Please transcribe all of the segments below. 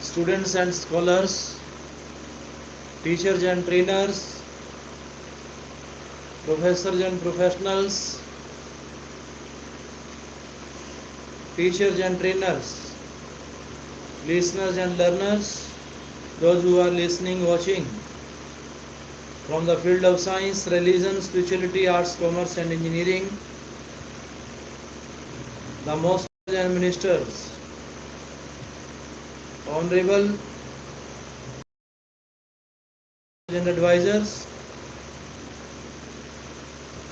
students and scholars, teachers and trainers, professors and professionals, teachers and trainers, listeners and learners, those who are listening, watching, from the field of science, religion, spirituality, arts, commerce and engineering, the most and ministers, honorable and advisors,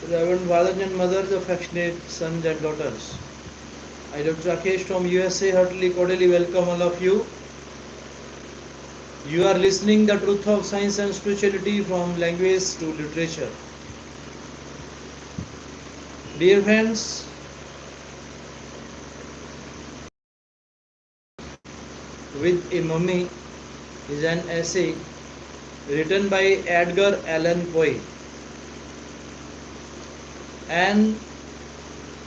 reverend fathers and mothers, affectionate sons and daughters. I, Dr. Rakesh from USA, heartily, cordially welcome all of you. You are listening the truth of science and spirituality from language to literature. Dear friends, with a mummy is an essay written by Edgar Allan Poe, an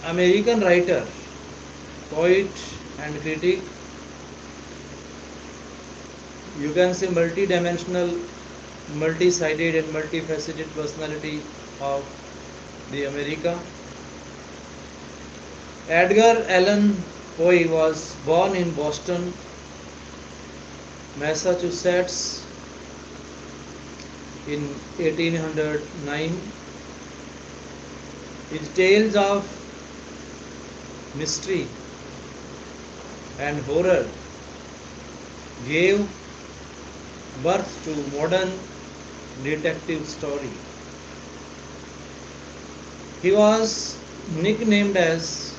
American writer, poet and critic. You can say multi-dimensional, multi-sided and multifaceted personality of the America. Edgar Allan Poe was born in Boston, Massachusetts in 1809. His tales of mystery and horror gave birth to modern detective story. He was nicknamed as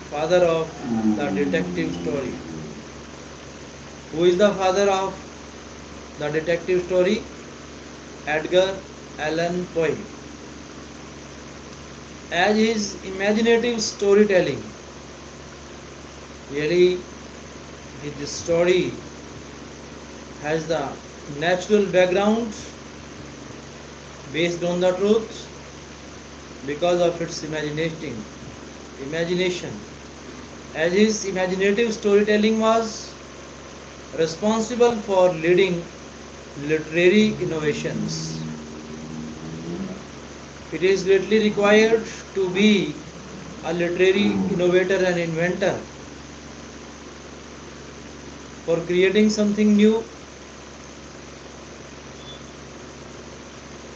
father of the detective story. Who is the father of the detective story? Edgar Allan Poe. As his imaginative storytelling, really his story has the natural background based on the truth because of its imagination. As his imaginative storytelling was responsible for leading literary innovations. It is greatly required to be a literary innovator and inventor. For creating something new,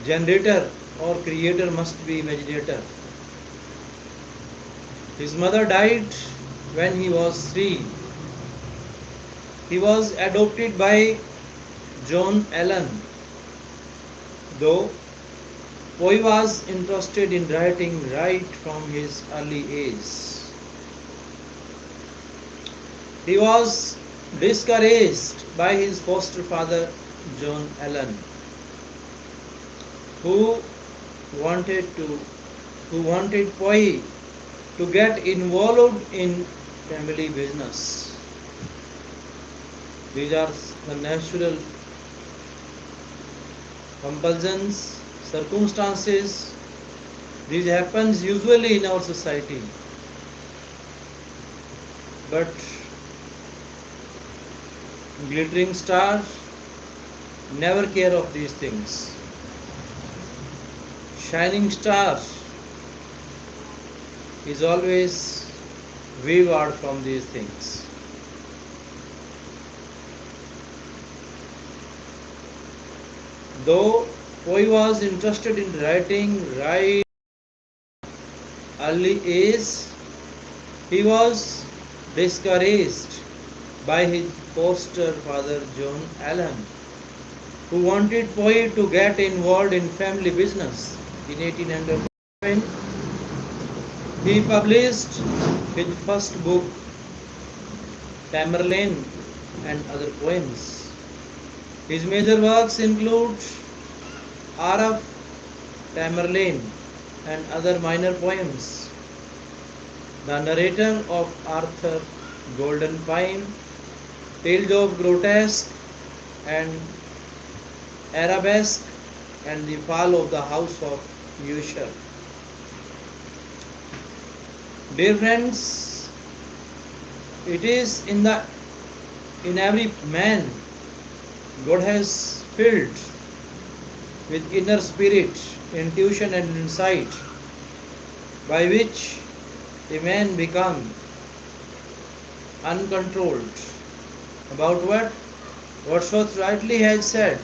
generator or creator must be imaginator. His mother died when he was 3. He was adopted by John Allan, though Poe was interested in writing right from his early age. He was discouraged by his foster father John Allan, who wanted Poe to get involved in family business. These are the natural compulsions, circumstances. This happens usually in our society. But glittering stars never care of these things. Shining stars is always wayward from these things. Though Poe was interested in writing right early age, he was discouraged by his foster father John Allan, who wanted Poe to get involved in family business. In 1807, he published his first book, Tamerlane and Other Poems. His major works include R.F. Tamerlane and Other Minor Poems, The Narrator of Arthur Golden Pine, Tales of Grotesque and Arabesque, and The Fall of the House of Usher. Dear friends, it is in the In every man, God has filled with inner spirit, intuition, and insight by which a man becomes uncontrolled. About what? Wordsworth rightly has said,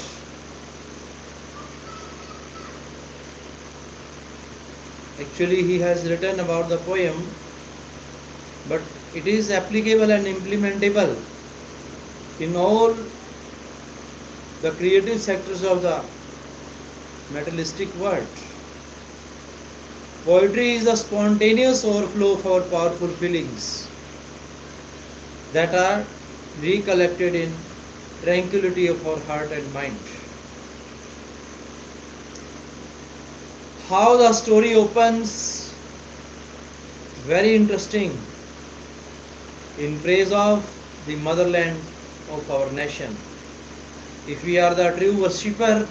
actually, he has written about the poem, but it is applicable and implementable in all the creative sectors of the materialistic world. Poetry is a spontaneous overflow of our powerful feelings that are recollected in tranquility of our heart and mind. How the story opens, very interesting, in praise of the motherland of our nation. If we are the true worshipper,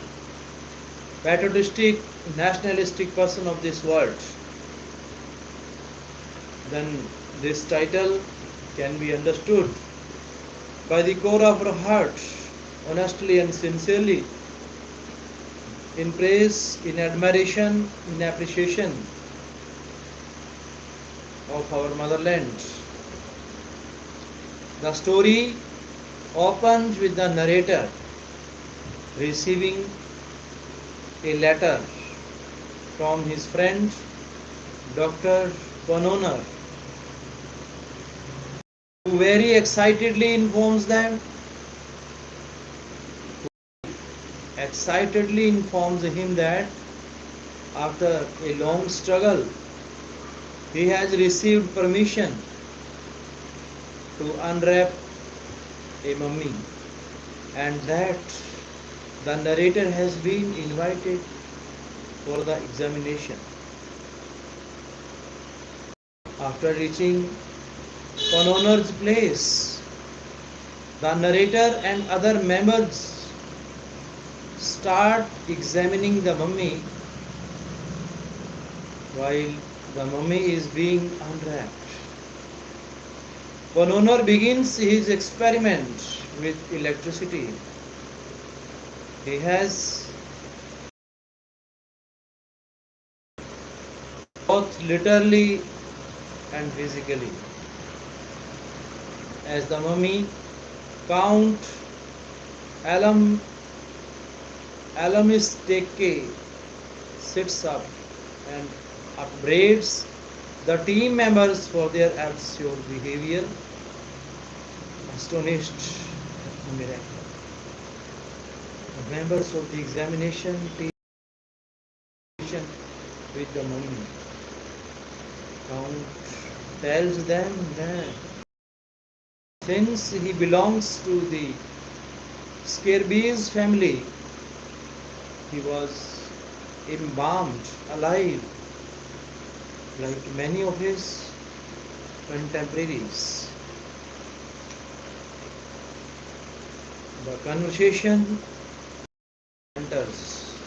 patriotistic, nationalistic person of this world, then this title can be understood by the core of our heart, honestly and sincerely, in praise, in admiration, in appreciation of our motherland. The story opens with the narrator receiving a letter from his friend Dr. Bonner, who very excitedly informs him that after a long struggle he has received permission to unwrap a mummy, and that the narrator has been invited for the examination. After reaching Connonor's place, the narrator and other members start examining the mummy while the mummy is being unwrapped. Connor begins his experiment with electricity. He has both literally and physically. As the mummy Count Alam Alamisteke sits up and upbraids the team members for their absurd behavior, astonished at the miracle. The members of the examination team with the mummy. Count tells them that since he belongs to the Scarabæus family, he was embalmed alive like many of his contemporaries. The conversation enters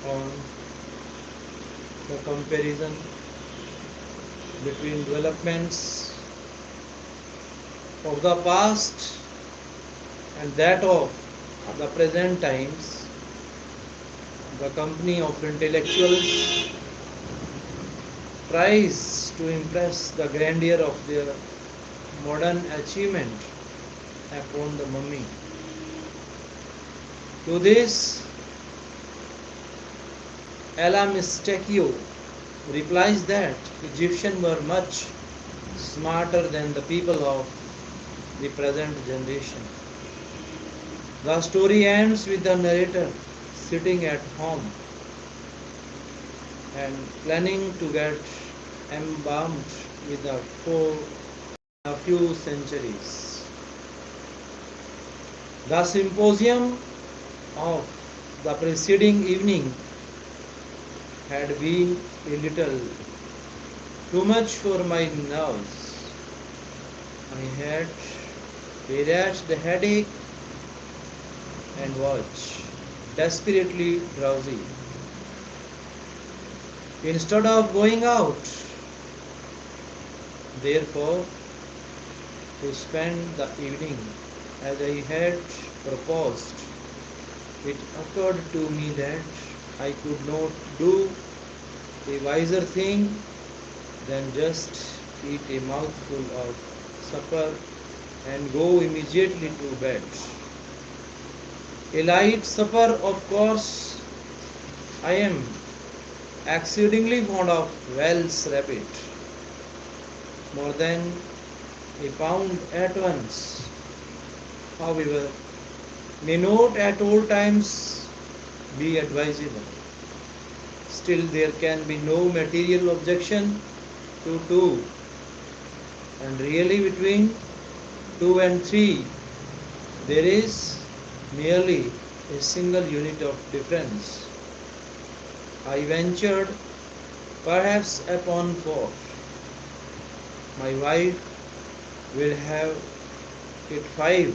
on the comparison between developments of the past and that of the present times. The company of intellectuals tries to impress the grandeur of their modern achievement upon the mummy. To this, Alamistechio replies that Egyptians were much smarter than the people of the present generation. The story ends with the narrator sitting at home and planning to get embalmed for a few centuries. The symposium of the preceding evening had been a little too much for my nerves. I had a rash headache and was desperately drowsy. Instead of going out Therefore, to spend the evening as I had proposed, it occurred to me that I could not do a wiser thing than just eat a mouthful of supper and go immediately to bed. A light supper, of course. I am exceedingly fond of Welsh rabbit, more than a pound at once. However, may not at all times be advisable. Still, there can be no material objection to two, and really between 2 and 3 there is merely a single unit of difference. I ventured perhaps upon 4. My wife will have it 5,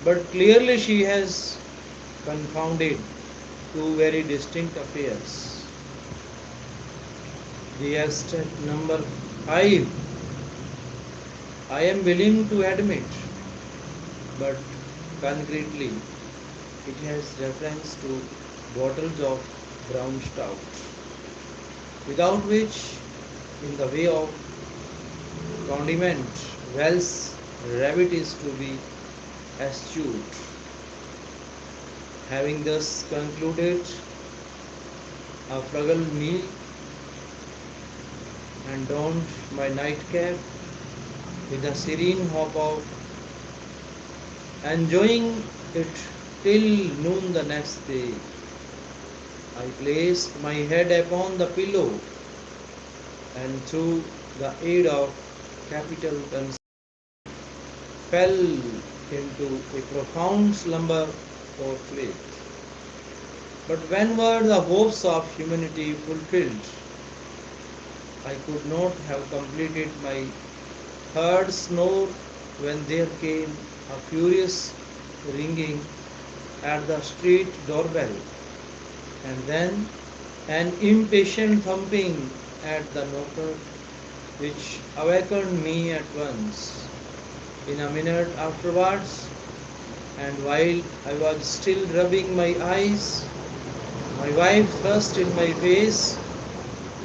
but clearly she has confounded two very distinct affairs. The step number 5, I am willing to admit, but concretely it has reference to bottles of brown stout, without which, in the way of condiment, Welsh rabbit is to be eschewed. Having thus concluded a frugal meal and donned my nightcap with a serene hope of enjoying it till noon the next day, I placed my head upon the pillow and through the aid of capital concern fell into a profound slumber forthwith. But when were the hopes of humanity fulfilled? I could not have completed my third snore when there came a furious ringing at the street doorbell, and then an impatient thumping at the knocker, which awakened me at once. In a minute afterwards, and while I was still rubbing my eyes, my wife thrust in my face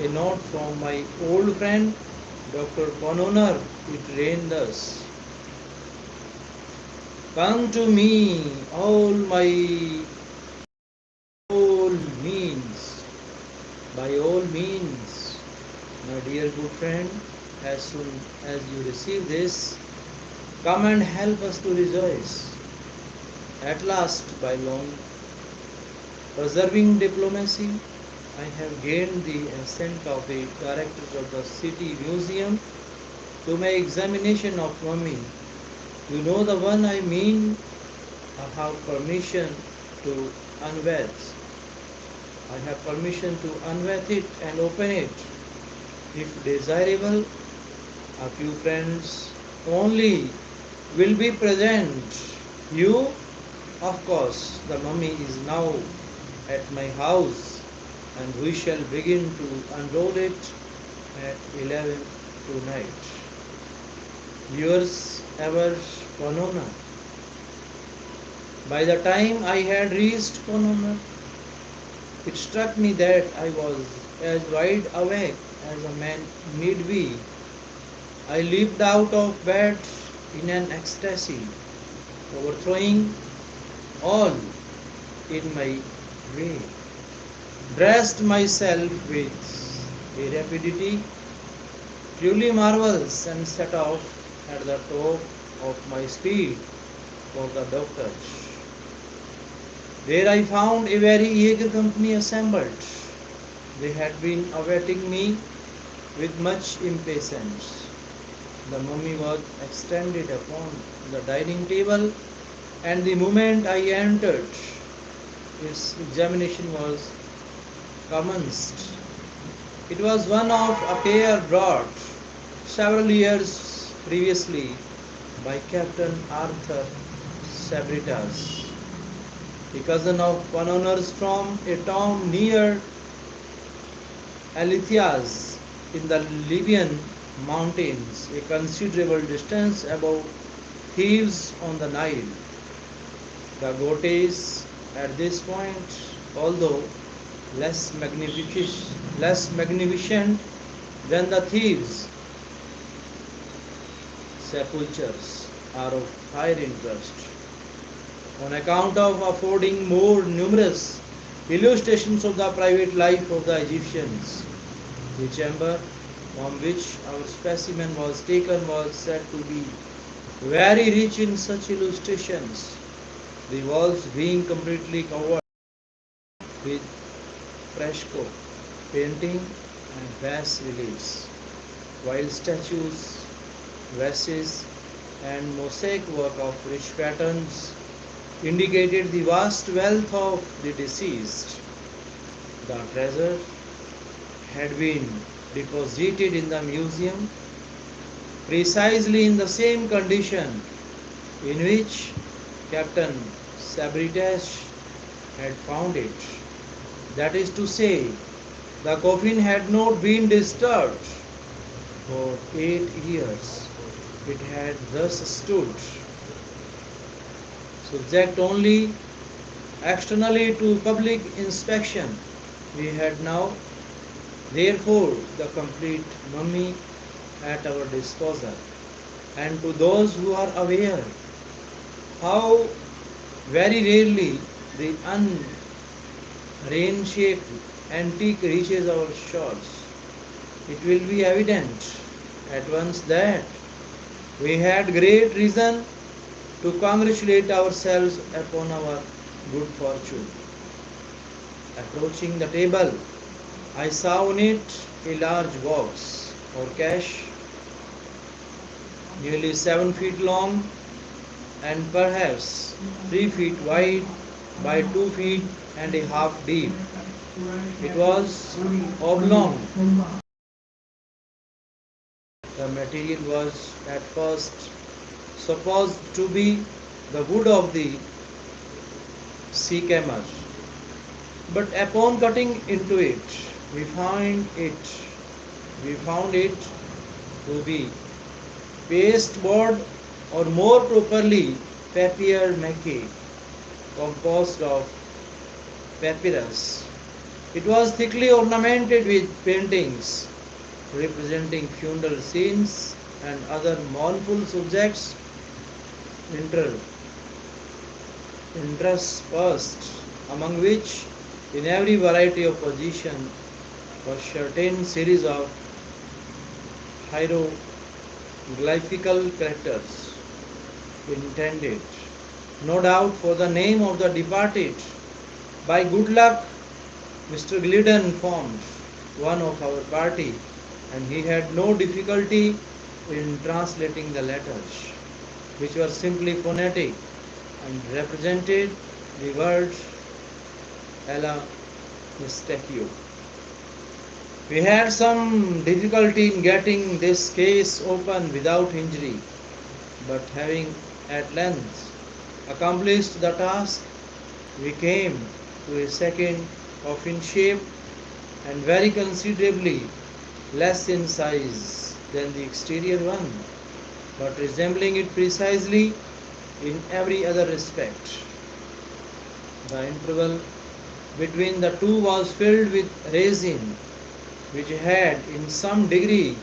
a note from my old friend Dr. Connoner. It ran thus: "Come to me, all means, by all means, my dear good friend, as soon as you receive this, come and help us to rejoice. At last, by long preserving diplomacy, I have gained the assent of the director of the city museum to my examination of mummy. You know the one I mean. I have permission to unwatch. I have permission to unwatch it and open it. If desirable, a few friends only will be present. You, of course, the mummy is now at my house, and we shall begin to unroll it at 11 tonight. Yours ever, Ponona." By the time I had reached Ponona, it struck me that I was as wide awake as a man need be. I leaped out of bed in an ecstasy, overthrowing all in my way, dressed myself with a rapidity truly marvelous, and set off at the top of my speed for the doctor's. There I found a very eager company assembled. They had been awaiting me with much impatience. The mummy was extended upon the dining table, and the moment I entered, its examination was commenced. It was one of a pair brought several years previously by Captain Arthur Sabritas, a cousin of Panoner's from a town near Alithias in the Libyan mountains, a considerable distance above Thebes on the Nile. The Gotes at this point, although less magnificent than the Thebes sepulchres, are of higher interest on account of affording more numerous illustrations of the private life of the Egyptians. The chamber from which our specimen was taken was said to be very rich in such illustrations, the walls being completely covered with fresco painting and bas reliefs, while statues, vases, and mosaic work of rich patterns indicated the vast wealth of the deceased. The treasure had been deposited in the museum precisely in the same condition in which Captain Sabritash had found it. That is to say, the coffin had not been disturbed for 8 years. It had thus stood, subject only externally to public inspection. We had now, therefore, the complete mummy at our disposal. And to those who are aware how very rarely the rain-shaped antique reaches our shores, it will be evident at once that we had great reason to congratulate ourselves upon our good fortune. Approaching the table, I saw on it a large box or cache, nearly 7 feet long and perhaps 3 feet wide by 2 feet and a half deep. It was oblong. The material was at first supposed to be the wood of the sycamore, but upon cutting into it, we found it we found it to be pasteboard, or more properly papier mache, composed of papyrus. It was thickly ornamented with paintings representing funeral scenes and other mournful subjects, inter- interspersed among which, in every variety of position, was certain series of hieroglyphical characters intended, no doubt, for the name of the departed. By good luck, Mr. Glidden formed one of our party, and he had no difficulty in translating the letters, which were simply phonetic and represented the words "Ella Mistake." We had some difficulty in getting this case open without injury, but having at length accomplished the task, we came to a second coffin shape and very considerably less in size than the exterior one, but resembling it precisely in every other respect. The interval between the two was filled with resin, which had in some degree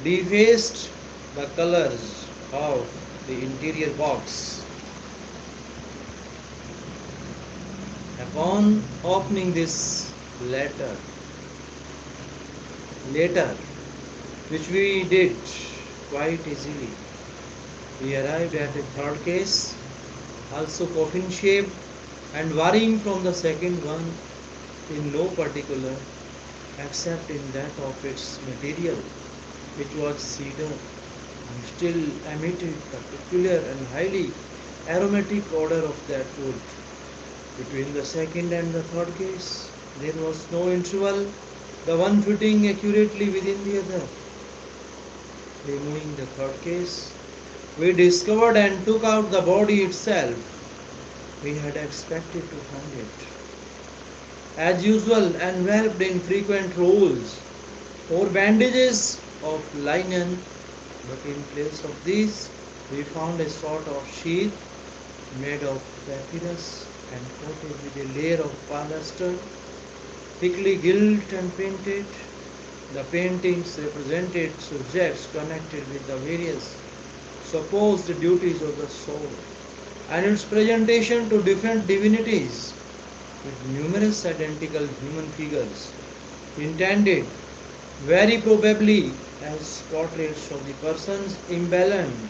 defaced the colors of the interior box. Upon opening this letter, later, which we did quite easily, we arrived at a third case, also coffin shaped and varying from the second one in no particular, except in that of its material, which was cedar, and still emitted the peculiar and highly aromatic odor of that wood. Between the second and the third case, there was no interval, the one fitting accurately within the other. Removing the third case, we discovered and took out the body itself. We had expected to find it, as usual, enveloped in frequent rolls or bandages of linen, but in place of this, we found a sort of sheath made of papyrus and coated with a layer of polyester, thickly gilt and painted. The paintings represented subjects connected with the various supposed duties of the soul, and its presentation to different divinities with numerous identical human figures, intended very probably as portraits of the persons embalmed,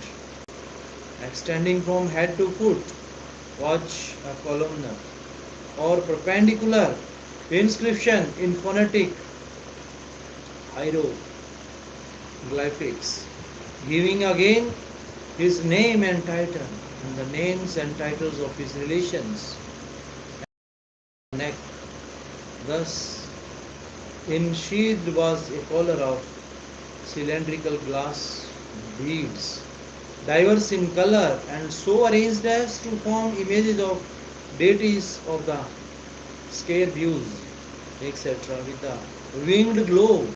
extending from head to foot, was a columnar or perpendicular inscription in phonetic hieroglyphics, giving again his name and title, and the names and titles of his relations neck. Thus, ensheathed was a collar of cylindrical glass beads, diverse in color and so arranged as to form images of deities of the scarabæus, etc. With the winged globe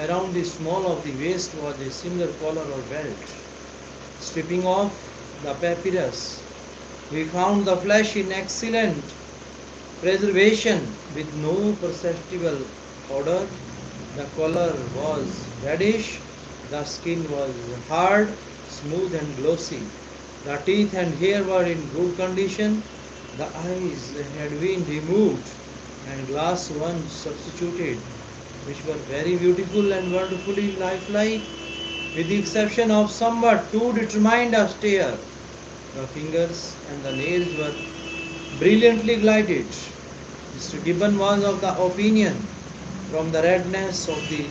around the small of the waist was a similar collar or belt. Stripping off the papyrus, we found the flesh in excellent preservation with no perceptible odor. The color was reddish, the skin was hard, smooth and glossy. The teeth and hair were in good condition. The eyes had been removed and glass ones substituted, which were very beautiful and wonderfully lifelike, with the exception of somewhat too determined a stare. The fingers and the nails were brilliantly glided. Mr. Gibbon was of the opinion, from the redness of the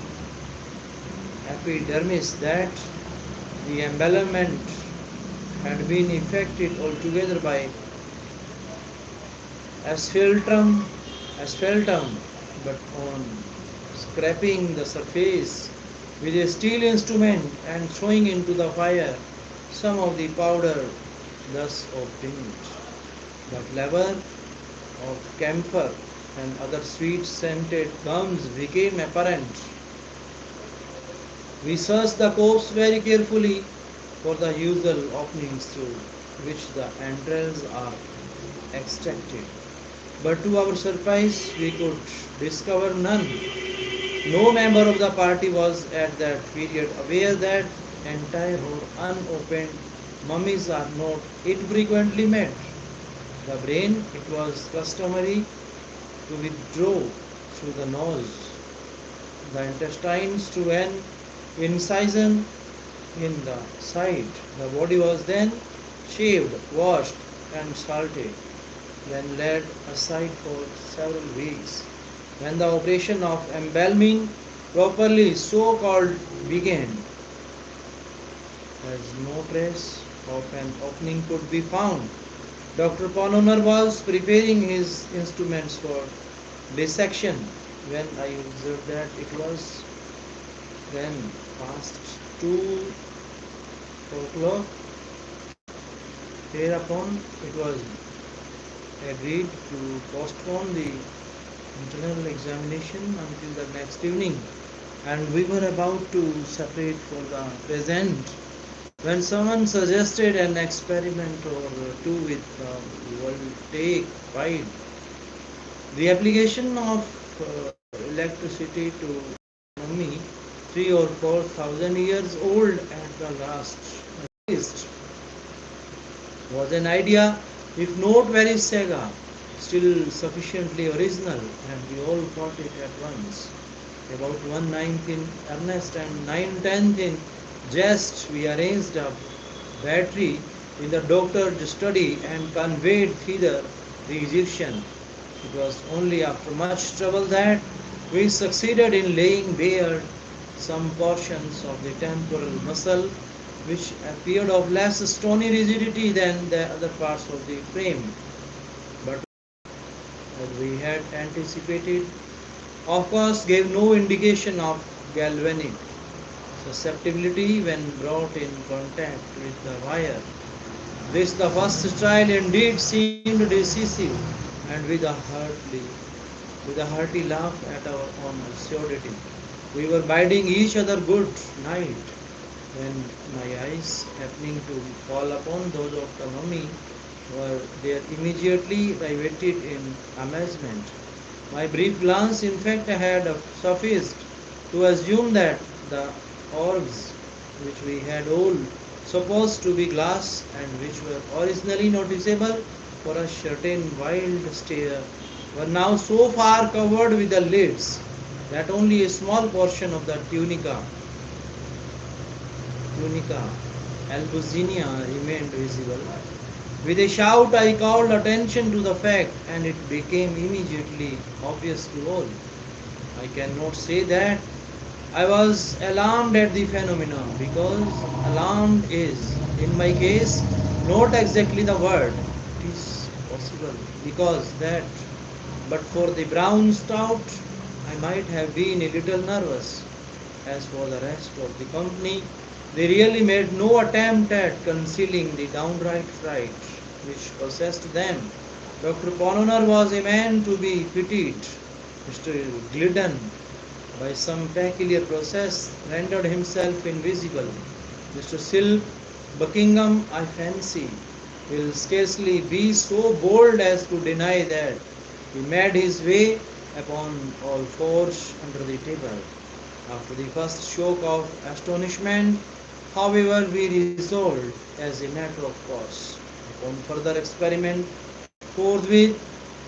epidermis, that the embellishment had been effected altogether by asphaltum, asphaltum, but on scraping the surface with a steel instrument and throwing into the fire some of the powder thus obtained. The flavor of camphor and other sweet scented gums became apparent. We searched the corpse very carefully for the usual openings through which the entrails are extracted. But to our surprise, we could discover none. No member of the party was at that period aware that entire or unopened mummies are not infrequently met. The brain, it was customary to withdraw through the nose, the intestines to an incision in the side. The body was then shaved, washed, and salted, then laid aside for several weeks. When the operation of embalming, properly so called, began, as no trace of an opening could be found, Dr. Ponnonner was preparing his instruments for dissection when I observed that it was then past 2 o'clock. Thereupon it was agreed to postpone the internal examination until the next evening, and we were about to separate for the present when someone suggested an experiment or two with voltaic pipe. The application of electricity to mummy 3 or 4 thousand years old at the least was an idea, if not very saga, still sufficiently original, and we all caught it at once. About 1/9 in earnest and 9/10 in jest, we arranged a battery in the doctor's study and conveyed thither the Egyptian. It was only after much trouble that we succeeded in laying bare some portions of the temporal muscle which appeared of less stony rigidity than the other parts of the frame, but as we had anticipated, of course gave no indication of galvanic susceptibility when brought in contact with the wire. This, the first trial, indeed seemed decisive, and with a hearty laugh at our own absurdity, We were bidding each other good night when my eyes, happening to fall upon those of the mummy, were there immediately riveted in amazement. My brief glance, in fact, had sufficed to assume that the orbs, which we had all supposed to be glass and which were originally noticeable for a certain wild stare, were now so far covered with the lids that only a small portion of the tunica albuzinia remained visible. With a shout, I called attention to the fact, and it became immediately obvious to all. I cannot say that I was alarmed at the phenomenon, because alarmed is, in my case, not exactly the word. It is possible because that, but for the brown stout, I might have been a little nervous. As for the rest of the company, they really made no attempt at concealing the downright fright which possessed them. Dr. Pononar was a man to be pitied. Mr. Glidden, by some peculiar process, rendered himself invisible. Mr. Silk Buckingham, I fancy, will scarcely be so bold as to deny that he made his way upon all fours under the table. After the first shock of astonishment, however, we resolved, as a matter of course, upon further experiment. Forthwith,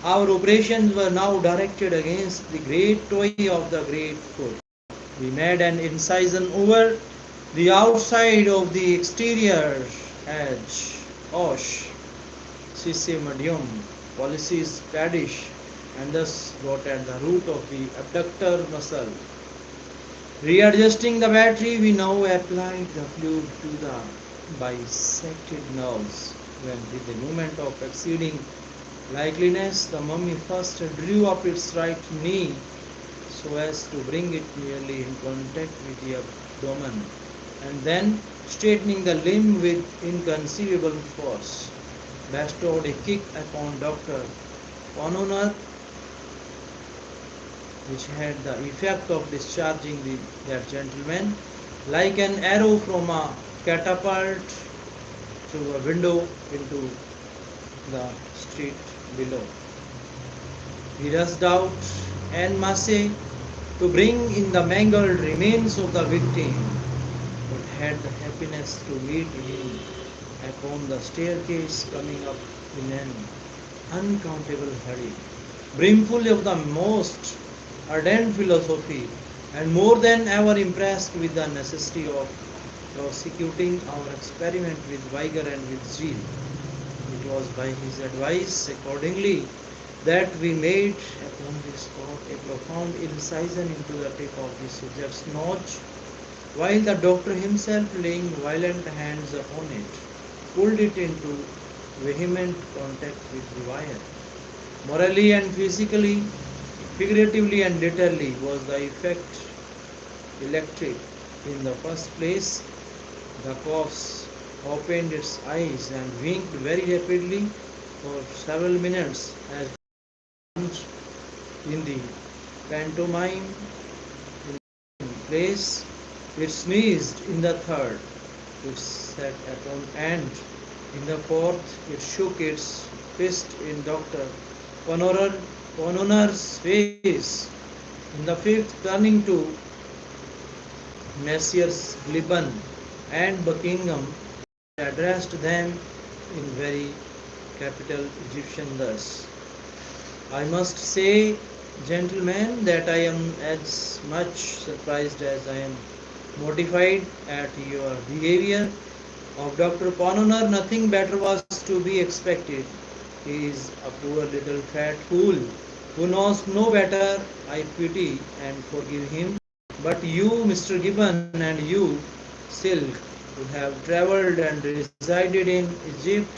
our operations were now directed against the great toe of the great foot. We made an incision over the outside of the exterior edge, osh, medium, pollicis padish, and thus got at the root of the abductor muscle. Readjusting the battery, we now applied the fluid to the bisected nerves, when with the movement of exceeding likeliness, the mummy first drew up its right knee so as to bring it nearly in contact with the abdomen, and then, straightening the limb with inconceivable force, bestowed a kick upon Dr. Pononar, which had the effect of discharging that gentleman like an arrow from a catapult through a window into the street below. He rushed out en masse to bring in the mangled remains of the victim, but had the happiness to meet him upon the staircase coming up in an uncountable hurry, brimful of the most ardent philosophy, and more than ever impressed with the necessity of prosecuting our experiment with vigor and with zeal. It was by his advice, accordingly, that we made upon the spot a profound incision into the tip of the subject's notch, while the doctor himself, laying violent hands upon it, pulled it into vehement contact with the wire. Morally and physically, figuratively and literally, was the effect electric. In the first place, the corpse opened its eyes and winked very rapidly for several minutes as in the pantomime place. It sneezed in the third, it sat upon end. In the fourth, it shook its fist in Dr. Cononar's face. In the fifth, turning to Messrs. Gibbon and Buckingham, it addressed them in very capital Egyptian thus: I must say, gentlemen, that I am as much surprised as I am mortified at your behavior. Of Dr. Pononar, nothing better was to be expected. He is a poor little fat fool who knows no better. I pity and forgive him. But you, Mr. Gibbon, and you, Silk, would have travelled and resided in Egypt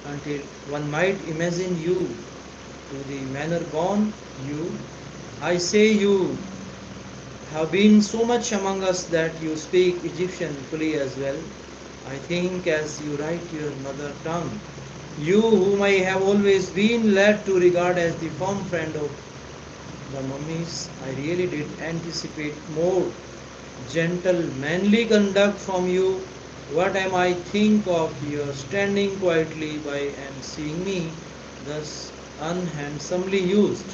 until one might imagine you to the manner gone. You, I say you, have been so much among us that you speak Egyptian fully as well, I think, as you write your mother tongue. You, whom I have always been led to regard as the firm friend of the mummies, I really did anticipate more gentle, manly conduct from you. What am I think of your standing quietly by and seeing me thus unhandsomely used?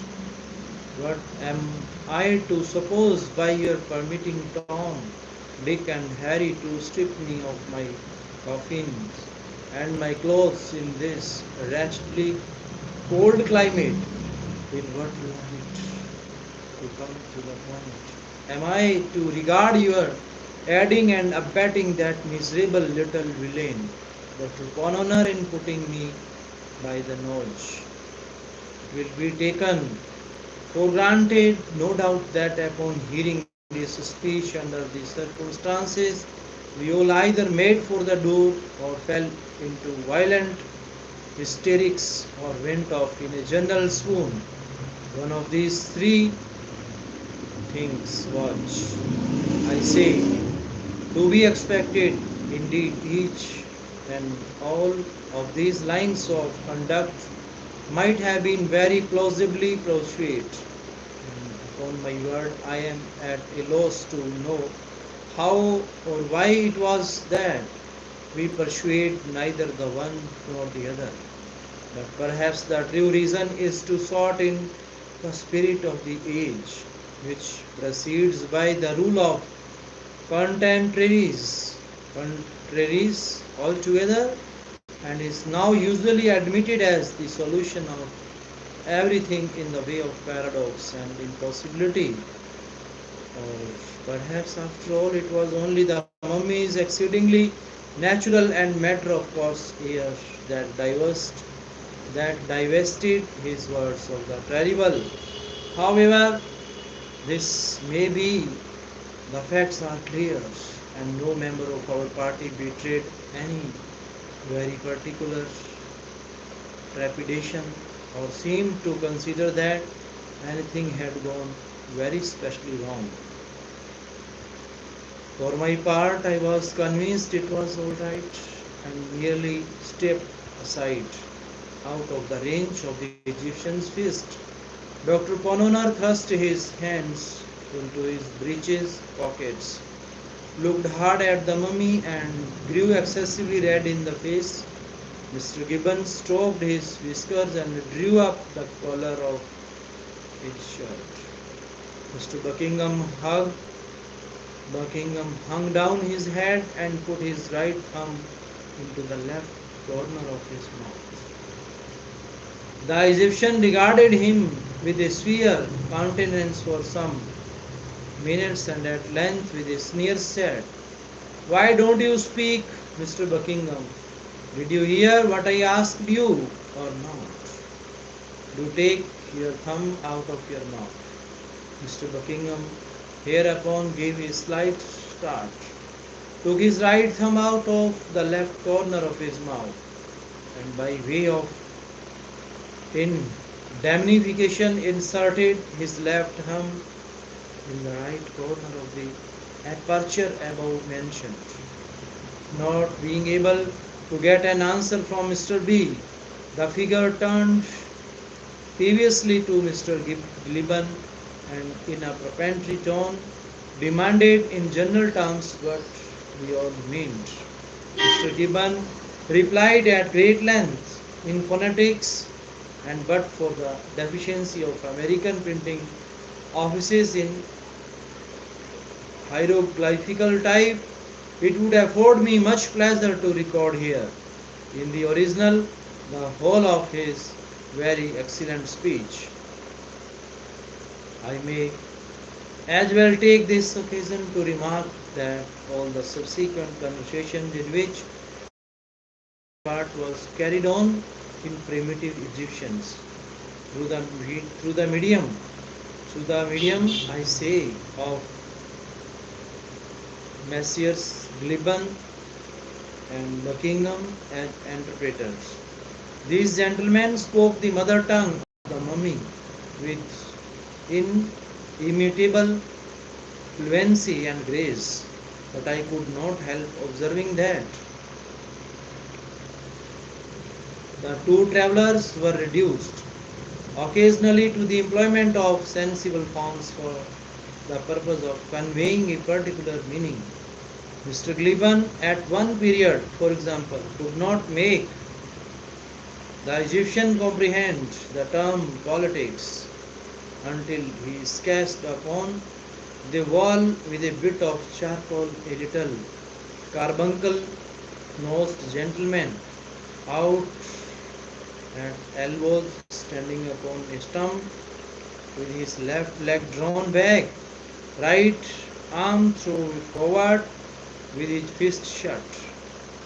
What am I to suppose by your permitting Tom, Dick, and Harry to strip me of my coffins and my clothes in this wretchedly cold climate? In what light to come to the point? Am I to regard your aiding and abetting that miserable little villain, Dr. Conner, in putting me by the nose? Will be taken for granted, no doubt, that upon hearing this speech under these circumstances, we all either made for the door or fell into violent hysterics or went off in a general swoon. One of these three things was, I say, to be expected. Indeed, each and all of these lines of conduct might have been very plausibly pursued. Upon my word, I am at a loss to know how or why it was that we pursued neither the one nor the other. But perhaps the true reason is to sort in the spirit of the age, which proceeds by the rule of contemporaries, contraries altogether, and is now usually admitted as the solution of everything in the way of paradox and impossibility. Or perhaps after all it was only the mummy's exceedingly natural and matter of course air that divested his words of the terrible. However, this may be, the facts are clear, and no member of our party betrayed any very particular trepidation or seemed to consider that anything had gone very specially wrong. For my part, I was convinced it was all right and merely stepped aside out of the range of the Egyptian's fist. Dr. Pononar thrust his hands into his breeches pockets, looked hard at the mummy, and grew excessively red in the face. Mr. Gibbons stroked his whiskers and drew up the collar of his shirt. Mr. Buckingham hung down his head and put his right thumb into the left corner of his mouth. The Egyptian regarded him with a severe countenance for some minutes and at length with a sneer said, "Why don't you speak, Mr. Buckingham? Did you hear what I asked you or not? Do take your thumb out of your mouth." Mr. Buckingham hereupon gave a slight start, took his right thumb out of the left corner of his mouth, and by way of indemnification inserted his left thumb in the right corner of the aperture above mentioned. Not being able to get an answer from Mr. B, the figure turned previously to Mr. Gibbon and in a peremptory tone demanded in general terms what we all meant. Mr. Gibbon replied at great length in phonetics, and but for the deficiency of American printing offices in hieroglyphical type, it would afford me much pleasure to record here, in the original, the whole of his very excellent speech. I may as well take this occasion to remark that all the subsequent conversation in which part was carried on in primitive Egyptians through the medium I say of Messieurs Gibbon and Buckingham and interpreters. These gentlemen spoke the mother tongue of the mummy with inimitable fluency and grace, but I could not help observing that the two travelers were reduced occasionally to the employment of sensible forms for the purpose of conveying a particular meaning. Mr. Gliban, at one period, for example, could not make the Egyptian comprehend the term politics until he sketched upon the wall with a bit of charcoal a little carbuncle nosed gentleman out at elbows standing upon a stump with his left leg drawn back, right arm thrown forward with his fist shut,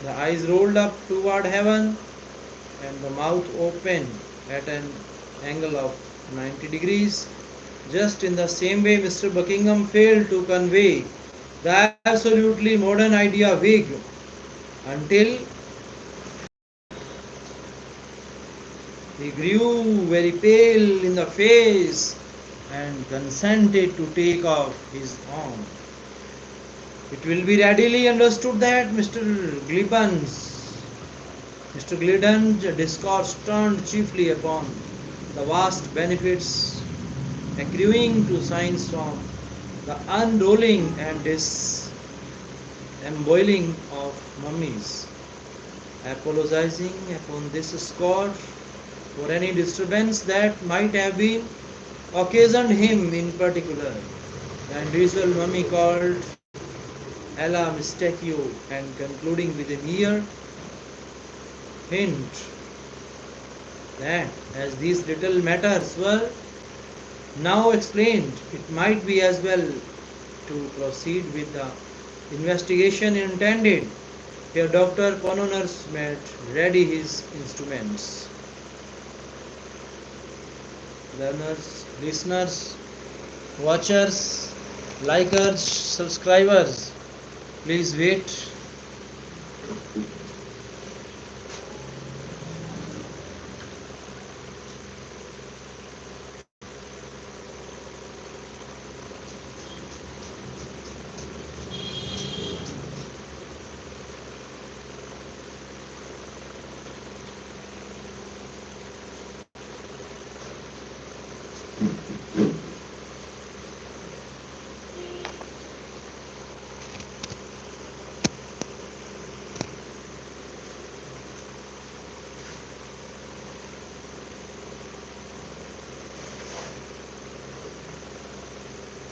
the eyes rolled up toward heaven and the mouth open at an angle of 90 degrees, just in the same way Mr. Buckingham failed to convey the absolutely modern idea Whig until he grew very pale in the face and consented to take off his arm. It will be readily understood that Mr. Gliddon's discourse turned chiefly upon the vast benefits accruing to science from the unrolling and disemboweling of mummies, apologizing upon this score for any disturbance that might have been occasioned him in particular. The individual mummy called Ella Mistake and concluding with a mere hint that as these little matters were now explained, it might be as well to proceed with the investigation intended. Here Dr. Connors made ready his instruments. Learners, listeners, watchers, likers, subscribers, please wait.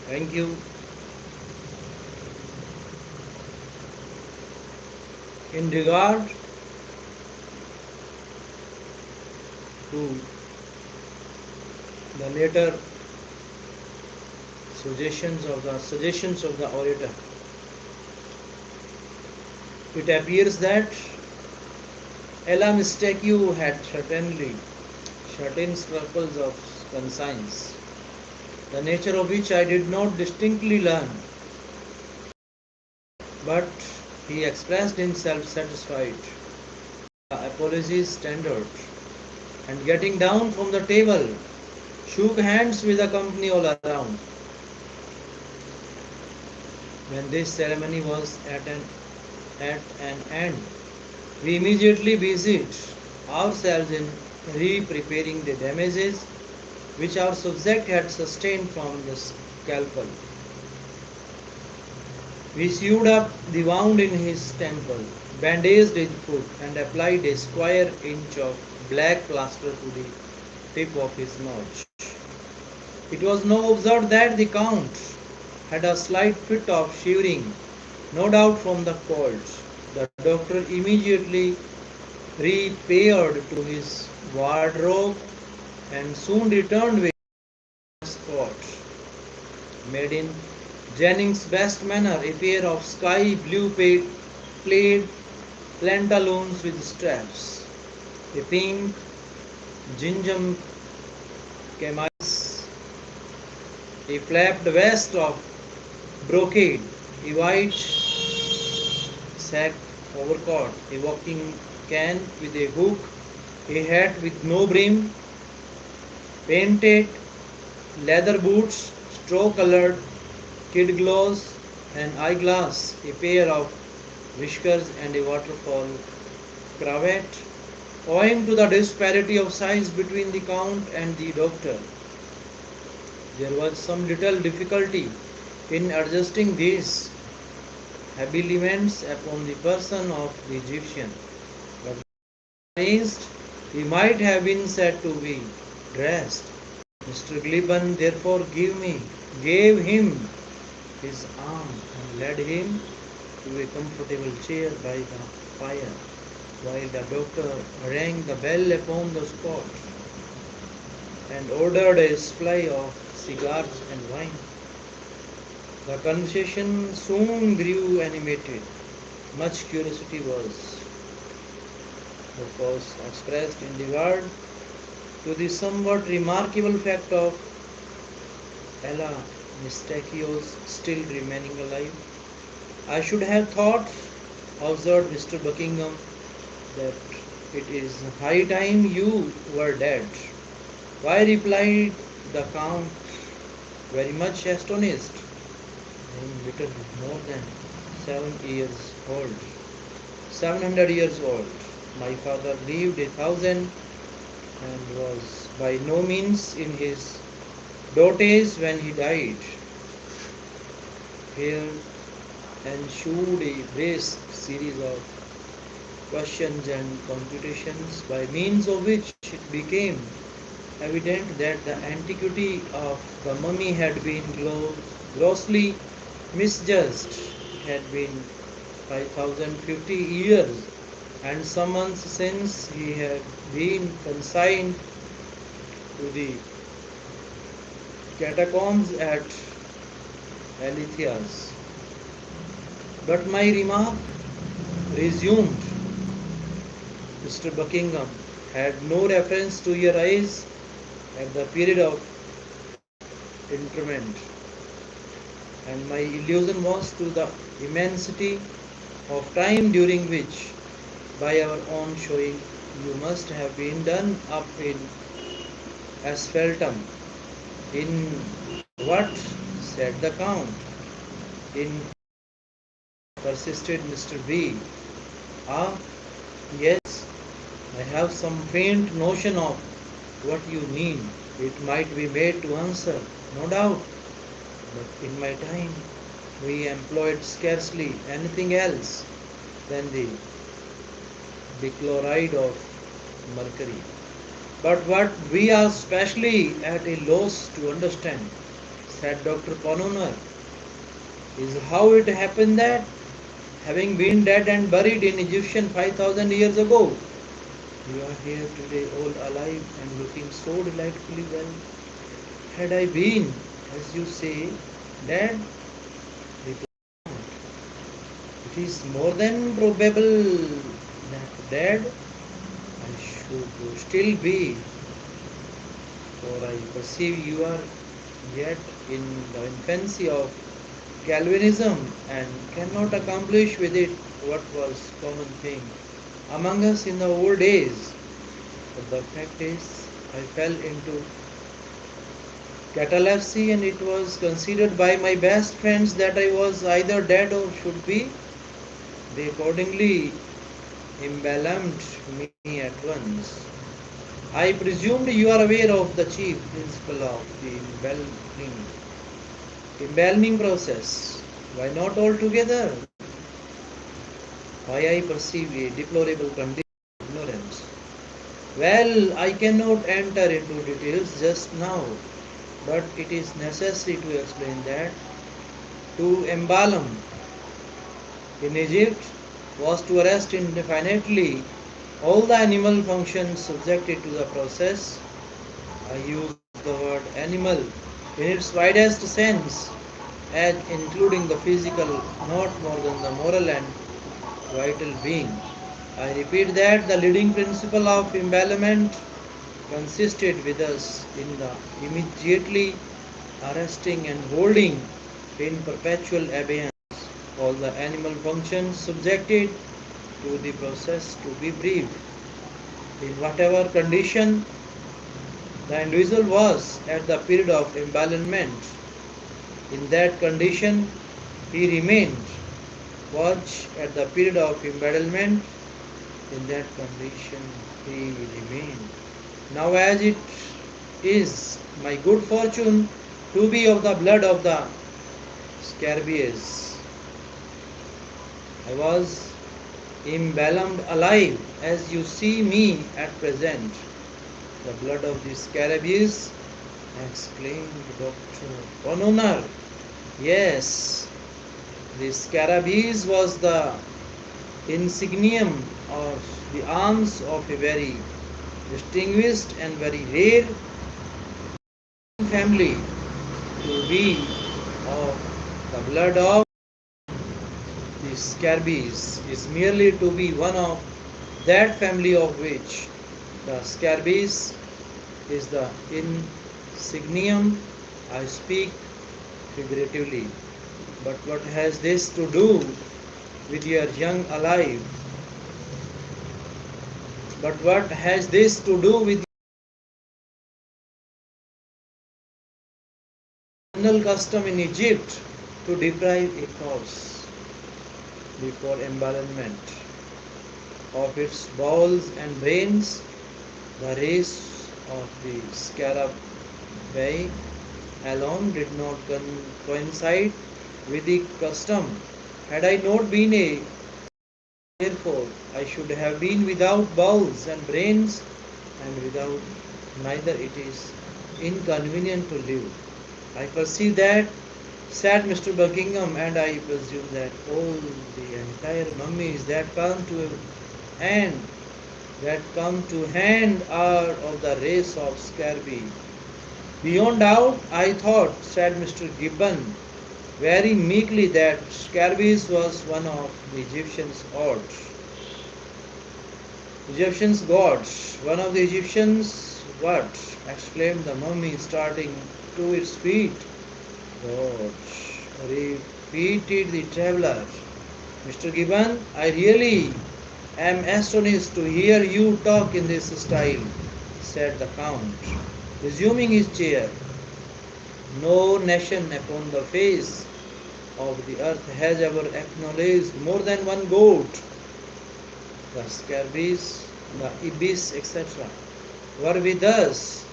Thank you. In regard to the later suggestions of the orator, it appears that Ella Mistake had certainly certain scruples of conscience, the nature of which I did not distinctly learn, but he expressed himself satisfied. The apologies tendered, and getting down from the table, shook hands with the company all around. When this ceremony was at an end, we immediately busied ourselves in re-preparing the damages which our subject had sustained from the scalpel. We sewed up the wound in his temple, bandaged his foot, and applied a square inch of black plaster to the tip of his nose. It was now observed that the Count had a slight fit of shivering, no doubt from the cold. The doctor immediately repaired to his wardrobe and soon returned with a spot, made in Jennings' best manner, a pair of sky blue plaid pantaloons with straps, a pink gingham chemise, a flapped vest of brocade, a white sack overcoat, a walking cane with a hook, a hat with no brim, painted leather boots, straw-colored kid gloves, an eyeglass, a pair of whiskers, and a waterfall cravat, Owing to the disparity of size between the count and the doctor, there was some little difficulty in adjusting these habiliments upon the person of the Egyptian. But amazed, he might have been said to be dressed. Mr. Gliban therefore gave him his arm and led him to a comfortable chair by the fire, while the doctor rang the bell upon the spot and ordered a supply of cigars and wine. The conversation soon grew animated. Much curiosity was expressed in regard to the somewhat remarkable fact of Ella Mistachio's still remaining alive. I should have thought, observed Mr. Buckingham, that it is high time you were dead. Why, replied the Count, very much astonished. I am little more than 7 years old. 700 years old. My father lived 1,000 and was by no means in his dotage when he died. Here ensued a brisk series of questions and computations by means of which it became evident that the antiquity of the mummy had been grossly misjudged. It had been 5,050 years, and some months since he had been consigned to the catacombs at Aletheas. But my remark, resumed Mr. Buckingham, had no reference to your eyes at the period of interment, and my illusion was to the immensity of time during which, by our own showing, you must have been done up in asphaltum. In what? Said the Count. In persisted Mr. B. Ah, yes, I have some faint notion of what you mean. It might be made to answer, no doubt, but in my time we employed scarcely anything else than the dichloride of mercury. But what we are specially at a loss to understand, said Dr. Pononer, is how it happened that, having been dead and buried in Egyptian 5,000 years ago, you are here today all alive and looking so delightfully well. Had I been, as you say, dead, it is more than probable that dead I should still be, for I perceive you are yet in the infancy of Calvinism and cannot accomplish with it what was common thing among us in the old days. But the fact is, I fell into catalepsy, and it was considered by my best friends that I was either dead or should be. They accordingly embalmed me at once. I presumed you are aware of the chief principle of the embalming process. Why not altogether? Why, I perceive a deplorable condition of ignorance. Well, I cannot enter into details just now, but it is necessary to explain that to embalm in Egypt was to arrest indefinitely all the animal functions subjected to the process. I use the word animal in its widest sense, as including the physical, not more than the moral and vital being. I repeat that the leading principle of embalmment consisted with us in the immediately arresting and holding in perpetual abeyance all the animal functions subjected to the process to be brief. In whatever condition the individual was at the period of embalmment, in that condition he remained. Watch at the period of embalmment In that condition he remained. Now, as it is my good fortune to be of the blood of the scarabæus, I was embalmed alive as you see me at present. The blood of the scarabæus, exclaimed Dr. Bononer. Yes, the scarabæus was the insignium of the arms of a very distinguished and very rare family. To be of the blood of the scarabæus is merely to be one of that family of which the scarabæus is the insignium. I speak figuratively. But what has this to do with your young alive? But what has this to do with the national custom in Egypt to deprive a corpse before embalmment of its bowels and brains? The race of the scarabæi alone did not coincide with the custom. Had I not been a therefore I should have been without bowels and brains, and without neither it is inconvenient to live. I perceive that, said Mr. Buckingham, and I presume that all the entire mummies that come to hand are of the race of scarabæi. Beyond doubt, I thought, said Mr. Gibbon, very meekly, that scarabæus was one of the Egyptians' gods. One of the Egyptians what? Exclaimed the mummy, starting to its feet. Gods, repeated the traveller. Mr. Gibbon, I really am astonished to hear you talk in this style, said the Count, resuming his chair. No nation upon the face of the earth has ever acknowledged more than one god. The scarabæus, the ibis, etc. were with us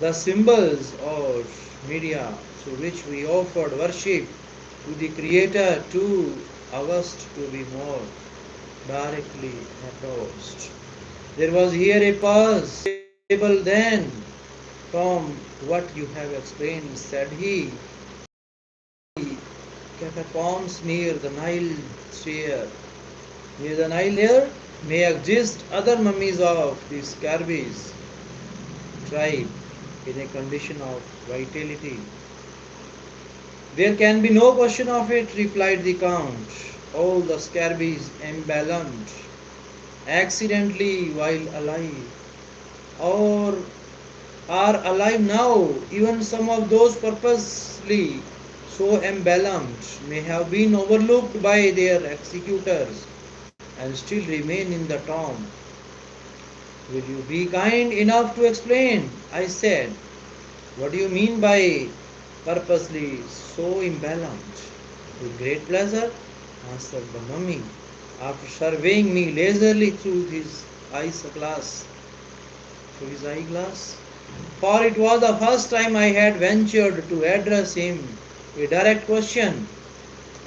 the symbols or media through which we offered worship to the Creator, too august to be more directly approached. There was here a pause, then, from what you have explained, said he, catacombs near the Nile there. Near the Nile there may exist other mummies of the scarabæus tribe in a condition of vitality. There can be no question of it, replied the Count. All the scarabæus embalmed accidentally while alive, or are alive now. Even some of those purposely so embalmed may have been overlooked by their executors and still remain in the tomb. Will you be kind enough to explain? I said. What do you mean by purposely so embalmed? With great pleasure, answered the mummy, after surveying me leisurely through his eyeglass. For it was the first time I had ventured to address him a direct question.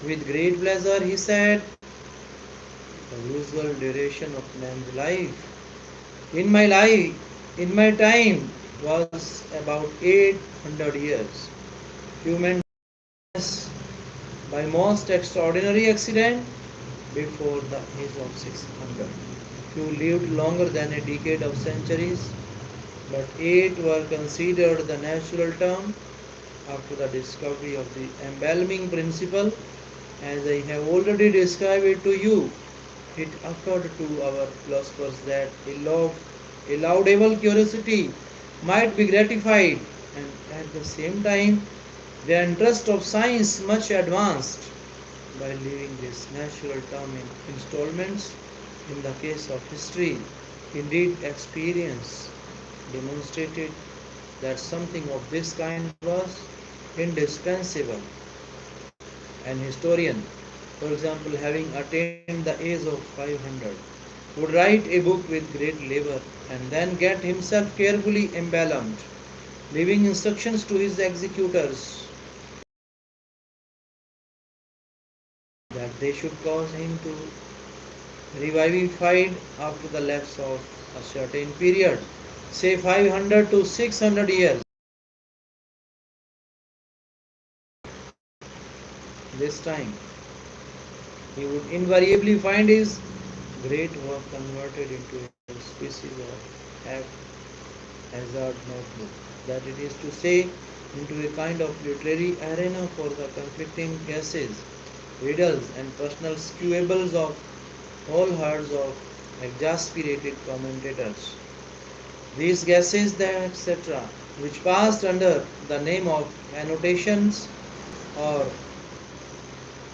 With great pleasure, he said, the usual duration of man's life. In my time, was about 800 years. Human by most extraordinary accident before the age of 600. Few lived longer than a decade of centuries, but 8 were considered the natural term after the discovery of the embalming principle. As I have already described it to you, it occurred to our philosophers that a laudable curiosity might be gratified, and at the same time the interest of science much advanced, by leaving this natural term in installments. In the case of history, indeed experience demonstrated that something of this kind was indispensable. An historian, for example, having attained the age of 500, would write a book with great labor and then get himself carefully embalmed, leaving instructions to his executors that they should cause him to revivified after the lapse of a certain period, say 500 to 600 years. This time, he would invariably find his great work converted into a species of hazard notebook, that it is to say, into a kind of literary arena for the conflicting guesses, riddles, and personal squabbles of whole herds of exasperated commentators. These gases, etc., which passed under the name of annotations or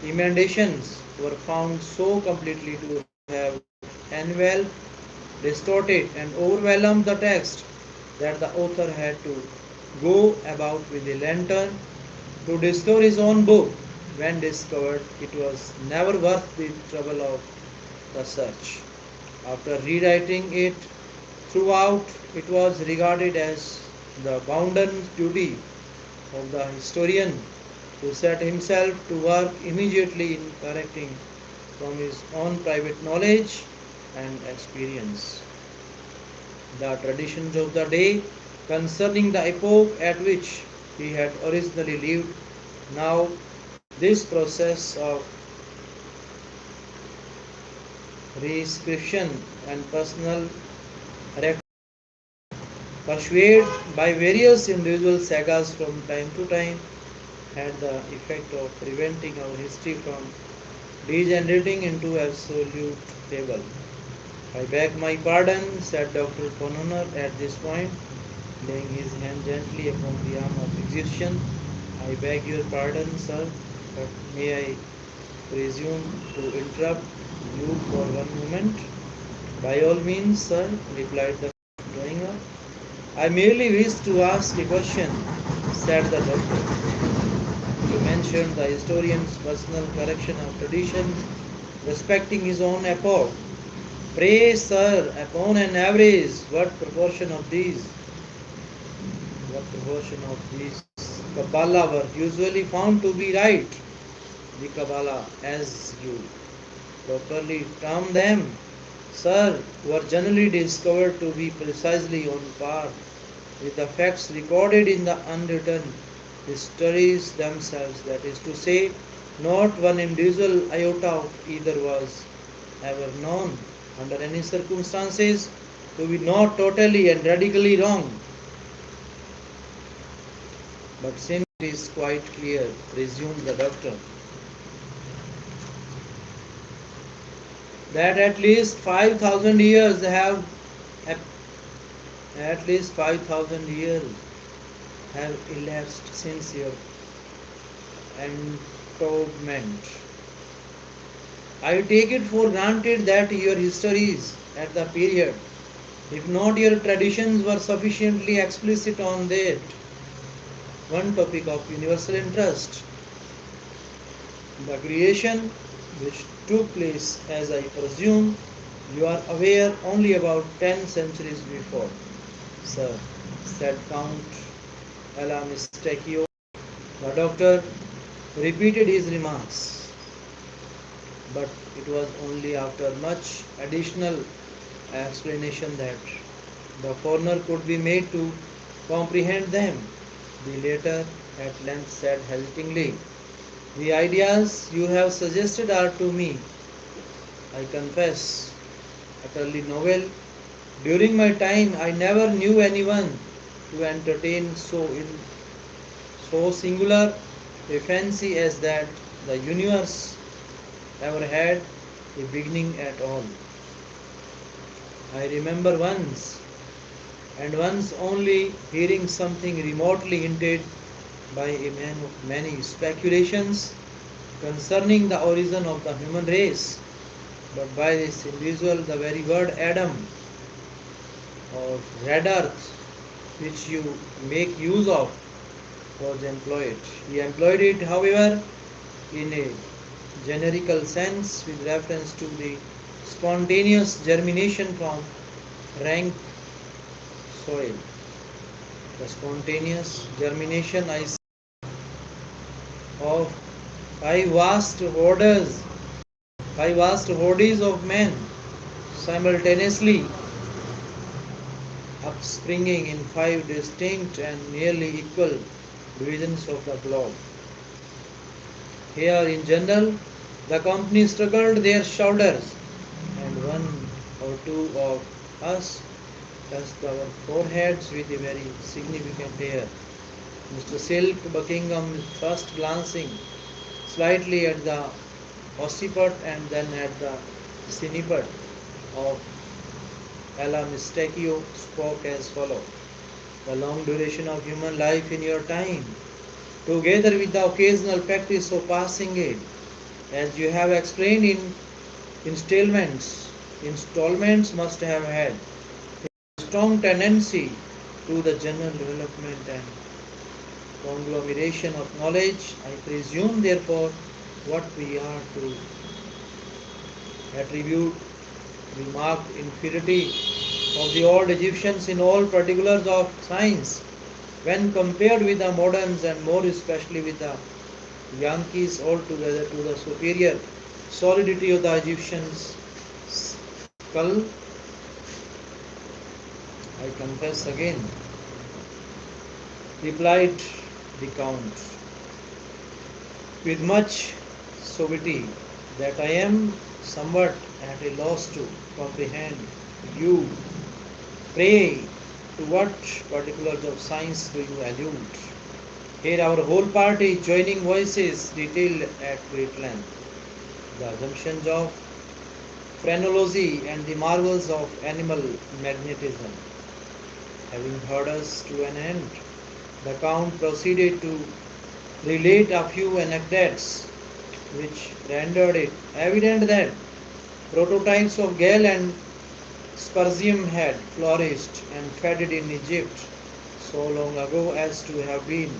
emendations, were found so completely to have enveloped, distorted, and overwhelmed the text that the author had to go about with a lantern to restore his own book when discovered it was never worth the trouble of the search. After rewriting it throughout, it was regarded as the bounden duty of the historian to set himself to work immediately in correcting from his own private knowledge and experience the traditions of the day concerning the epoch at which he had originally lived. Now, this process of reiscription and personal pursued by various individual sagas from time to time had the effect of preventing our history from degenerating into absolute fable. I beg my pardon, said Dr. Connoner at this point, laying his hand gently upon the arm of execution. I beg your pardon, sir, but may I presume to interrupt you for one moment? By all means, sir, replied the drawing up. I merely wish to ask a question, said the doctor. You mentioned the historian's personal correction of traditions respecting his own epoch. Pray, sir, upon an average, what proportion of these Kabbalah were usually found to be right? The Kabbalah, as you properly term them, sir, were generally discovered to be precisely on par with the facts recorded in the unwritten histories themselves. That is to say, not one individual iota of either was ever known under any circumstances to be not totally and radically wrong. But since it is quite clear, resumed the doctor, that at least 5,000 years have elapsed since your entombment. I take it for granted that your histories at the period, if not your traditions, were sufficiently explicit on that one topic of universal interest, the creation, which took place, as I presume, you are aware, only about 10 centuries before, sir, said Count Alamistachio. The doctor repeated his remarks, but it was only after much additional explanation that the former could be made to comprehend them. The latter at length said hesitatingly, the ideas you have suggested are to me, I confess, utterly novel. During my time, I never knew anyone to entertain so singular a fancy as that the universe ever had a beginning at all. I remember once only hearing something remotely hinted by a man of many speculations concerning the origin of the human race, but by this individual the very word Adam or red earth which you make use of was employed. He employed it, however, in a generical sense with reference to the spontaneous germination from rank soil. The spontaneous germination I of five vast hordes of men simultaneously upspringing in five distinct and nearly equal divisions of the globe. Here in general, the company struggled their shoulders, and one or two of us touched our foreheads with a very significant air. Mr. Silk Buckingham first glancing slightly at the occiput and then at the sinniput of Ella Mistachio spoke as follows. The long duration of human life in your time, together with the occasional practice of passing it, as you have explained in installments must have had a strong tendency to the general development and conglomeration of knowledge. I presume, therefore, what we are to attribute the marked inferiority of the old Egyptians in all particulars of science when compared with the moderns and more especially with the Yankees altogether to the superior solidity of the Egyptians' skull. I confess again, replied the Count, with much suavity, that I am somewhat at a loss to comprehend you. Pray, to what particulars of science do you allude? Here our whole party joining voices detailed at great length the assumptions of phrenology and the marvels of animal magnetism. Having heard us to an end, the Count proceeded to relate a few anecdotes which rendered it evident that prototypes of Gale and Spersium had flourished and faded in Egypt so long ago as to have been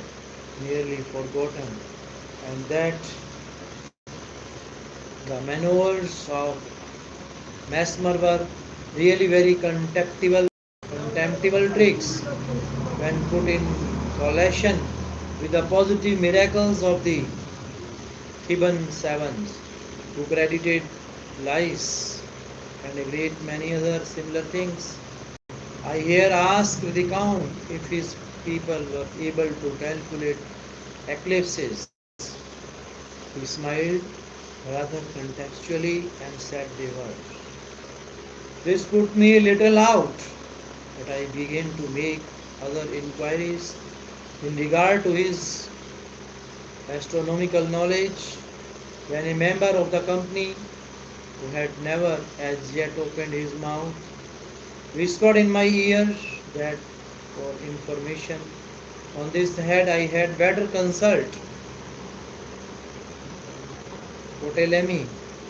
nearly forgotten, and that the maneuvers of Mesmer were really very contemptible tricks when put in relation with the positive miracles of the Theban savants, who credited lice and a great many other similar things. I here ask the Count if his people were able to calculate eclipses. He smiled rather contextually and said they were. This put me a little out, but I began to make other inquiries in regard to his astronomical knowledge when a member of the company, who had never as yet opened his mouth, whispered in my ear that for information on this head I had better consult Ptolemy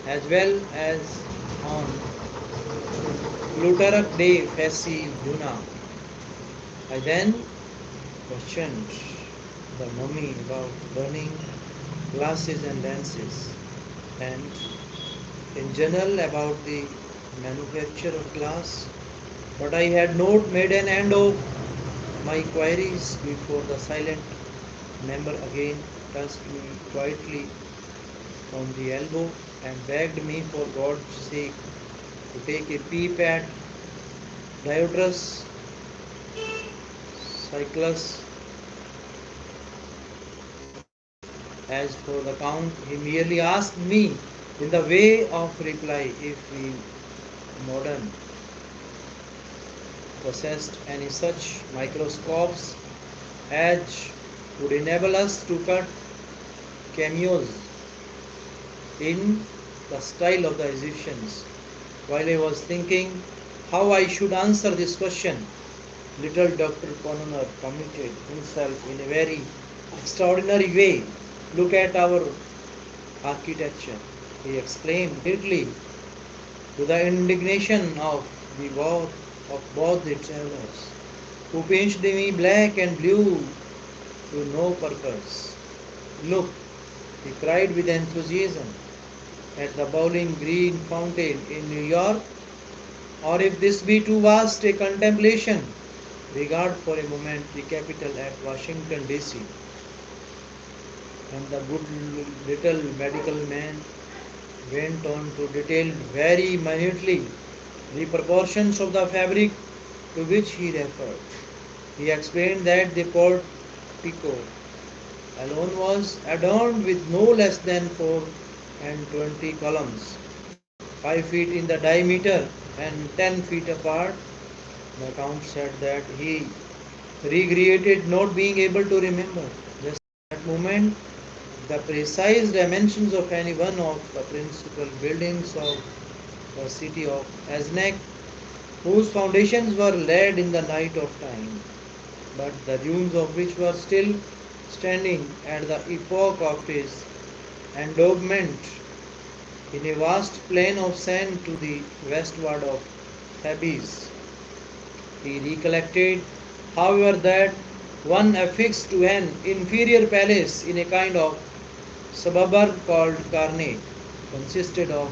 as well as on Plutarch de Facci Luna. I then questioned the mummy about burning glasses and lenses, and in general about the manufacture of glass, but I had not made an end of my queries before the silent member again touched me quietly on the elbow and begged me for God's sake to take a peep at Diodorus Cyclus. As for the Count, he merely asked me in the way of reply if we modern possessed any such microscopes as would enable us to cut cameos in the style of the Egyptians. While I was thinking how I should answer this question, little Dr. Conner committed himself in a very extraordinary way. Look at our architecture, he exclaimed greatly, to the indignation of both the travelers, who pinched me black and blue to no purpose. Look, he cried with enthusiasm, at the Bowling Green Fountain in New York, or if this be too vast a contemplation, regard for a moment the Capitol at Washington DC, and the good little medical man went on to detail very minutely the proportions of the fabric to which he referred. He explained that the portico alone was adorned with no less than 420 columns, 5 feet in the diameter and 10 feet apart. The Count said that he regretted not being able to remember just at that moment the precise dimensions of any one of the principal buildings of the city of Aznek, whose foundations were laid in the night of time, but the ruins of which were still standing at the epoch of his endowment in a vast plain of sand to the westward of Thebes. He recollected, however, that one affixed to an inferior palace in a kind of suburb called Karnak consisted of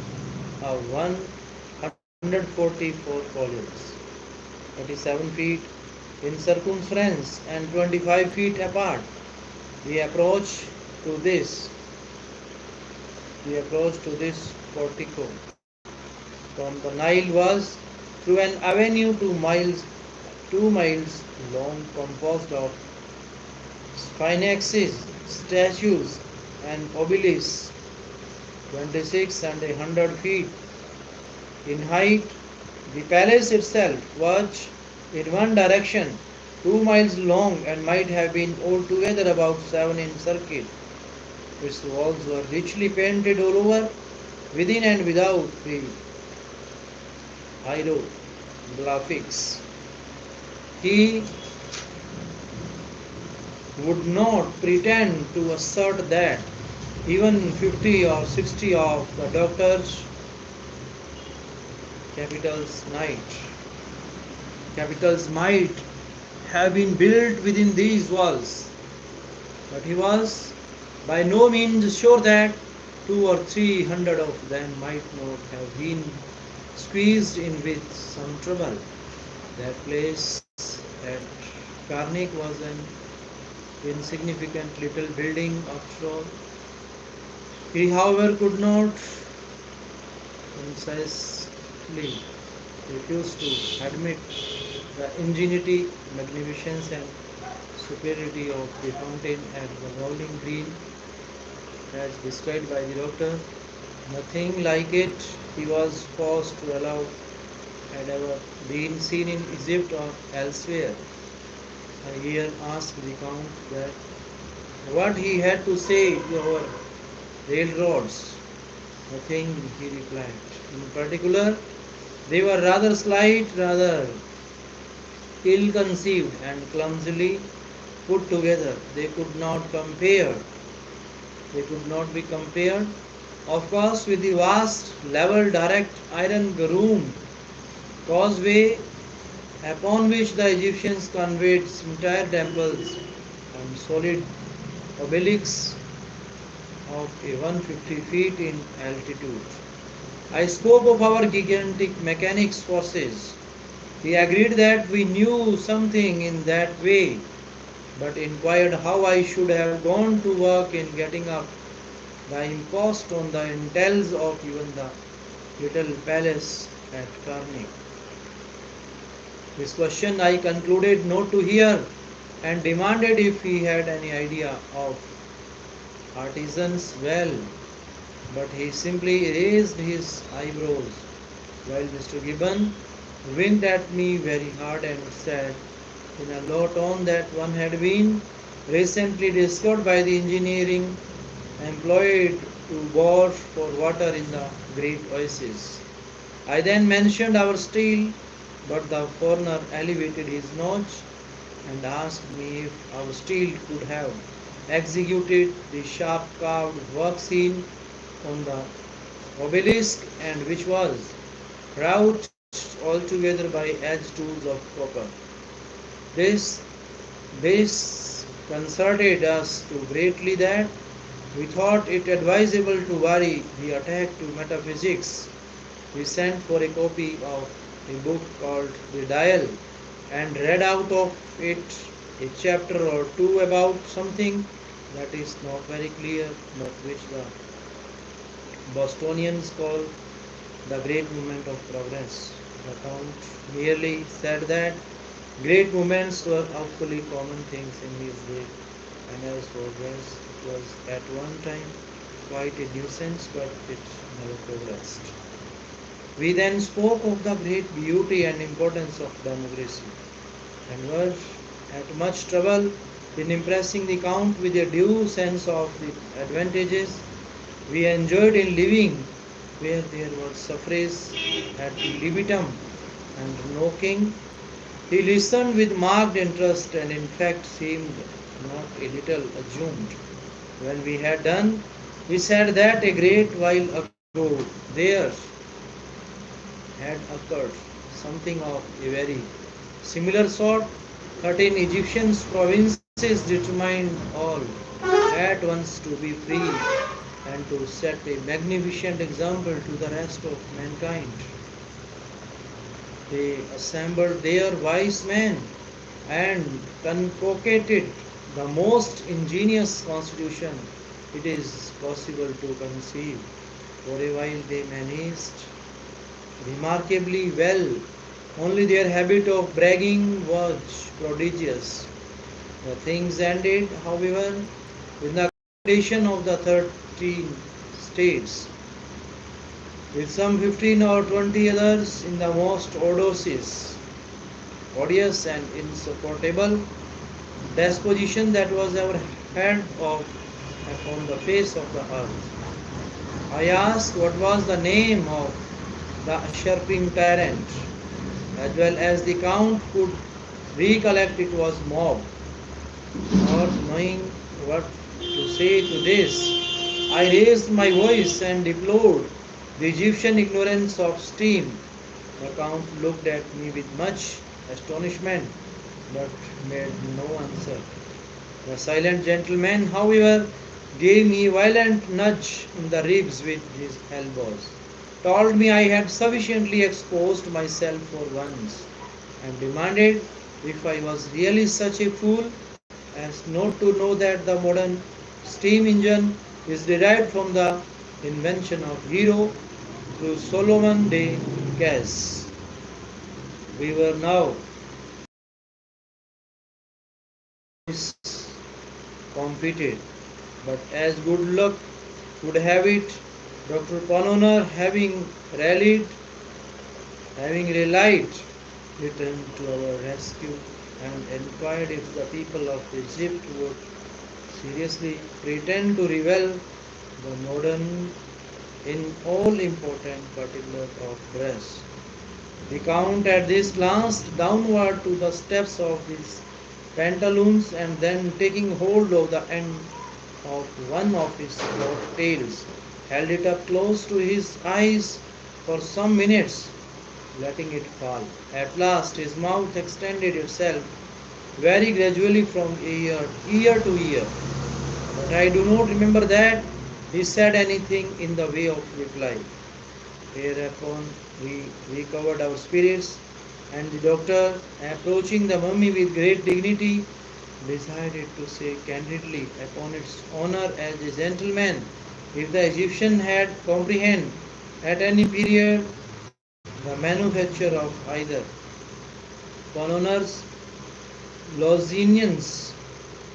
144 columns, 37 feet in circumference and 25 feet apart. The approach to this the approach to this portico from the Nile was through an avenue 2 miles long, composed of sphinxes, statues, and obelisks, 26 and 100 feet in height. The palace itself was in one direction 2 miles long and might have been altogether about 7 in circuit. Its walls were richly painted all over, within and without, the hieroglyphics. He would not pretend to assert that even 50 or 60 of the doctor's capitals night capitals might have been built within these walls, but he was by no means sure that 200 or 300 of them might not have been squeezed in with some trouble. That place at Karnak was an insignificant little building after all. He, however, could not concisely refuse to admit the ingenuity, magnificence, and superiority of the fountain at the Bowling Green as described by the doctor. Nothing like it, he was forced to allow, had ever been seen in Egypt or elsewhere. I here asked the Count that what he had to say over railroads. Nothing, he replied. In particular, they were rather slight, rather ill conceived, and clumsily put together. They could not be compared, of course, with the vast, level, direct, iron groomed causeway upon which the Egyptians conveyed entire temples and solid obelisks of a 150 feet in altitude. I spoke of our gigantic mechanics forces. He agreed that we knew something in that way, but inquired how I should have gone to work in getting up the impost on the intels of even the little palace at Karnak. This question I concluded not to hear, and demanded if he had any idea of artisans well, but he simply raised his eyebrows, while Mr. Gibbon winked at me very hard and said in a low tone that one had been recently discovered by the engineering employed to bore for water in the great oasis. I then mentioned our steel, but the foreigner elevated his notch and asked me if our steel could have executed the sharp carved work seen on the obelisk, and which was wrought altogether by edge tools of copper. This this concerted us too greatly that We thought it advisable to vary the attack to metaphysics. We sent for a copy of a book called The Dial and read out of it a chapter or two about something that is not very clear but which the Bostonians call the great movement of progress. The Count merely said that great movements were awfully common things in his day, and as for dress, it was at one time quite a nuisance, but it never progressed. We then spoke of the great beauty and importance of democracy, and were at much trouble in impressing the Count with a due sense of the advantages we enjoyed in living where there was suffrage ad libitum and no king. He listened with marked interest and in fact seemed not a little amused. When we had done, he said that a great while ago there had occurred something of a very similar sort. 13 Egyptian provinces determined all at once to be free and to set a magnificent example to the rest of mankind. They assembled their wise men and concocted the most ingenious constitution it is possible to conceive. For a while they managed remarkably well, only their habit of bragging was prodigious. The things ended, however, with the completion of the 13 states, with some 15 or 20 others in the most odious and insupportable disposition that was ever heard of upon the face of the earth. I asked what was the name of the usurping tyrant, as well as the Count could recollect it was mob. Not knowing what to say to this, I raised my voice and deplored the Egyptian ignorance of steam. The Count looked at me with much astonishment, but made no answer. The silent gentleman, however, gave me a violent nudge in the ribs with his elbows, told me I had sufficiently exposed myself for once, and demanded if I was really such a fool as not to know that the modern steam engine is derived from the invention of Hero through Solomon de Cas. We were now competed, but as good luck would have it, Dr. Panoner having relied, returned to our rescue and inquired if the people of Egypt would seriously pretend to revel the modern in all important particulars of dress. The Count at this glanced downward to the steps of his pantaloons and then taking hold of the end of one of his tails, held it up close to his eyes for some minutes, letting it fall. At last his mouth extended itself very gradually from ear to ear, but I do not remember that he said anything in the way of reply. Hereupon we recovered our spirits, and the doctor, approaching the mummy with great dignity, decided to say candidly upon its honor as a gentleman, if the Egyptian had comprehended at any period the manufacture of either coloners, lozenians,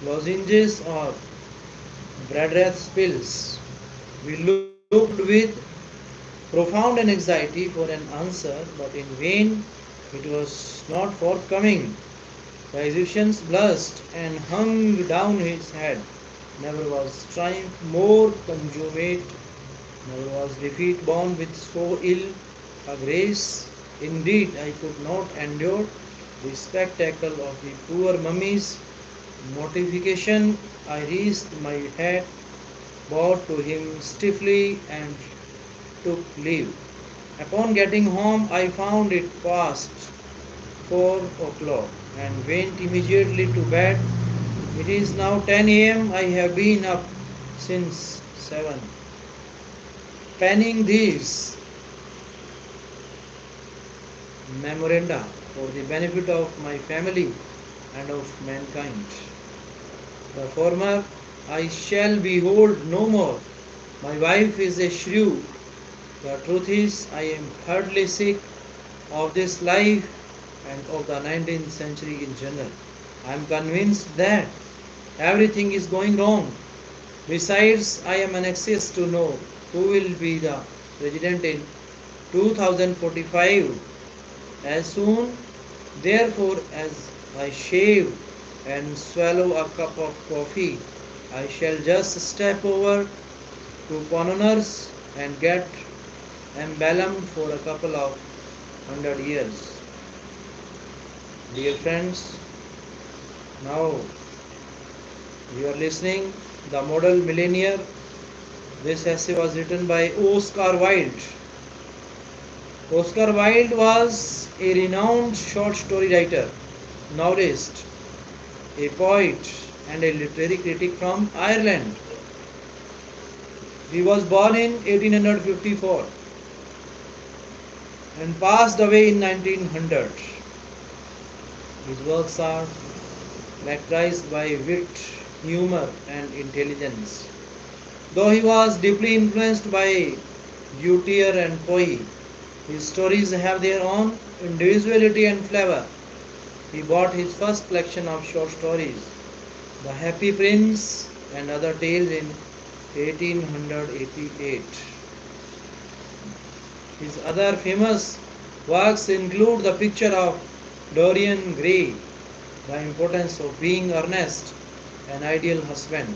lozenges, or Bradreath pills. We looked with profound anxiety for an answer, but in vain. It was not forthcoming. The Egyptians blushed and hung down his head. Never was triumph more consummate, never was defeat borne with so ill a grace. Indeed, I could not endure the spectacle of the poor mummy's mortification. I raised my hat, bowed to him stiffly, and took leave. Upon getting home, I found it past 4 o'clock and went immediately to bed. It is now 10 a.m. I have been up since 7. Penning these memoranda for the benefit of my family and of mankind. The former I shall behold no more. My wife is a shrew. The truth is, I am heartily sick of this life and of the 19th century in general. I am convinced that everything is going wrong. Besides, I am anxious to know who will be the president in 2045. As soon, therefore, as I shave and swallow a cup of coffee, I shall just step over to Pononer's and get embalmed for a couple of 100 years. Dear friends, now you are listening The Model Millionaire. This essay was written by Oscar Wilde. Oscar Wilde was a renowned short story writer, novelist, a poet, and a literary critic from Ireland. He was born in 1854 and passed away in 1900. His works are characterized by wit, humor, and intelligence. Though he was deeply influenced by Dutilleux and Poe, his stories have their own individuality and flavor. He bought his first collection of short stories, The Happy Prince and Other Tales, in 1888. His other famous works include The Picture of Dorian Gray, The Importance of Being Earnest, An Ideal Husband.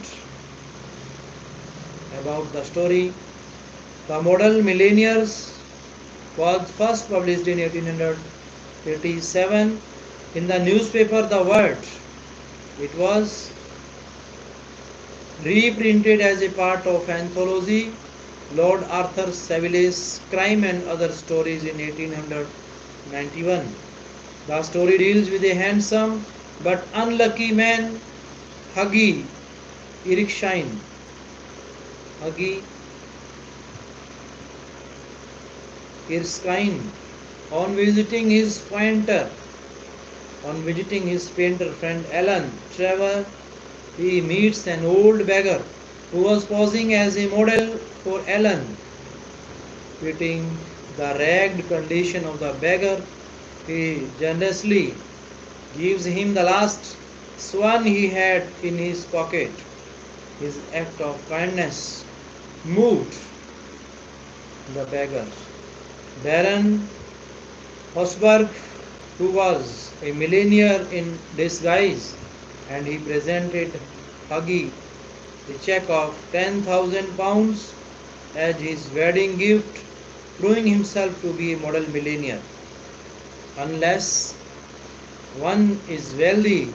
About the story, The Model Millionaires was first published in 1887 in the newspaper The Word. It was reprinted as a part of anthology Lord Arthur Saville's Crime and Other Stories in 1891. The story deals with a handsome but unlucky man, Huggy Erskine. Huggy Erskine, on visiting his painter friend Alan Trevor, he meets an old beggar who was posing as a model for Alan. Pitying the ragged condition of the beggar, he generously gives him the last swan he had in his pocket. His act of kindness moved the beggar. Baron Hosberg, who was a millionaire in disguise, and he presented Huggy a check of £10,000 as his wedding gift, proving himself to be a model millionaire. Unless one is wealthy,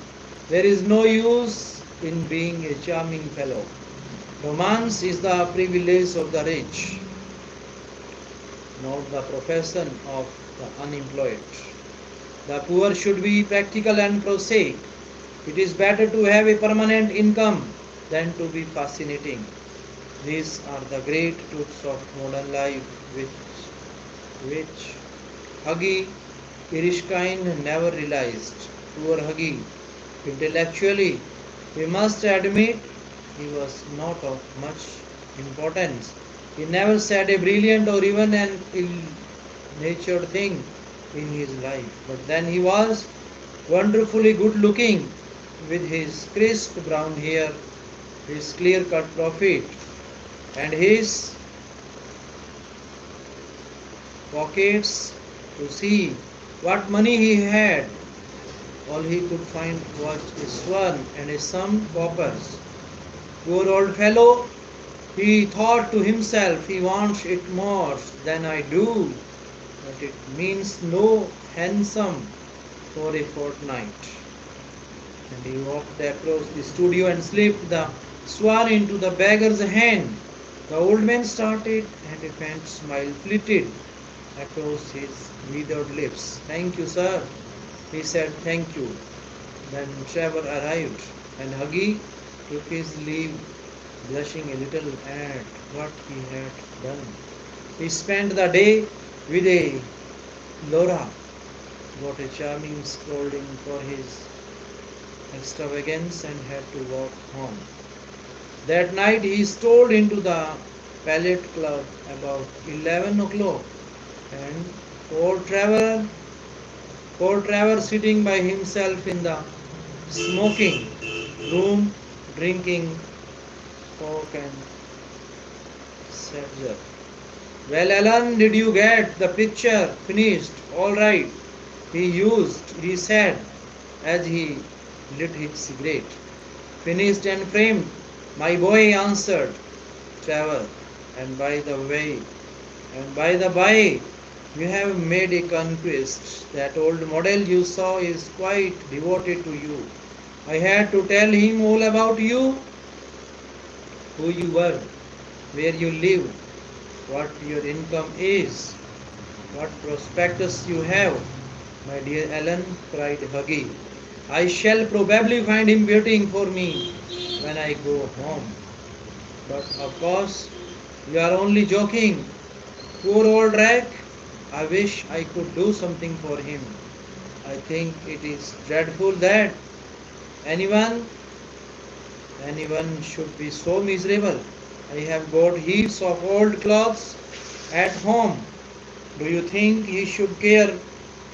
there is no use in being a charming fellow. Romance is the privilege of the rich, not the profession of the unemployed. The poor should be practical and prosaic. It is better to have a permanent income than to be fascinating. These are the great truths of modern life which Huggy Erskine never realized. Poor Huggy. Intellectually, we must admit he was not of much importance. He never said a brilliant or even an ill-natured thing in his life. But then he was wonderfully good looking, with his crisp brown hair, his clear-cut profit, and his pockets to see what money he had. All he could find was a swan and some coppers. Poor old fellow, he thought to himself, he wants it more than I do, but it means no hansom for a fortnight. And he walked across the studio and slipped the swan into the beggar's hand. The old man started, and a faint smile flitted across his withered lips. "Thank you, sir," he said. "Thank you." Then Trevor arrived, and Huggy took his leave blushing a little at what he had done. He spent the day with a Laura, got a charming scolding for his extravagance, and had to walk home. That night he strolled into the Palette Club about 11 o'clock, and poor Trevor, poor Trevor sitting by himself in the smoking room, drinking coke and Sadger. Well, Alan, did you get the picture finished? All right. He said as he lit his cigarette. Finished and framed, my boy, answered Trevor. And by the way, and by the by, you have made a conquest. That old model you saw is quite devoted to you. I had to tell him all about you, who you were, where you live, what your income is, what prospectus you have. My dear Ellen, cried Huggy, I shall probably find him waiting for me when I go home. But of course, you are only joking. Poor old Rack. I wish I could do something for him. I think it is dreadful that anyone anyone should be so miserable. I have got heaps of old clothes at home. Do you think he should care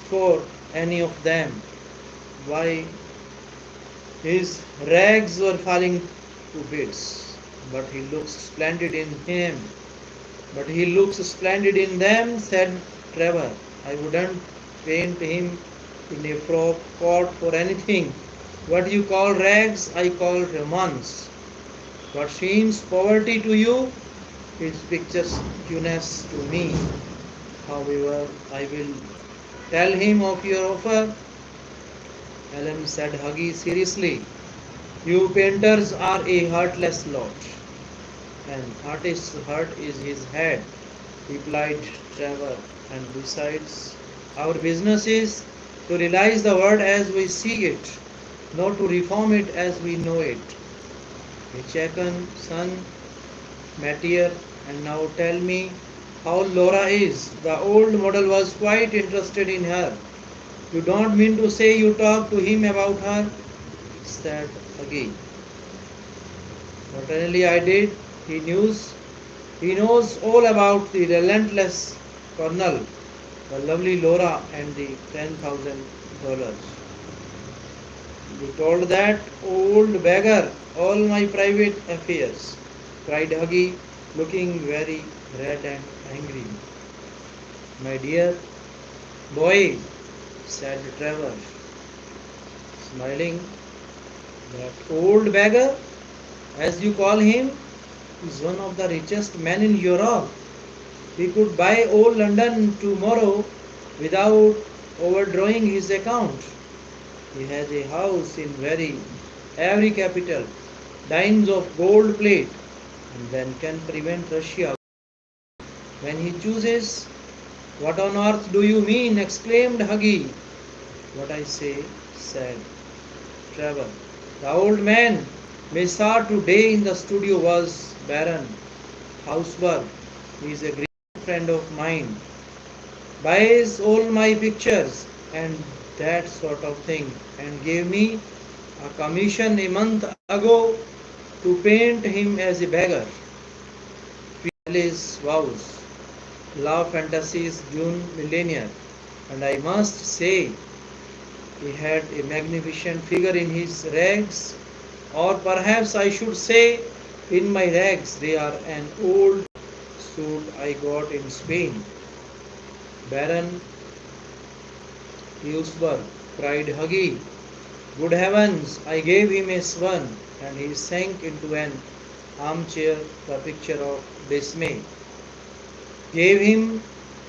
for any of them? Why, his rags were falling to bits, but he looks splendid in him. But he looks splendid in them, said Trevor. I wouldn't paint him in a frock coat for anything. What you call rags, I call romance. What seems poverty to you is picturesqueness to me. However, I will tell him of your offer. Ellen said Huggy seriously. You painters are a heartless lot. An artist's heart is his head, replied Trevor. And besides, our business is to realize the world as we see it, not to reform it as we know it. Michael, son, Mattier, and now tell me how Laura is. The old model was quite interested in her. You don't mean to say you talked to him about her? Said Huggy. Certainly I did. He knows all about the relentless Colonel, the lovely Laura, and the $10,000. You told that old beggar all my private affairs, cried Huggy, looking very red and angry. My dear boy, said Trevor, smiling, that old beggar, as you call him, is one of the richest men in Europe. He could buy all London tomorrow without overdrawing his account. He has a house in every capital, dines of gold plate, and then can prevent Russia when he chooses. What on earth do you mean? Exclaimed Huggy. What I say, said Trevor. The old man we saw today in the studio was Baron Hausberg. He is a great friend of mine. Buys all my pictures and that sort of thing, and gave me a commission a month ago to paint him as a beggar. His vows, love fantasies, June millionaire, and I must say he had a magnificent figure in his rags, or perhaps I should say in my rags. They are an old suit I got in Spain. Baron Hausberg, cried Huggy. Good heavens, I gave him a swan, and he sank into an armchair, the picture of dismay. Gave him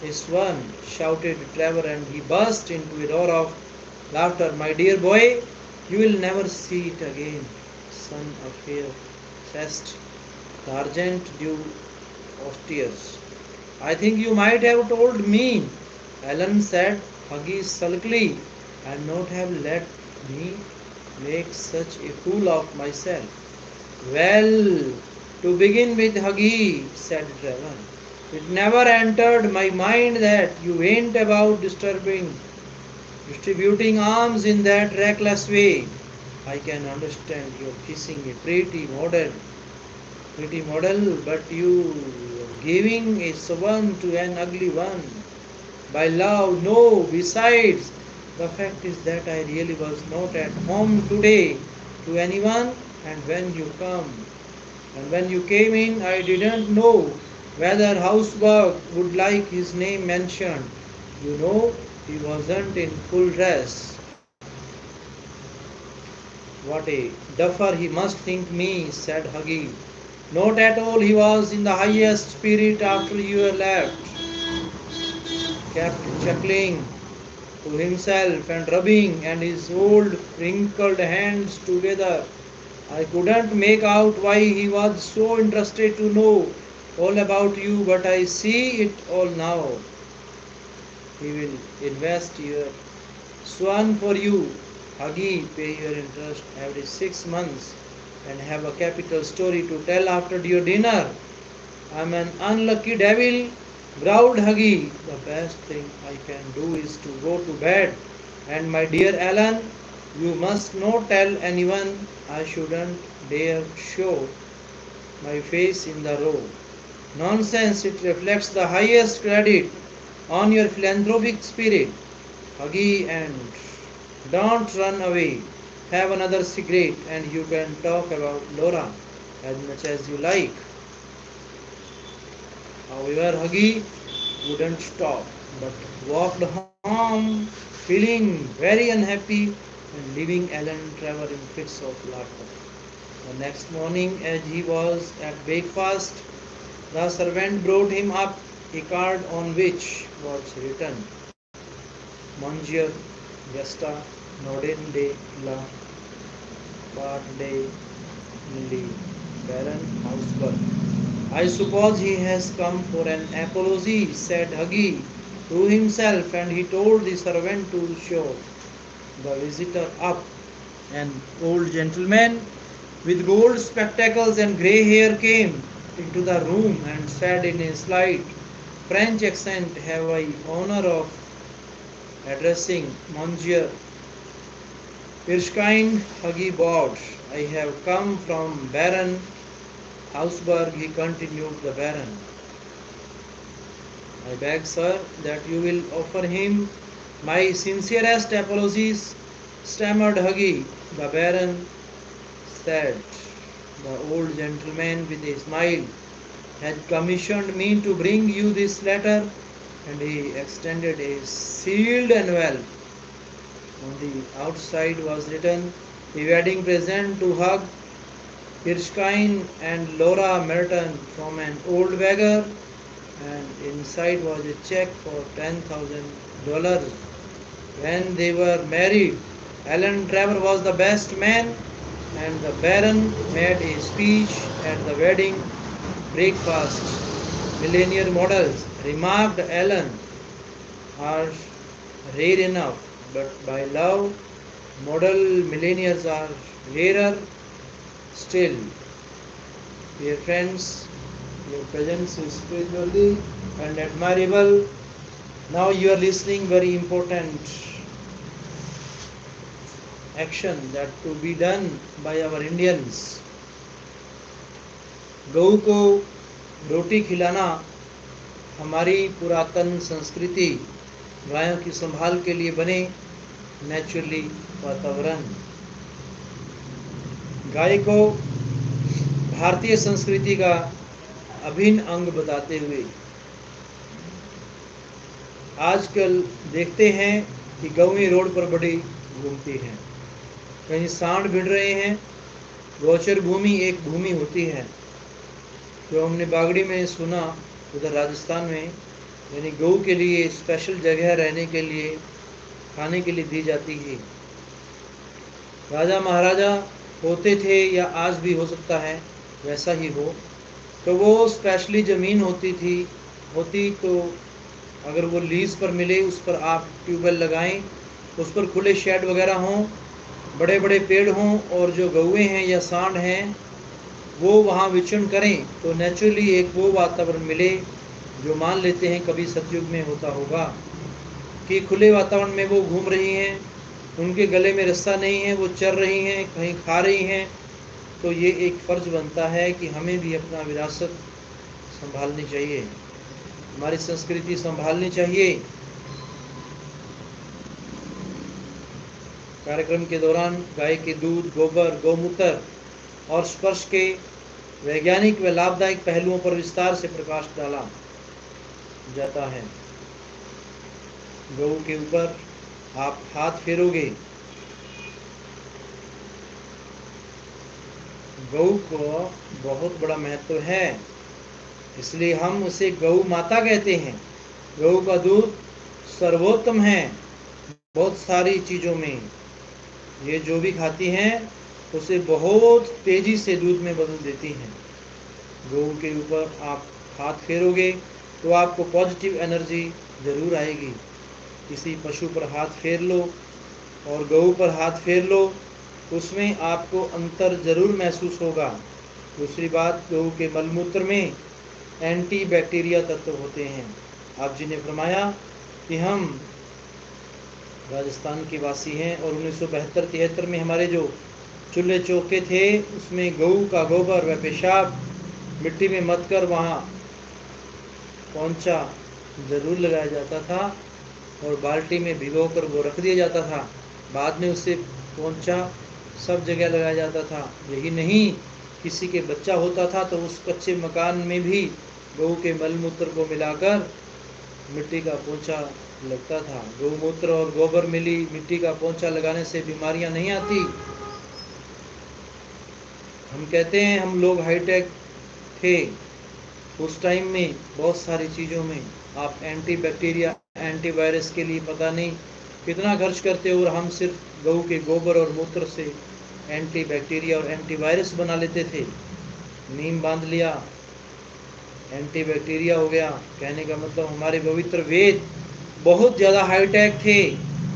a swan, shouted Trevor, and he burst into a roar of laughter. My dear boy, you will never see it again, son of fair chest, the argent dew of tears. I think you might have told me, Ellen said, Huggy sulkily, and not have let me make such a fool of myself. Well, To begin with, Huggy, said Trevor, it never entered my mind that you went about distributing alms in that reckless way. I can understand your kissing a pretty model, but you giving a one to an ugly one. By love, no. Besides, the fact is that I really was not at home today to anyone, and when you came in, I didn't know whether Hausberg would like his name mentioned. You know, he wasn't in full dress. What a duffer he must think me, said Huggy. Not at all, he was in the highest spirit after you were left, kept chuckling to himself and rubbing and his old wrinkled hands together. I couldn't make out why he was so interested to know all about you, but I see it all now. He will invest your swan for you, Huggy, pay your interest every 6 months, and have a capital story to tell after your dinner. I'm an unlucky devil, growled Huggy. The best thing I can do is to go to bed. And my dear Alan, you must not tell anyone. I shouldn't dare show my face in the row. Nonsense, it reflects the highest credit on your philanthropic spirit. Huggy, and don't run away. Have another cigarette and you can talk about Laura as much as you like. However, Huggy wouldn't stop, but walked home feeling very unhappy and leaving Alan Trevor in fits of laughter. The next morning, as he was at breakfast, the servant brought him up a card on which was written Monsieur Gesta Norden de la Part de Lily Baron Hausberg. I suppose he has come for an apology, said Huggy to himself, and he told the servant to show the visitor up. An old gentleman with gold spectacles and grey hair came into the room and said in a slight French accent, have I honor of addressing Monsieur Erskine? Huggy bowed. I have come from Baron Hausberg, he continued, the Baron. I beg, sir, that you will offer him my sincerest apologies, stammered Huggy. The Baron said, the old gentleman with a smile had commissioned me to bring you this letter, and he extended a sealed envelope. On the outside was written, a wedding present to Hug Erskine and Laura Merton from an old beggar, and inside was a check for $10,000. When they were married, Alan Trevor was the best man, and the Baron made a speech at the wedding breakfast. Millionaire models, remarked Alan, are rare enough, but by love, model millionaires are rarer still. Dear friends, your presence is spiritually and admirable. Now you are listening very important action that to be done by our Indians. गऊ को रोटी खिलाना हमारी पुरातन संस्कृति, गायों की संभाल के लिए बने नेचुरली वातावरण। गाय को भारतीय संस्कृति का अभिन्न अंग बताते हुए आजकल देखते हैं कि गौएं रोड पर बड़ी घूमती हैं, कहीं सांड भिड़ रहे हैं। गोचर भूमि एक भूमि होती है जो हमने बागड़ी में सुना, उधर राजस्थान में, यानी गऊ के लिए स्पेशल जगह रहने के लिए, खाने के लिए दी जाती है। राजा महाराजा होते थे या आज भी हो सकता है वैसा ही हो, तो वो स्पेशली ज़मीन होती तो अगर वो लीज पर मिले, उस पर आप ट्यूबवेल लगाएं, उस पर खुले शेड वगैरह हों, बड़े बड़े पेड़ हों, और जो गौएं हैं या सांड हैं वो वहाँ विचरण करें तो नेचुरली एक वो वातावरण मिले जो मान लेते हैं कभी सतयुग में होता होगा कि खुले वातावरण में वो घूम रही हैं, उनके गले में रस्सा नहीं है, वो चल रही हैं, कहीं खा रही हैं। तो ये एक फ़र्ज बनता है कि हमें भी अपना विरासत संभालनी चाहिए, हमारी संस्कृति संभालनी चाहिए। कार्यक्रम के दौरान गाय के दूध, गोबर, गौमूत्र और स्पर्श के वैज्ञानिक व लाभदायक पहलुओं पर विस्तार से प्रकाश डाला जाता है। गऊ के ऊपर आप हाथ फेरोगे, गऊ को बहुत बड़ा महत्व है, इसलिए हम उसे गऊ माता कहते हैं। गऊ का दूध सर्वोत्तम है बहुत सारी चीज़ों में। ये जो भी खाती हैं उसे बहुत तेज़ी से दूध में बदल देती हैं। गऊ के ऊपर आप हाथ फेरोगे तो आपको पॉजिटिव एनर्जी ज़रूर आएगी। किसी पशु पर हाथ फेर लो और गऊ पर हाथ फेर लो, उसमें आपको अंतर ज़रूर महसूस होगा। दूसरी बात, गऊ के मलमूत्र में एंटी बैक्टीरिया तत्व होते हैं। आप जी ने फरमाया कि हम राजस्थान के वासी हैं और 1972-73 में हमारे जो चूल्हे चौके थे उसमें गऊ का गोबर व पेशाब मिट्टी में मत कर वहाँ पोंछा ज़रूर लगाया जाता था और बाल्टी में भिगो कर वो रख दिया जाता था। बाद में उससे पोंछा सब जगह लगाया जाता था। यही नहीं, किसी के बच्चा होता था तो उस कच्चे मकान में भी गऊ के मलमूत्र को मिलाकर मिट्टी का पोंछा लगता था। गौमूत्र और गोबर मिली मिट्टी का पोंछा लगाने से बीमारियां नहीं आती। हम कहते हैं हम लोग हाईटेक थे, उस टाइम में बहुत सारी चीज़ों में आप एंटी बैक्टीरिया एंटीवायरस के लिए पता नहीं कितना खर्च करते हो और हम सिर्फ गऊ के गोबर और मूत्र से एंटी बैक्टीरिया और एंटीवायरस बना लेते थे। नीम बांध लिया, एंटी बैक्टीरिया हो गया। कहने का मतलब हमारे पवित्र वेद बहुत ज़्यादा हाईटेक थे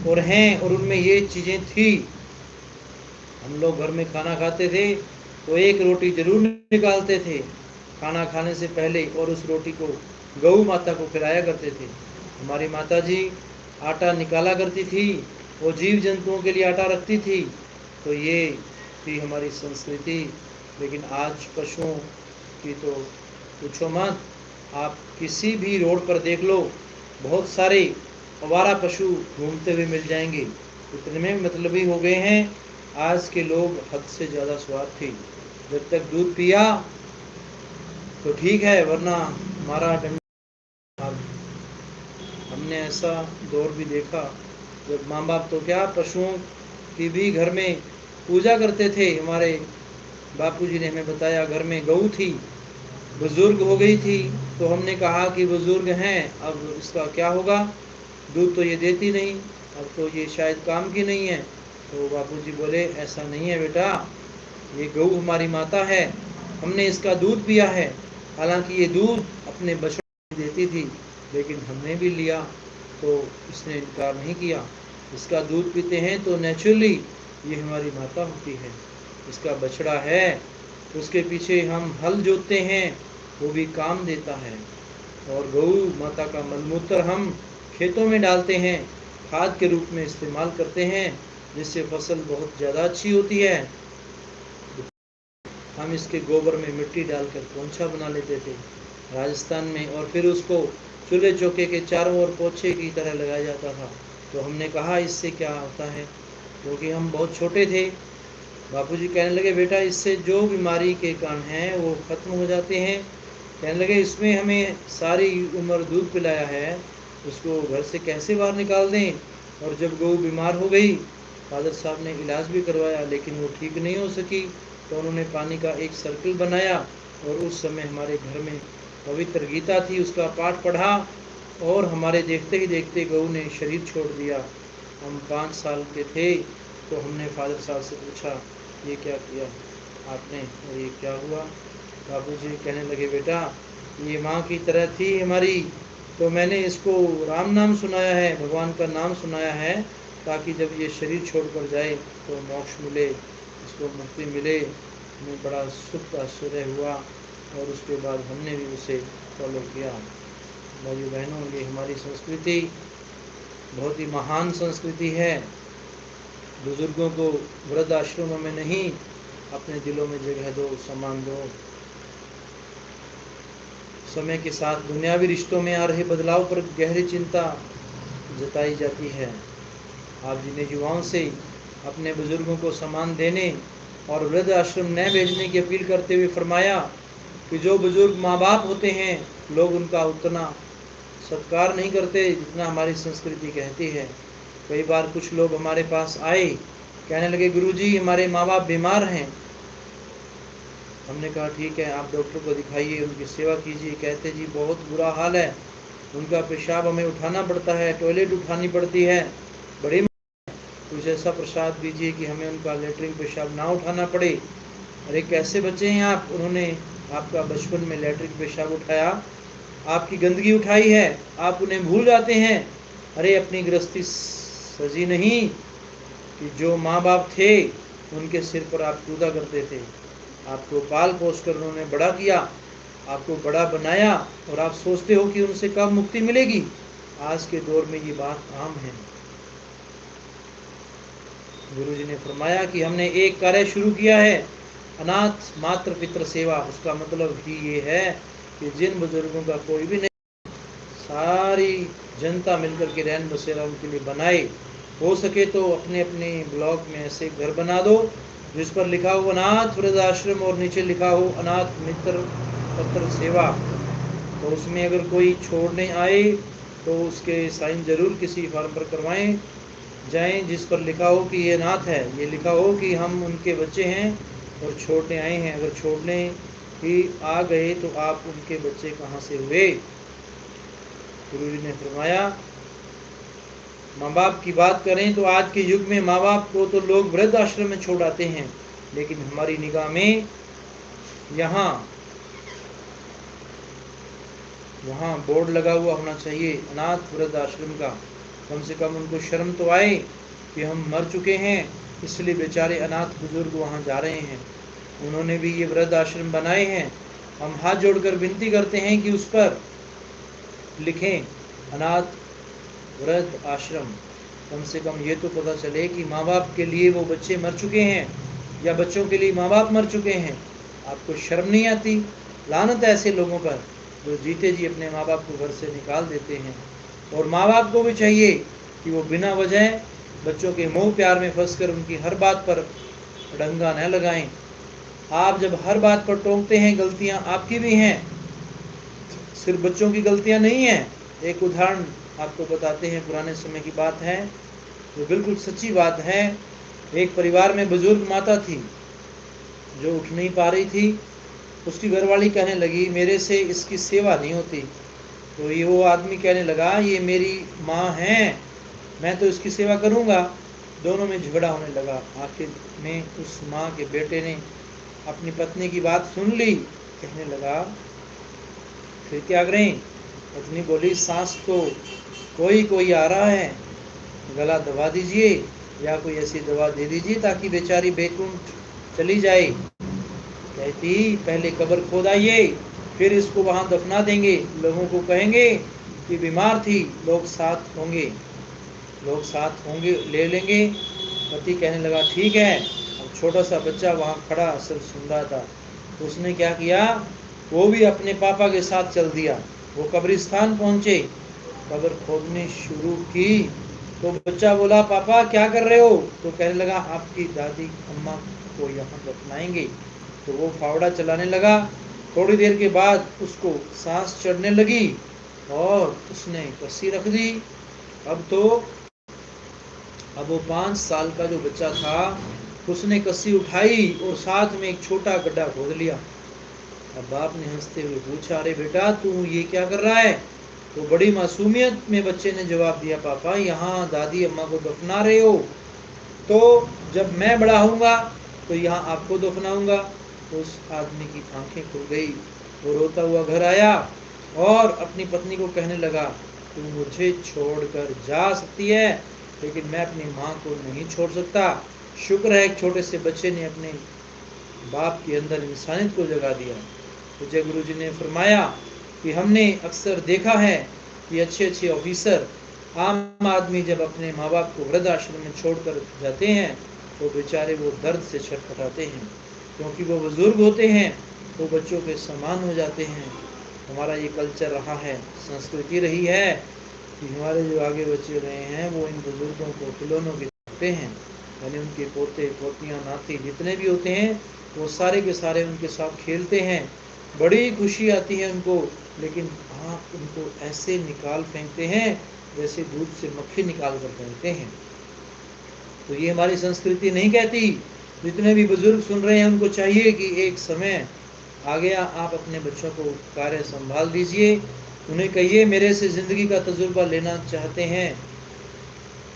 और हैं और उनमें ये चीज़ें थी। हम लोग घर में खाना खाते थे तो एक रोटी जरूर निकालते थे खाना खाने से पहले और उस रोटी को गऊ माता को खिलाया करते थे। हमारी माता जी आटा निकाला करती थी, वो जीव जंतुओं के लिए आटा रखती थी। तो ये थी हमारी संस्कृति। लेकिन आज पशुओं की तो पूछो मत। आप किसी भी रोड पर देख लो, बहुत सारे आवारा पशु घूमते हुए मिल जाएंगे। इतने में मतलबी हो गए हैं आज के लोग, हद से ज़्यादा स्वार्थी। जब तक दूध पिया तो ठीक है, वरना हमारा डंडा। हमने ऐसा दौर भी देखा जब माँ बाप तो क्या पशुओं की भी घर में पूजा करते थे। हमारे बापूजी ने हमें बताया घर में गऊ थी, बुजुर्ग हो गई थी, तो हमने कहा कि बुजुर्ग हैं अब इसका क्या होगा, दूध तो ये देती नहीं, अब तो ये शायद काम की नहीं है। तो बापूजी बोले ऐसा नहीं है बेटा, ये गऊ हमारी माता है, हमने इसका दूध पिया है। हालांकि ये दूध अपने बछड़ों को देती थी लेकिन हमने भी लिया, तो इसने इनकार नहीं किया। इसका दूध पीते हैं तो नेचुरली ये हमारी माता होती है। इसका बछड़ा है, उसके पीछे हम हल जोतते हैं, वो भी काम देता है। और गऊ माता का मलमूत्र हम खेतों में डालते हैं, खाद के रूप में इस्तेमाल करते हैं, जिससे फसल बहुत ज़्यादा अच्छी होती है। हम इसके गोबर में मिट्टी डालकर पोंछा बना लेते थे राजस्थान में, और फिर उसको चूल्हे चौके के चारों ओर पोछे की तरह लगाया जाता था। तो हमने कहा इससे क्या होता है, क्योंकि हम बहुत छोटे थे। बापूजी कहने लगे बेटा इससे जो बीमारी के कारण हैं वो ख़त्म हो जाते हैं। कहने लगे इसमें हमें सारी उम्र दूध पिलाया है, उसको घर से कैसे बाहर निकाल दें। और जब गऊ बीमार हो गई, फादर साहब ने इलाज भी करवाया लेकिन वो ठीक नहीं हो सकी, तो उन्होंने पानी का एक सर्कल बनाया और उस समय हमारे घर में पवित्र गीता थी, उसका पाठ पढ़ा और हमारे देखते ही देखते गऊ ने शरीर छोड़ दिया। हम 5 साल के थे तो हमने फादर साहब से पूछा ये क्या किया आपने और ये क्या हुआ। बाबूजी कहने लगे बेटा ये माँ की तरह थी हमारी, तो मैंने इसको राम नाम सुनाया है, भगवान का नाम सुनाया है, ताकि जब ये शरीर छोड़कर जाए तो मोक्ष मिले, इसको मुक्ति मिले। हमें बड़ा सुख आश्चर्य हुआ और उसके बाद हमने भी उसे फॉलो किया। भाइयों बहनों, ये हमारी संस्कृति बहुत ही महान संस्कृति है। बुजुर्गों को वृद्ध आश्रमों में नहीं, अपने दिलों में जगह दो, सम्मान दो। समय के साथ दुनियावी रिश्तों में आ रहे बदलाव पर गहरी चिंता जताई जाती है। आप जिन्हें युवाओं से अपने बुजुर्गों को सम्मान देने और वृद्ध आश्रम न भेजने की अपील करते हुए फरमाया कि जो बुजुर्ग माँ बाप होते हैं, लोग उनका उतना सत्कार नहीं करते जितना हमारी संस्कृति कहती है। कई बार कुछ लोग हमारे पास आए, कहने लगे, गुरुजी हमारे माँ बाप बीमार हैं। हमने कहा ठीक है, आप डॉक्टर को दिखाइए, उनकी सेवा कीजिए। कहते जी बहुत बुरा हाल है, उनका पेशाब हमें उठाना पड़ता है, टॉयलेट उठानी पड़ती है, बड़ी कुछ ऐसा प्रसाद दीजिए कि हमें उनका लेटरिन पेशाब ना उठाना पड़े। अरे कैसे बच्चे हैं आप, उन्होंने आपका बचपन में लेटरिन पेशाब उठाया, आपकी गंदगी उठाई है, आप उन्हें भूल जाते हैं। अरे अपनी गृहस्थी सजी नहीं कि जो माँ बाप थे उनके सिर पर आप कूदा करते थे। आपको पाल पोस कर उन्होंने बड़ा किया, आपको बड़ा बनाया, और आप सोचते हो कि उनसे कब मुक्ति मिलेगी। आज के दौर में ये बात आम है। गुरुजी ने फरमाया कि हमने एक कार्य शुरू किया है, अनाथ मातृ पितृ सेवा। उसका मतलब ही ये है कि जिन बुजुर्गों का कोई भी नहीं, सारी जनता मिलकर के रैन बसेरा उनके लिए बनाए। हो सके तो अपने अपने ब्लॉक में ऐसे घर बना दो जिस पर लिखा हो अनाथ वृद्धाश्रम और नीचे लिखा हो अनाथ मित्र पत्र सेवा। तो उसमें अगर कोई छोड़ने आए तो उसके साइन जरूर किसी फॉर्म पर करवाएं जाएं जिस पर लिखा हो कि ये अनाथ है, ये लिखा हो कि हम उनके बच्चे हैं और छोड़ने आए हैं। अगर छोड़ने ही आ गए तो आप उनके बच्चे कहाँ से हुए। गुरुजी ने फरमाया, माँ बाप की बात करें तो आज के युग में माँ बाप को तो लोग वृद्ध आश्रम में छोड़ आते हैं, लेकिन हमारी निगाह में वहाँ बोर्ड लगा हुआ होना चाहिए अनाथ वृद्ध आश्रम का। कम से कम उनको शर्म तो आए कि हम मर चुके हैं, इसलिए बेचारे अनाथ बुजुर्ग वहाँ जा रहे हैं, उन्होंने भी ये वृद्ध आश्रम बनाए हैं। हम हाथ जोड़कर विनती करते हैं कि उस पर लिखें अनाथ वृद्ध आश्रम। कम से कम ये तो पता चले कि माँ बाप के लिए वो बच्चे मर चुके हैं या बच्चों के लिए माँ बाप मर चुके हैं। आपको शर्म नहीं आती? लानत है ऐसे लोगों पर जो जीते जी अपने माँ बाप को घर से निकाल देते हैं। और माँ बाप को भी चाहिए कि वो बिना वजह बच्चों के मोह प्यार में फंसकर उनकी हर बात पर डंगा न लगाएं। आप जब हर बात पर टोकते हैं, गलतियां आपकी भी हैं, सिर्फ बच्चों की गलतियां नहीं हैं। एक उदाहरण आपको बताते हैं, पुराने समय की बात है, जो बिल्कुल सच्ची बात है। एक परिवार में बुजुर्ग माता थी जो उठ नहीं पा रही थी। उसकी घरवाली कहने लगी, मेरे से इसकी सेवा नहीं होती। तो ये वो आदमी कहने लगा, ये मेरी माँ है, मैं तो इसकी सेवा करूँगा। दोनों में झगड़ा होने लगा। आखिर में उस माँ के बेटे ने अपनी पत्नी की बात सुन ली। कहने लगा, फिर क्या करें? पत्नी बोली, सांस तो कोई कोई आ रहा है, गला दबा दीजिए या कोई ऐसी दवा दे दीजिए ताकि बेचारी बैकुंठ चली जाए। कहती, पहले कब्र खोदाइए, फिर इसको वहां दफना देंगे, लोगों को कहेंगे कि बीमार थी, लोग साथ होंगे ले लेंगे। पति कहने लगा, ठीक है। अब छोटा सा बच्चा वहां खड़ा सिर्फ सुन रहा था। उसने क्या किया, वो भी अपने पापा के साथ चल दिया। वो कब्रिस्तान पहुंचे, कब्र खोदनी शुरू की तो बच्चा बोला, पापा क्या कर रहे हो? तो कहने लगा, आपकी दादी अम्मा को यहाँ दफनाएंगे। तो वो फावड़ा चलाने लगा। थोड़ी देर के बाद उसको सांस चढ़ने लगी और उसने कस्सी रख दी। अब वो 5 साल का जो बच्चा था, उसने कस्सी उठाई और साथ में एक छोटा गड्ढा खोद लिया। अब बाप ने हंसते हुए पूछा, अरे बेटा तू ये क्या कर रहा है? तो बड़ी मासूमियत में बच्चे ने जवाब दिया, पापा यहाँ दादी अम्मा को दफना रहे हो, तो जब मैं बड़ा होऊंगा तो यहाँ आपको दफनाऊंगा। तो उस आदमी की आंखें खुल गई। वो रोता हुआ घर आया और अपनी पत्नी को कहने लगा, तू मुझे छोड़कर जा सकती है, लेकिन मैं अपनी माँ को नहीं छोड़ सकता। शुक्र है एक छोटे से बच्चे ने अपने बाप के अंदर इंसानियत को जगा दिया। तो जय गुरु जी ने फरमाया कि हमने अक्सर देखा है कि अच्छे अच्छे ऑफिसर, आम आदमी जब अपने माँ बाप को वृद्ध आश्रम में छोड़कर जाते हैं तो बेचारे वो दर्द से छटपटाते हैं, क्योंकि वो बुजुर्ग होते हैं, वो बच्चों के समान हो जाते हैं। हमारा ये कल्चर रहा है, संस्कृति रही है कि हमारे जो आगे बच्चे रहे हैं वो इन बुजुर्गों को खिलौनों के सकते हैं, यानी उनके पोते पोतियाँ नाती जितने भी होते हैं वो सारे के सारे उनके साथ खेलते हैं, बड़ी खुशी आती है उनको। लेकिन आप उनको ऐसे निकाल फेंकते हैं जैसे दूध से मक्खी निकाल कर फेंकते हैं। तो ये हमारी संस्कृति नहीं कहती। जितने भी बुजुर्ग सुन रहे हैं उनको चाहिए कि एक समय आ गया, आप अपने बच्चों को कार्य संभाल दीजिए। उन्हें कहिए मेरे से ज़िंदगी का तजुर्बा लेना चाहते हैं,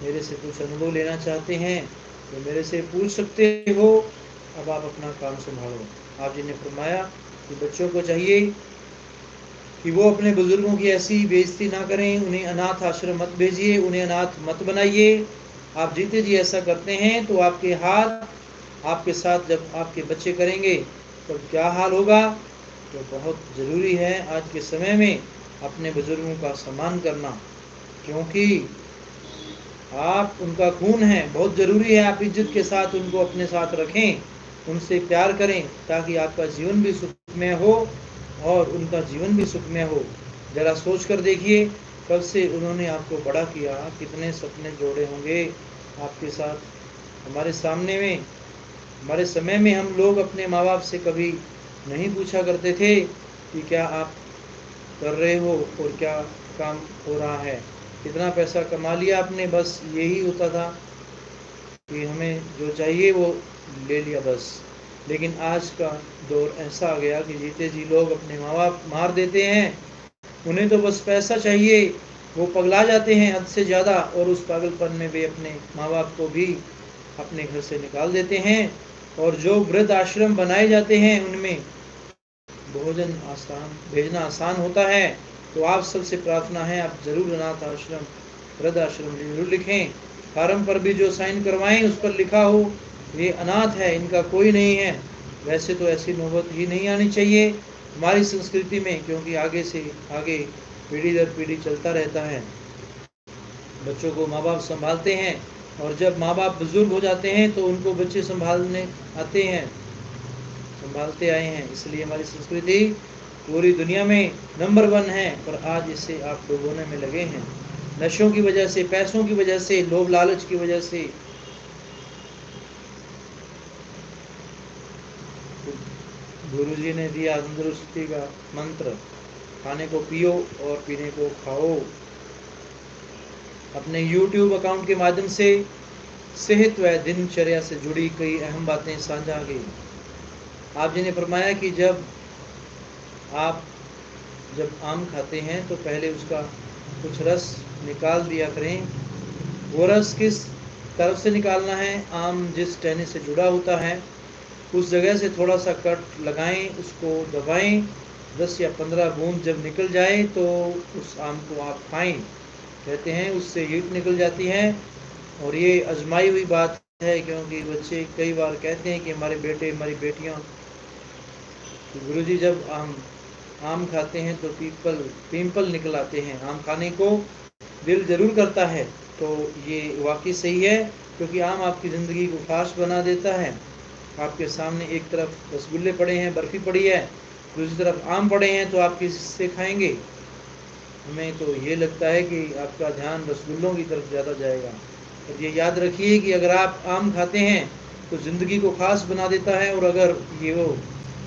मेरे से कुछ अनुभव लेना चाहते हैं तो मेरे से पूछ सकते हो, अब आप अपना काम संभालो। आप जी ने फरमाया कि बच्चों को चाहिए कि वो अपने बुजुर्गों की ऐसी बेइज्जती ना करें, उन्हें अनाथ आश्रम मत भेजिए, उन्हें अनाथ मत बनाइए। आप जीते जी ऐसा करते हैं तो आपके हाथ आपके साथ जब आपके बच्चे करेंगे तो क्या हाल होगा। तो बहुत ज़रूरी है आज के समय में अपने बुजुर्गों का सम्मान करना, क्योंकि आप उनका खून हैं। बहुत ज़रूरी है आप इज्जत के साथ उनको अपने साथ रखें, उनसे प्यार करें, ताकि आपका जीवन भी सुखमय हो और उनका जीवन भी सुखमय हो। ज़रा सोच कर देखिए, कब से उन्होंने आपको बड़ा किया, कितने सपने जोड़े होंगे आपके साथ। हमारे सामने में, हमारे समय में हम लोग अपने माँ बाप से कभी नहीं पूछा करते थे कि क्या आप कर रहे हो और क्या काम हो रहा है, कितना पैसा कमा लिया आपने, बस यही होता था कि हमें जो चाहिए वो ले लिया बस। लेकिन आज का दौर ऐसा आ गया कि जीते जी लोग अपने माँ बाप मार देते हैं, उन्हें तो बस पैसा चाहिए, वो पगला जाते हैं हद से ज़्यादा, और उस पागलपन में वे अपने माँ बाप को भी अपने घर से निकाल देते हैं। और जो वृद्ध आश्रम बनाए जाते हैं उनमें भोजन आसान भेजना आसान होता है। तो आप सबसे प्रार्थना है आप जरूर अनाथ आश्रम वृद्ध आश्रम जरूर लिखें, फार्म पर भी जो साइन करवाएं उस पर लिखा हो ये अनाथ है, इनका कोई नहीं है। वैसे तो ऐसी नौबत ही नहीं आनी चाहिए हमारी संस्कृति में, क्योंकि आगे से आगे पीढ़ी दर पीढ़ी चलता रहता है। बच्चों को माँ बाप संभालते हैं और जब माँ बाप बुजुर्ग हो जाते हैं तो उनको बच्चे संभालने आते हैं, संभालते आए हैं। इसलिए हमारी संस्कृति पूरी दुनिया में नंबर 1 है, पर आज इसे आप डुबोने में लगे हैं, नशों की वजह से, पैसों की वजह से, लोभ लालच की वजह से। गुरु जी ने दिया तंदुरुस्ती का मंत्र, खाने को पियो और पीने को खाओ। अपने YouTube अकाउंट के माध्यम से सेहत व दिनचर्या से जुड़ी कई अहम बातें साझा की। आप जी ने फरमाया कि आप जब आम खाते हैं तो पहले उसका कुछ रस निकाल दिया करें। वो रस किस तरफ से निकालना है, आम जिस टहनी से जुड़ा होता है उस जगह से थोड़ा सा कट लगाएं, उसको दबाएं, 10 या 15 बूंद जब निकल जाए तो उस आम को आप खाएं। कहते हैं उससे हीट निकल जाती है, और ये आजमाई हुई बात है, क्योंकि बच्चे कई बार कहते हैं कि हमारे बेटे हमारी बेटियां, तो गुरुजी जब आम खाते हैं तो पिंपल निकल आते हैं। आम खाने को दिल जरूर करता है, तो ये वाकई सही है, क्योंकि आम आपकी ज़िंदगी को खास बना देता है। आपके सामने एक तरफ रसगुल्ले पड़े हैं, बर्फ़ी पड़ी है, दूसरी तरफ आम पड़े हैं, तो आप किससे खाएंगे। हमें तो ये लगता है कि आपका ध्यान रसगुल्लों की तरफ ज़्यादा जाएगा। और ये याद रखिए कि अगर आप आम खाते हैं तो ज़िंदगी को खास बना देता है, और अगर ये वो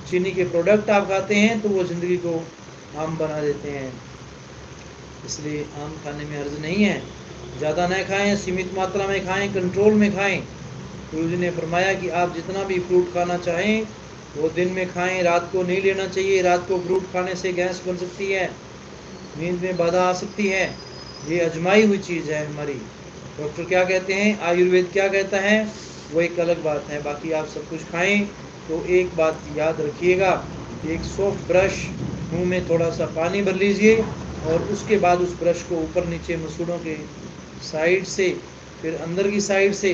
चीनी के प्रोडक्ट आप खाते हैं तो वो ज़िंदगी को आम बना देते हैं। इसलिए आम खाने में अर्ज नहीं है, ज़्यादा न खाएं, सीमित मात्रा में खाएं, कंट्रोल में खाएं। गुरु जी ने फरमाया कि आप जितना भी फ्रूट खाना चाहें वो दिन में खाएं, रात को नहीं लेना चाहिए। रात को फ्रूट खाने से गैस बन सकती है, नींद में बाधा आ सकती है। ये आजमाई हुई चीज़ है हमारी। डॉक्टर क्या कहते हैं, आयुर्वेद क्या कहता है, वो एक अलग बात है। बाकी आप सब कुछ खाएं। तो एक बात याद रखिएगा, एक सॉफ्ट ब्रश, मुंह में थोड़ा सा पानी भर लीजिए और उसके बाद उस ब्रश को ऊपर नीचे मसूड़ों के साइड से फिर अंदर की साइड से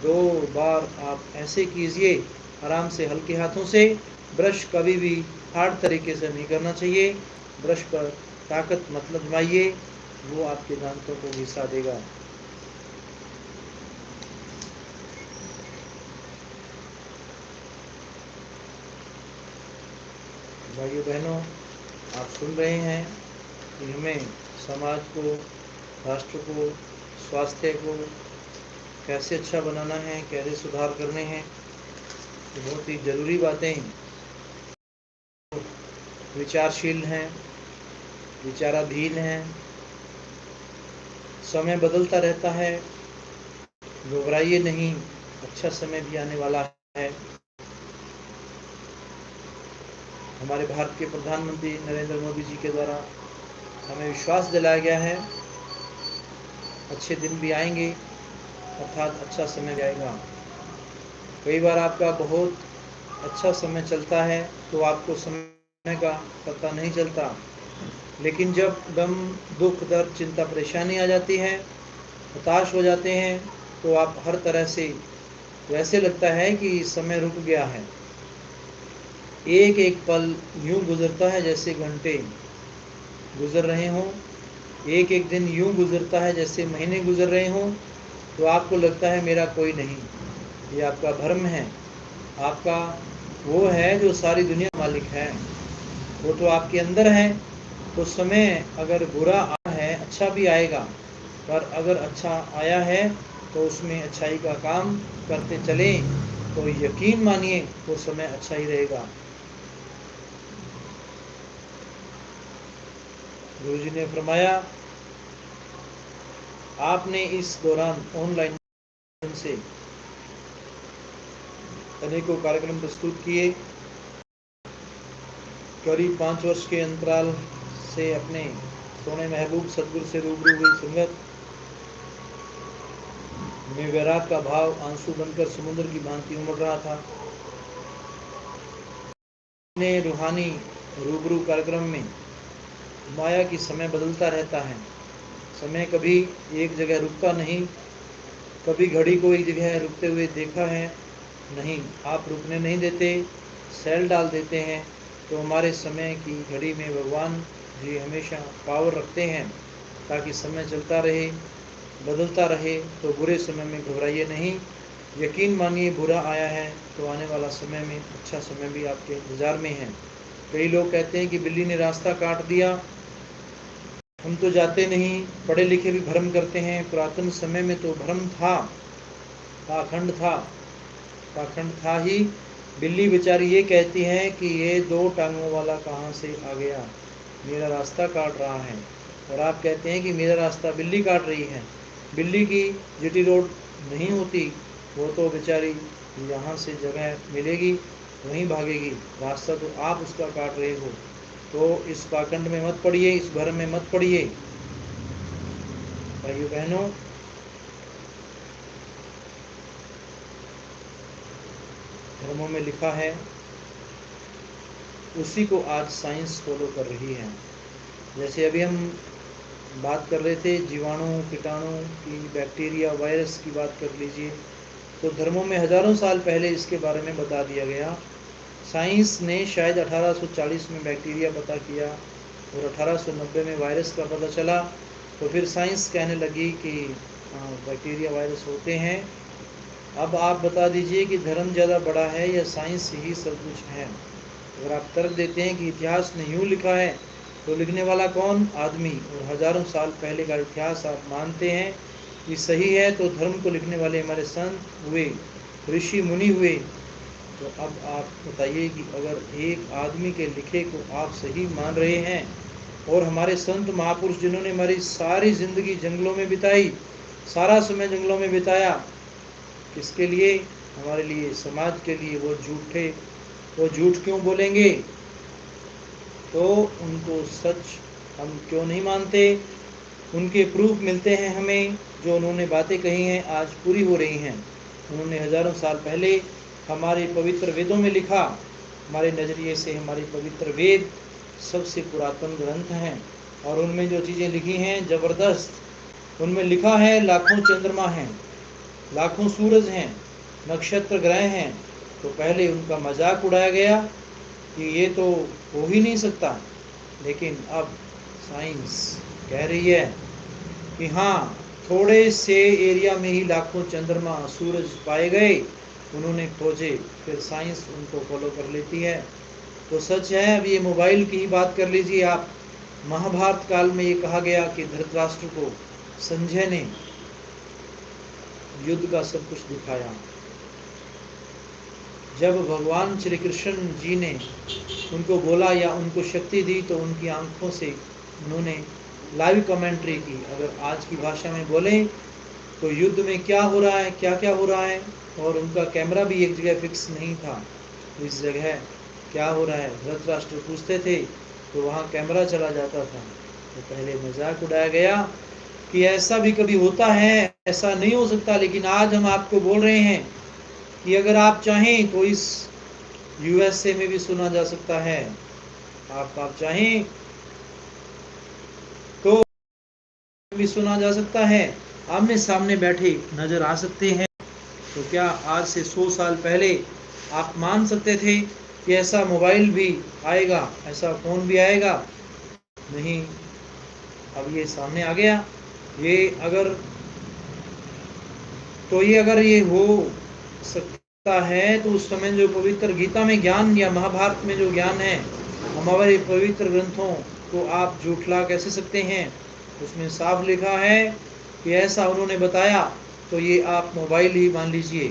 2 बार आप ऐसे कीजिए आराम से हल्के हाथों से। ब्रश कभी भी हार्ड तरीके से नहीं करना चाहिए। ब्रश पर ताकत मत लगवाइए, वो आपके दांतों को घिसा देगा। भाइयों बहनों, आप सुन रहे हैं कि हमें समाज को, राष्ट्र को, स्वास्थ्य को कैसे अच्छा बनाना है, कैसे सुधार करने हैं। ये बहुत ही ज़रूरी बातें, विचारशील हैं, विचाराधीन हैं। समय बदलता रहता है, घबराइए नहीं, अच्छा समय भी आने वाला है। हमारे भारत के प्रधानमंत्री नरेंद्र मोदी जी के द्वारा हमें विश्वास दिलाया गया है, अच्छे दिन भी आएंगे, अर्थात अच्छा समय भी आएगा। कई बार आपका बहुत अच्छा समय चलता है तो आपको समय का पता नहीं चलता, लेकिन जब गम, दुख, दर्द, चिंता, परेशानी आ जाती है, हताश हो जाते हैं, तो आप हर तरह से वैसे लगता है कि समय रुक गया है। एक एक पल यूं गुजरता है जैसे घंटे गुजर रहे हों, एक एक दिन यूं गुजरता है जैसे महीने गुजर रहे हों। तो आपको लगता है मेरा कोई नहीं। ये आपका भ्रम है। आपका वो है जो सारी दुनिया का मालिक है, वो तो आपके अंदर है। तो समय अगर बुरा आया है, अच्छा भी आएगा, पर अगर अच्छा आया है तो उसमें अच्छाई का काम करते चलें, तो यकीन मानिए वो समय अच्छा ही रहेगा। गुरु जी ने फरमाया, आपने इस दौरान ऑनलाइन से अनेकों कार्यक्रम प्रस्तुत किए, करीब 5 वर्ष के अंतराल से अपने सोने महबूब सदगुरु से रूबरू हुई संगत में वैराग का भाव आंसू बनकर समुद्र की भांति उमड़ रहा था। अपने रूहानी रूबरू कार्यक्रम में माया की समय बदलता रहता है। समय कभी एक जगह रुकता नहीं, कभी घड़ी को एक जगह रुकते हुए देखा है नहीं। आप रुकने नहीं देते, सेल डाल देते हैं। तो हमारे समय की घड़ी में भगवान जी हमेशा पावर रखते हैं ताकि समय चलता रहे, बदलता रहे। तो बुरे समय में घबराइए नहीं, यकीन मानिए बुरा आया है तो आने वाला समय में अच्छा समय भी आपके इंतजार में है। कई लोग कहते हैं कि बिल्ली ने रास्ता काट दिया, हम तो जाते नहीं। पढ़े लिखे भी भ्रम करते हैं। पुरातन समय में तो भ्रम था, पाखंड था, पाखंड था ही। बिल्ली बेचारी ये कहती है कि ये 2 टांगों वाला कहाँ से आ गया, मेरा रास्ता काट रहा है। और आप कहते हैं कि मेरा रास्ता बिल्ली काट रही है। बिल्ली की जीटी रोड नहीं होती, वो तो बेचारी यहाँ से जगह मिलेगी वहीं भागेगी, रास्ता तो आप उसका काट रहे हो। तो इस पाखंड में मत पड़िए, इस भ्रम में मत पड़िए। भाइयों बहनों, धर्मों में लिखा है, उसी को आज साइंस फॉलो कर रही है। जैसे अभी हम बात कर रहे थे जीवाणु, कीटाणु की, बैक्टीरिया, वायरस की बात कर लीजिए, तो धर्मों में हजारों साल पहले इसके बारे में बता दिया गया। साइंस ने शायद 1840 में बैक्टीरिया पता किया और 1890 में वायरस का पता चला। तो फिर साइंस कहने लगी कि बैक्टीरिया, वायरस होते हैं। अब आप बता दीजिए कि धर्म ज़्यादा बड़ा है या साइंस ही सब कुछ है। अगर आप तर्क देते हैं कि इतिहास ने यूँ लिखा है, तो लिखने वाला कौन? आदमी। और हजारों साल पहले का इतिहास आप मानते हैं कि सही है, तो धर्म को लिखने वाले हमारे संत हुए, ऋषि मुनि हुए। तो अब आप बताइए कि अगर एक आदमी के लिखे को आप सही मान रहे हैं, और हमारे संत महापुरुष जिन्होंने हमारी सारी ज़िंदगी जंगलों में बिताई, सारा समय जंगलों में बिताया, किसके लिए? हमारे लिए, समाज के लिए। वो झूठ क्यों बोलेंगे? तो उनको सच हम क्यों नहीं मानते? उनके प्रूफ मिलते हैं हमें, जो उन्होंने बातें कही हैं आज पूरी हो रही हैं। उन्होंने हजारों साल पहले हमारे पवित्र वेदों में लिखा। हमारे नज़रिए से हमारे पवित्र वेद सबसे पुरातन ग्रंथ हैं, और उनमें जो चीज़ें लिखी हैं ज़बरदस्त। उनमें लिखा है लाखों चंद्रमा हैं, लाखों सूरज हैं, नक्षत्र ग्रह हैं, तो पहले उनका मजाक उड़ाया गया कि ये तो हो ही नहीं सकता, लेकिन अब साइंस कह रही है कि हाँ, थोड़े से एरिया में ही लाखों चंद्रमा सूरज पाए गए, उन्होंने खोजे, फिर साइंस उनको फॉलो कर लेती है। तो सच है। अब ये मोबाइल की ही बात कर लीजिए आप। महाभारत काल में ये कहा गया कि धृतराष्ट्र को संजय ने युद्ध का सब कुछ दिखाया। जब भगवान श्री कृष्ण जी ने उनको बोला या उनको शक्ति दी तो उनकी आंखों से उन्होंने लाइव कमेंट्री की। अगर आज की भाषा में बोलें तो युद्ध में क्या हो रहा है, क्या क्या हो रहा है, और उनका कैमरा भी एक जगह फिक्स नहीं था। इस जगह क्या हो रहा है धृतराष्ट्र पूछते थे तो वहाँ कैमरा चला जाता था। तो पहले मजाक उड़ाया गया कि ऐसा भी कभी होता है, ऐसा नहीं हो सकता। लेकिन आज हम आपको बोल रहे हैं कि अगर आप चाहें तो इस यूएसए में भी सुना जा सकता है। आप चाहें तो भी सुना जा सकता है, आमने सामने बैठे नजर आ सकते हैं। तो क्या आज से 100 साल पहले आप मान सकते थे कि ऐसा मोबाइल भी आएगा, ऐसा फ़ोन भी आएगा? नहीं। अब ये सामने आ गया। ये अगर ये हो सकता है तो उस समय जो पवित्र गीता में ज्ञान या महाभारत में जो ज्ञान है, हमारे पवित्र ग्रंथों को आप झूठला कैसे सकते हैं? उसमें साफ लिखा है कि ऐसा उन्होंने बताया, तो ये आप मोबाइल ही मान लीजिए।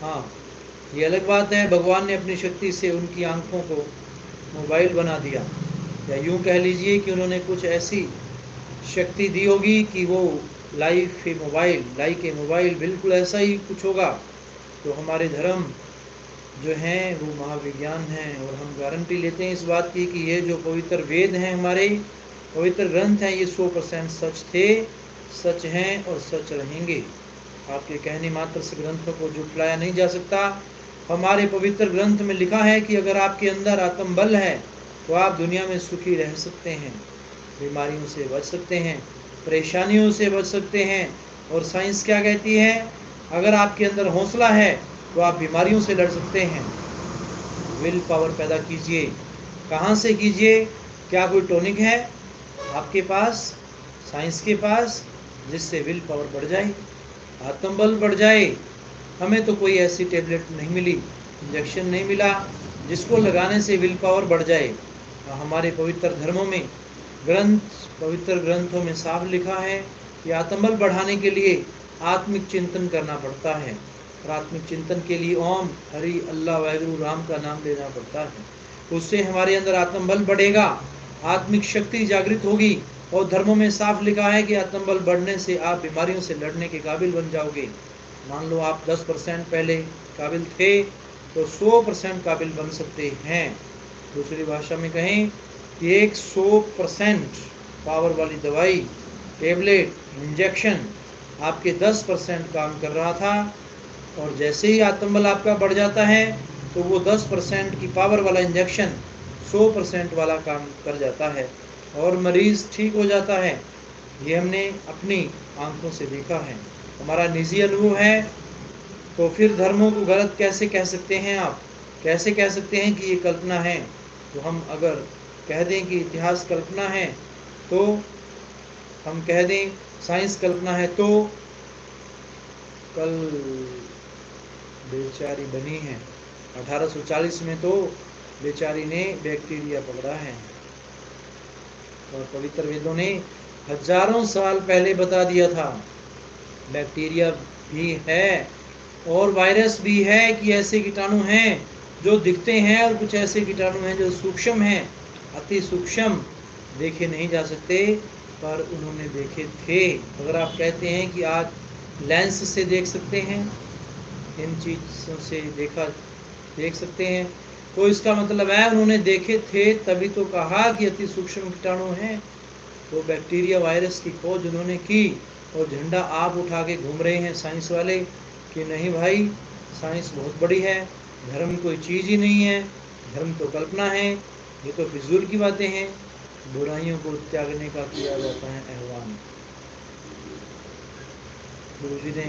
हाँ, ये अलग बात है भगवान ने अपनी शक्ति से उनकी आंखों को मोबाइल बना दिया, या यूं कह लीजिए कि उन्होंने कुछ ऐसी शक्ति दी होगी कि वो लाइफ ए मोबाइल बिल्कुल ऐसा ही कुछ होगा। तो हमारे धर्म जो हैं वो महाविज्ञान हैं, और हम गारंटी लेते हैं इस बात की कि ये जो पवित्र वेद हैं, हमारे पवित्र ग्रंथ हैं, ये 100% सच थे, सच हैं और सच रहेंगे। आपके कहने मात्र से ग्रंथों को झुठलाया नहीं जा सकता। हमारे पवित्र ग्रंथ में लिखा है कि अगर आपके अंदर आत्मबल है तो आप दुनिया में सुखी रह सकते हैं, बीमारियों से बच सकते हैं, परेशानियों से बच सकते हैं। और साइंस क्या कहती है? अगर आपके अंदर हौसला है तो आप बीमारियों से लड़ सकते हैं। विल पावर पैदा कीजिए। कहाँ से कीजिए? क्या कोई टॉनिक है आपके पास, साइंस के पास, जिससे विल पावर बढ़ जाए, आत्मबल बढ़ जाए? हमें तो कोई ऐसी टेबलेट नहीं मिली, इंजेक्शन नहीं मिला जिसको लगाने से विल पावर बढ़ जाए। हमारे पवित्र धर्मों में पवित्र ग्रंथों में साफ लिखा है कि आत्मबल बढ़ाने के लिए आत्मिक चिंतन करना पड़ता है, और आत्मिक चिंतन के लिए ओम हरि अल्लाह वाहिगुरु राम का नाम लेना पड़ता है। उससे हमारे अंदर आत्मबल बढ़ेगा, आत्मिक शक्ति जागृत होगी। और धर्मों में साफ लिखा है कि आत्मबल बढ़ने से आप बीमारियों से लड़ने के काबिल बन जाओगे। मान लो आप 10% पहले काबिल थे तो 100% काबिल बन सकते हैं। दूसरी भाषा में कहें कि एक 100% पावर वाली दवाई, टेबलेट, इंजेक्शन आपके 10% काम कर रहा था, और जैसे ही आत्मबल आपका बढ़ जाता है तो वो 10% की पावर वाला इंजेक्शन 100% वाला काम कर जाता है और मरीज़ ठीक हो जाता है। ये हमने अपनी आंखों से देखा है, हमारा निजी अनुभव है। तो फिर धर्मों को गलत कैसे कह सकते हैं आप? कैसे कह सकते हैं कि ये कल्पना है? तो हम अगर कह दें कि इतिहास कल्पना है, तो हम कह दें साइंस कल्पना है, तो कल बेचारी बनी है 1840 में, तो बेचारी ने बैक्टीरिया पकड़ा है, और पवित्र वेदों ने हजारों साल पहले बता दिया था बैक्टीरिया भी है और वायरस भी है, कि ऐसे कीटाणु हैं जो दिखते हैं और कुछ ऐसे कीटाणु हैं जो सूक्ष्म हैं, अति सूक्ष्म, देखे नहीं जा सकते, पर उन्होंने देखे थे। अगर आप कहते हैं कि आज लेंस से देख सकते हैं, इन चीज़ों से देख सकते हैं, तो इसका मतलब है उन्होंने देखे थे, तभी तो कहा कि अति सूक्ष्म कीटाणु हैं। तो बैक्टीरिया वायरस की खोज उन्होंने की, और झंडा आप उठा के घूम रहे हैं साइंस वाले कि नहीं भाई, साइंस बहुत बड़ी है, धर्म कोई चीज़ ही नहीं है, धर्म तो कल्पना है, ये तो फिजूल की बातें हैं। बुराइयों को त्यागने का किया जाता है आह्वान। गुरु जी ने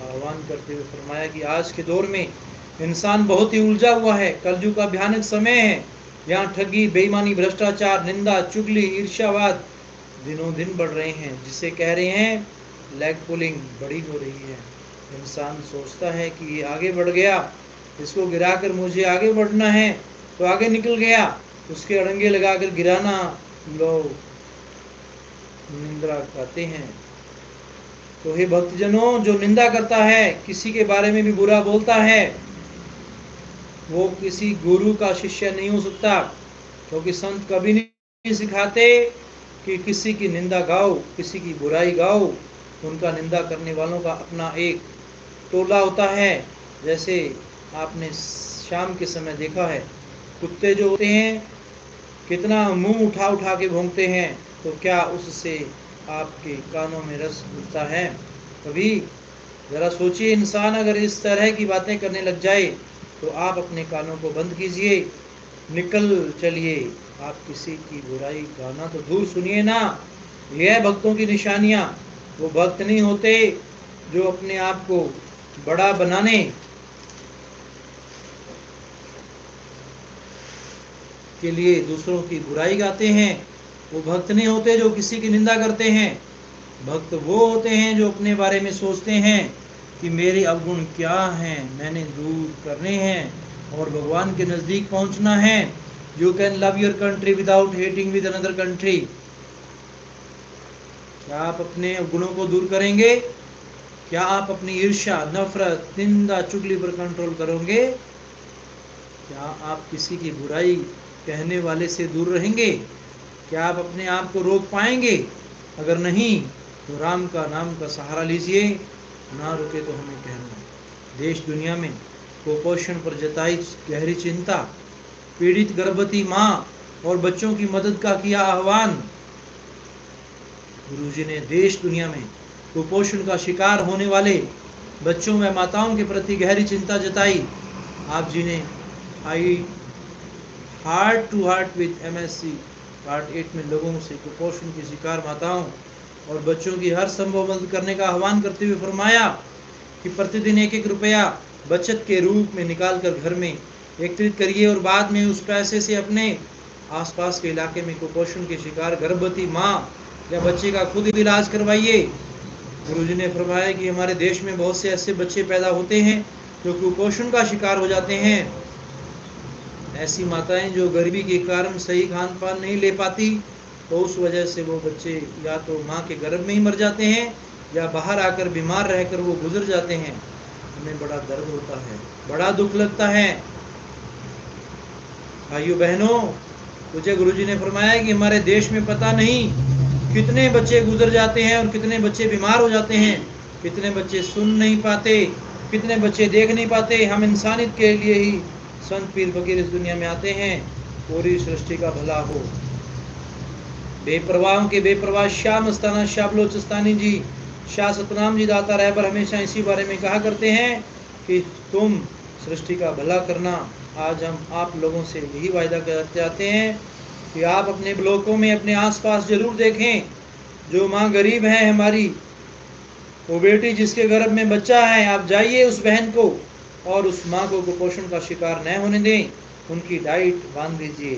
आह्वान करते हुए फरमाया कि आज के दौर में इंसान बहुत ही उलझा हुआ है। कलयुग का भयानक समय है। यहाँ ठगी, बेईमानी, भ्रष्टाचार, निंदा, चुगली, ईर्ष्यावाद दिनों दिन बढ़ रहे हैं, जिसे कह रहे हैं लेग पुलिंग बड़ी हो रही है। इंसान सोचता है कि ये आगे बढ़ गया, इसको गिराकर मुझे आगे बढ़ना है, तो आगे निकल गया, उसके अड़ंगे लगाकर गिराना लोग निंदा करते हैं। तो हे भक्तजनों, जो निंदा करता है, किसी के बारे में भी बुरा बोलता है, वो किसी गुरु का शिष्य नहीं हो सकता, क्योंकि संत कभी नहीं सिखाते कि किसी की निंदा गाओ, किसी की बुराई गाओ। उनका निंदा करने वालों का अपना एक टोला होता है। जैसे आपने शाम के समय देखा है, कुत्ते जो होते हैं कितना मुंह उठा उठा के भौंकते हैं, तो क्या उससे आपके कानों में रस घुलता है? कभी जरा सोचिए, इंसान अगर इस तरह की बातें करने लग जाए तो आप अपने कानों को बंद कीजिए, निकल चलिए। आप किसी की बुराई गाना तो दूर सुनिए ना। यह भक्तों की निशानियां। वो भक्त नहीं होते जो अपने आप को बड़ा बनाने के लिए दूसरों की बुराई गाते हैं। वो भक्त नहीं होते जो किसी की निंदा करते हैं। भक्त वो होते हैं जो अपने बारे में सोचते हैं कि मेरे अवगुण क्या हैं, मैंने दूर करने हैं और भगवान के नज़दीक पहुंचना है। You can love your country without hating with another country. क्या आप अपने गुणों को दूर करेंगे? क्या आप अपनी ईर्ष्या, नफरत, निंदा, चुगली पर कंट्रोल करोगे? क्या आप किसी की बुराई कहने वाले से दूर रहेंगे? क्या आप अपने आप को रोक पाएंगे? अगर नहीं तो राम का नाम का सहारा लीजिए। ना रुके तो हमें कहना। देश दुनिया में कुपोषण पर जताई गहरी चिंता, पीड़ित गर्भवती माँ और बच्चों की मदद का किया आह्वान। गुरुजी ने देश दुनिया में कुपोषण का शिकार होने वाले बच्चों व माताओं के प्रति गहरी चिंता जताई। आप जी ने आई heart to heart with MSC part 8 में लोगों से कुपोषण की शिकार माताओं और बच्चों की हर संभव मदद करने का आह्वान करते हुए फरमाया कि प्रतिदिन 1-1 रुपया बचत के रूप में निकाल कर घर में एकत्रित करिए और बाद में उस पैसे से अपने आसपास के इलाके में कुपोषण के शिकार गर्भवती माँ या बच्चे का खुद इलाज करवाइए। गुरुजी ने फरमाया कि हमारे देश में बहुत से ऐसे बच्चे पैदा होते हैं जो कुपोषण का शिकार हो जाते हैं। ऐसी माताएं जो गरीबी के कारण सही खान पान नहीं ले पाती, तो उस वजह से वो बच्चे या तो माँ के गर्भ में ही मर जाते हैं या बाहर आकर बीमार रहकर वो गुजर जाते हैं। हमें बड़ा दर्द होता है, बड़ा दुख लगता है। भाइयों बहनों, पूज्य गुरुजी ने फरमाया कि हमारे देश में पता नहीं कितने बच्चे गुजर जाते हैं और कितने बच्चे बीमार हो जाते हैं, कितने बच्चे सुन नहीं पाते, कितने बच्चे देख नहीं पाते। हम इंसानियत के लिए ही संत पीर फकीर इस दुनिया में आते हैं, पूरी सृष्टि का भला हो। बेपरवाहों के बेपरवाह शाह मस्ताना शाह बलोचिस्तानी जी, शाह सतनाम जी दाता रहबर हमेशा इसी बारे में कहा करते हैं कि तुम सृष्टि का भला करना। आज हम आप लोगों से यही वायदा करते आते हैं कि आप अपने ब्लॉकों में अपने आसपास जरूर देखें, जो माँ गरीब है हमारी, वो बेटी जिसके गर्भ में बच्चा है, आप जाइए उस बहन को और उस माँ को कुपोषण का शिकार न होने दें। उनकी डाइट बांध दीजिए,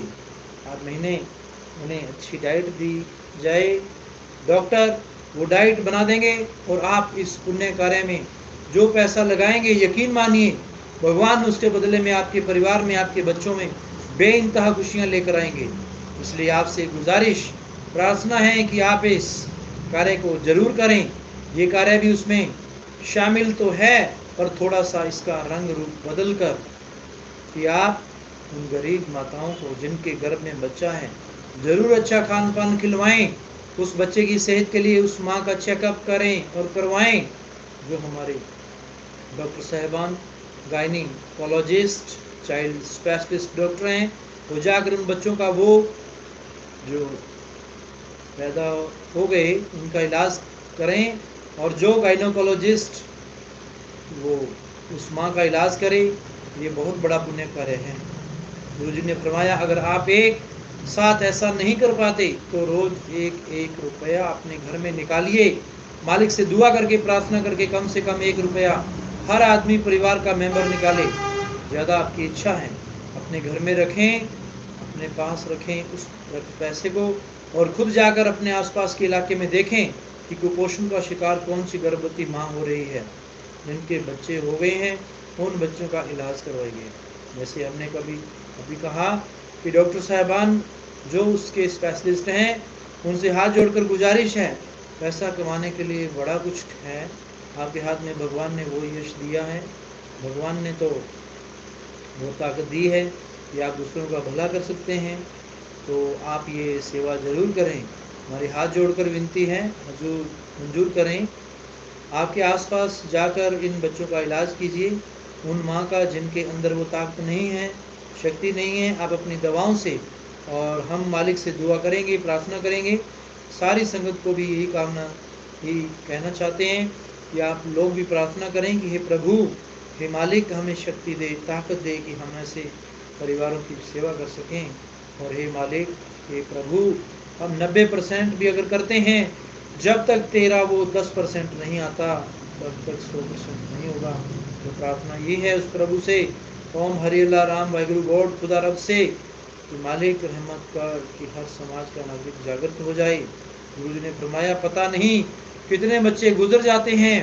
हर महीने उन्हें अच्छी डाइट दी जाए। डॉक्टर वो डाइट बना देंगे और आप इस पुण्य कार्य में जो पैसा लगाएंगे, यकीन मानिए भगवान उसके बदले में आपके परिवार में, आपके बच्चों में बेइंतहा खुशियाँ लेकर आएंगे। इसलिए आपसे गुजारिश प्रार्थना है कि आप इस कार्य को जरूर करें। ये कार्य भी उसमें शामिल तो है, पर थोड़ा सा इसका रंग रूप बदल कर कि आप उन गरीब माताओं को जिनके गर्भ में बच्चा है ज़रूर अच्छा खान पान खिलवाएं। उस बच्चे की सेहत के लिए उस माँ का चेकअप करें और करवाएं। जो हमारे डॉक्टर साहिबान गायनिकोलॉजिस्ट, चाइल्ड स्पेशलिस्ट डॉक्टर हैं, वो जाकर उन बच्चों का वो जो पैदा हो गए उनका इलाज करें, और जो गायनिकोलॉजिस्ट वो उस माँ का इलाज करे। ये बहुत बड़ा पुण्य कार्य है। गुरुजी ने फरमाया अगर आप एक साथ ऐसा नहीं कर पाते तो रोज 1-1 रुपया अपने घर में निकालिए, मालिक से दुआ करके प्रार्थना करके कम से कम 1 रुपया हर आदमी परिवार का मेंबर निकाले। ज़्यादा आपकी इच्छा है, अपने घर में रखें, अपने पास रखें उस पैसे को, और खुद जाकर अपने आसपास के इलाके में देखें कि कुपोषण का शिकार कौन सी गर्भवती माँ हो रही है, जिनके बच्चे हो गए हैं, उन बच्चों का इलाज करवाइए। जैसे हमने अभी कहा कि डॉक्टर साहबान जो उसके स्पेशलिस्ट हैं, उनसे हाथ जोड़कर गुजारिश है, पैसा कमाने के लिए बड़ा कुछ है आपके हाथ में, भगवान ने वो यश दिया है, भगवान ने तो वो ताकत दी है कि आप दूसरों का भला कर सकते हैं, तो आप ये सेवा ज़रूर करें। हमारे हाथ जोड़कर विनती है, हजूर मंजूर करें। आपके आसपास जाकर इन बच्चों का इलाज कीजिए, उन माँ का जिनके अंदर वो ताकत नहीं है, शक्ति नहीं है, आप अपनी दवाओं से, और हम मालिक से दुआ करेंगे, प्रार्थना करेंगे। सारी संगत को भी यही कहना चाहते हैं कि आप लोग भी प्रार्थना करें कि हे प्रभु, हे मालिक, हमें शक्ति दे, ताकत दे कि हम ऐसे परिवारों की सेवा कर सकें। और हे मालिक, हे प्रभु, हम 90% भी अगर करते हैं, जब तक तेरा वो 10% नहीं आता, तब तक 100% नहीं होगा। तो प्रार्थना ये है उस प्रभु से, ओम हरि अल्लाह राम वाहिगुरु गॉड खुदा रब से, कि मालिक रहमत कर कि हर समाज का नागरिक जागृत हो जाए। गुरु जी ने फरमाया, पता नहीं कितने बच्चे गुजर जाते हैं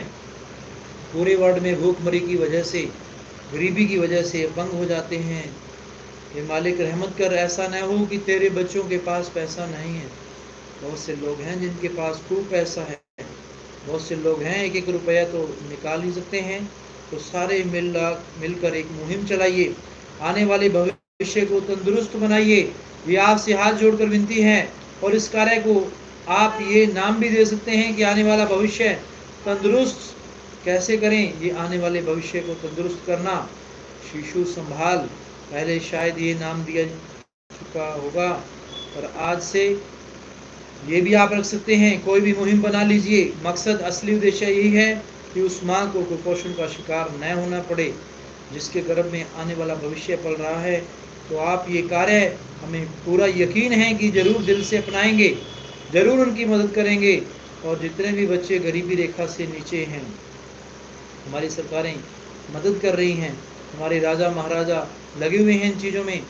पूरे वर्ल्ड में भूखमरी की वजह से, गरीबी की वजह से अपंग हो जाते हैं। ये मालिक रहमत कर, ऐसा न हो कि तेरे बच्चों के पास पैसा नहीं है। बहुत से लोग हैं जिनके पास खूब पैसा है, बहुत से लोग हैं 1-1 रुपया तो निकाल ही सकते हैं। तो सारे मिलकर एक मुहिम चलाइए, आने वाले भविष्य को तंदुरुस्त बनाइए। ये आपसे हाथ जोड़कर विनती है, और इस कार्य को आप ये नाम भी दे सकते हैं कि आने वाला भविष्य तंदुरुस्त कैसे करें। ये आने वाले भविष्य को तंदुरुस्त करना, शिशु संभाल, पहले शायद ये नाम दिया चुका होगा, पर आज से ये भी आप रख सकते हैं। कोई भी मुहिम बना लीजिए, मकसद असली उद्देश्य यही है कि उस माँ को कुपोषण का शिकार न होना पड़े, जिसके गर्भ में आने वाला भविष्य पल रहा है। तो आप ये कार्य, हमें पूरा यकीन है कि जरूर दिल से अपनाएंगे, जरूर उनकी मदद करेंगे। और जितने भी बच्चे गरीबी रेखा से नीचे हैं, हमारी सरकारें मदद कर रही हैं, हमारे राजा महाराजा लगे हुए हैं इन चीज़ों में,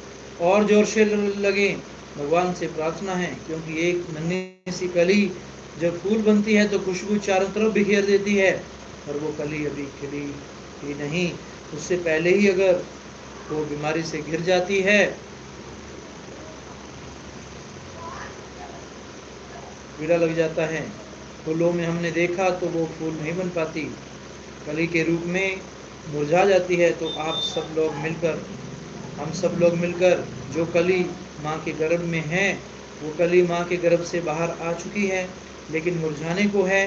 और जोर से लगें। भगवान से प्रार्थना है, क्योंकि एक नन्ही सी कली जब फूल बनती है तो खुशबू चारों तरफ बिखेर देती है, और वो कली अभी खिली ही नहीं, उससे पहले ही अगर वो बीमारी से गिर जाती है, कीड़ा लग जाता है, फूलों में हमने देखा तो वो फूल नहीं बन पाती, कली के रूप में मुरझा जाती है। तो आप सब लोग मिलकर, हम सब लोग मिलकर, जो कली माँ के गर्भ में है, वो कली माँ के गर्भ से बाहर आ चुकी है, लेकिन मुरझाने को है,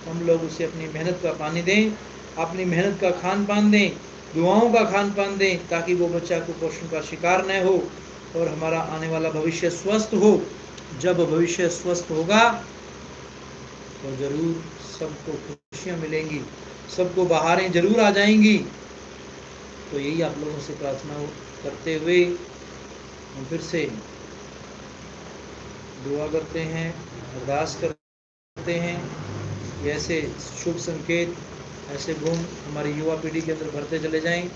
हम लोग उसे अपनी मेहनत का पानी दें, अपनी मेहनत का खान पान दें, दुआओं का खान पान दें, ताकि वो बच्चा कुपोषण का शिकार न हो और हमारा आने वाला भविष्य स्वस्थ हो। जब भविष्य स्वस्थ होगा तो जरूर सबको खुशियाँ मिलेंगी, सबको बहारें जरूर आ जाएंगी। तो यही आप लोगों से प्रार्थना करते हुए हम फिर से दुआ करते हैं, अरदास करते हैं कि ऐसे शुभ संकेत, ऐसे गुण हमारी युवा पीढ़ी के अंदर भरते चले जाएं,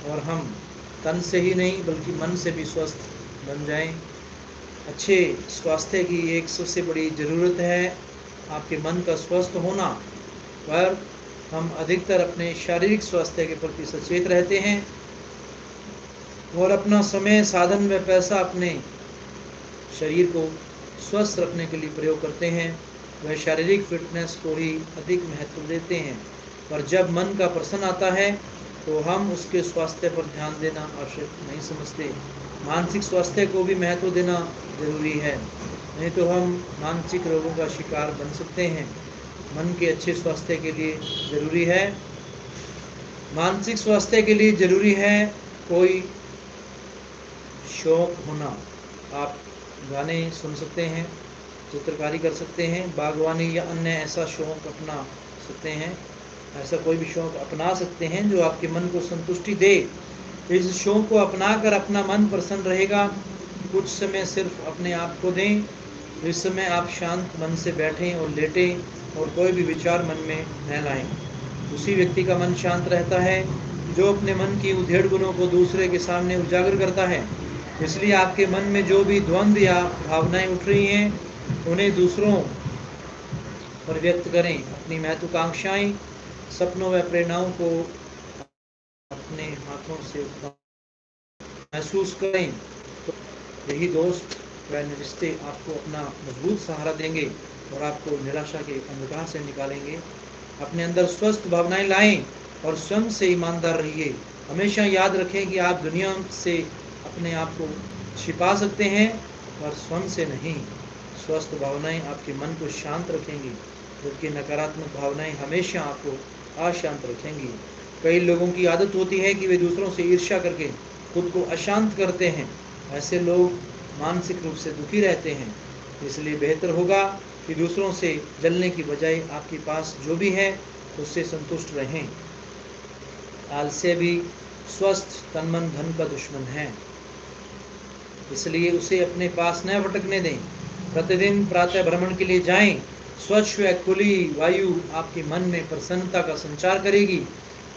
और हम तन से ही नहीं बल्कि मन से भी स्वस्थ बन जाएं। अच्छे स्वास्थ्य की एक सबसे बड़ी ज़रूरत है आपके मन का स्वस्थ होना, पर हम अधिकतर अपने शारीरिक स्वास्थ्य के प्रति सचेत रहते हैं, और अपना समय, साधन व पैसा अपने शरीर को स्वस्थ रखने के लिए प्रयोग करते हैं, वह शारीरिक फिटनेस को ही अधिक महत्व देते हैं। पर जब मन का प्रश्न आता है तो हम उसके स्वास्थ्य पर ध्यान देना आवश्यक नहीं समझते। मानसिक स्वास्थ्य को भी महत्व देना जरूरी है, नहीं तो हम मानसिक रोगों का शिकार बन सकते हैं। मन के अच्छे स्वास्थ्य के लिए जरूरी है, मानसिक स्वास्थ्य के लिए जरूरी है कोई शौक होना। आप गाने सुन सकते हैं, चित्रकारी कर सकते हैं, बागवानी या अन्य ऐसा शौक अपना सकते हैं, ऐसा कोई भी शौक अपना सकते हैं जो आपके मन को संतुष्टि दे। इस शौक को अपनाकर अपना मन प्रसन्न रहेगा। कुछ समय सिर्फ अपने आप को दें, इस समय आप शांत मन से बैठें और लेटें, और कोई भी विचार मन में न लाएं। उसी व्यक्ति का मन शांत रहता है जो अपने मन की उधेड़ गुणों को दूसरे के सामने उजागर करता है। इसलिए आपके मन में जो भी द्वंद्व या भावनाएं उठ रही हैं, उन्हें दूसरों पर व्यक्त करें। अपनी महत्वाकांक्षाएं, सपनों व प्रेरणाओं को अपने हाथों से महसूस करें। तो यही दोस्त व रिश्ते आपको अपना मजबूत सहारा देंगे और आपको निराशा के अंधकार से निकालेंगे। अपने अंदर स्वस्थ भावनाएं लाएं और स्वयं से ईमानदार रहिए। हमेशा याद रखें कि आप दुनिया से अपने आप को छिपा सकते हैं और स्वयं से नहीं। स्वस्थ भावनाएं आपके मन को शांत रखेंगी, जबकि नकारात्मक भावनाएं हमेशा आपको अशांत रखेंगी। कई लोगों की आदत होती है कि वे दूसरों से ईर्ष्या करके खुद को अशांत करते हैं। ऐसे लोग मानसिक रूप से दुखी रहते हैं। इसलिए बेहतर होगा कि दूसरों से जलने की बजाय आपके पास जो भी है उससे संतुष्ट रहें। आलस्य भी स्वस्थ तन मन धन का दुश्मन है, इसलिए उसे अपने पास न भटकने दें। प्रतिदिन प्रातः भ्रमण के लिए जाएं। स्वच्छ व खुली वायु आपके मन में प्रसन्नता का संचार करेगी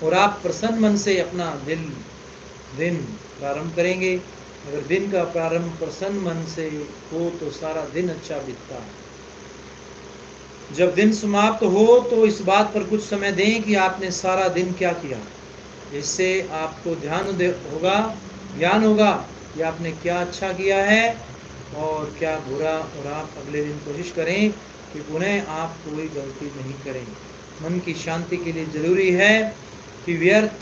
और आप प्रसन्न मन से अपना दिन प्रारंभ करेंगे। अगर दिन का प्रारंभ प्रसन्न मन से हो तो सारा दिन अच्छा बीतता है। जब दिन समाप्त हो तो इस बात पर कुछ समय दें कि आपने सारा दिन क्या किया। इससे आपको ज्ञान होगा कि आपने क्या अच्छा किया है और क्या बुरा, और आप अगले दिन कोशिश करें कि पुनः आप कोई गलती नहीं करें। मन की शांति के लिए जरूरी है कि व्यर्थ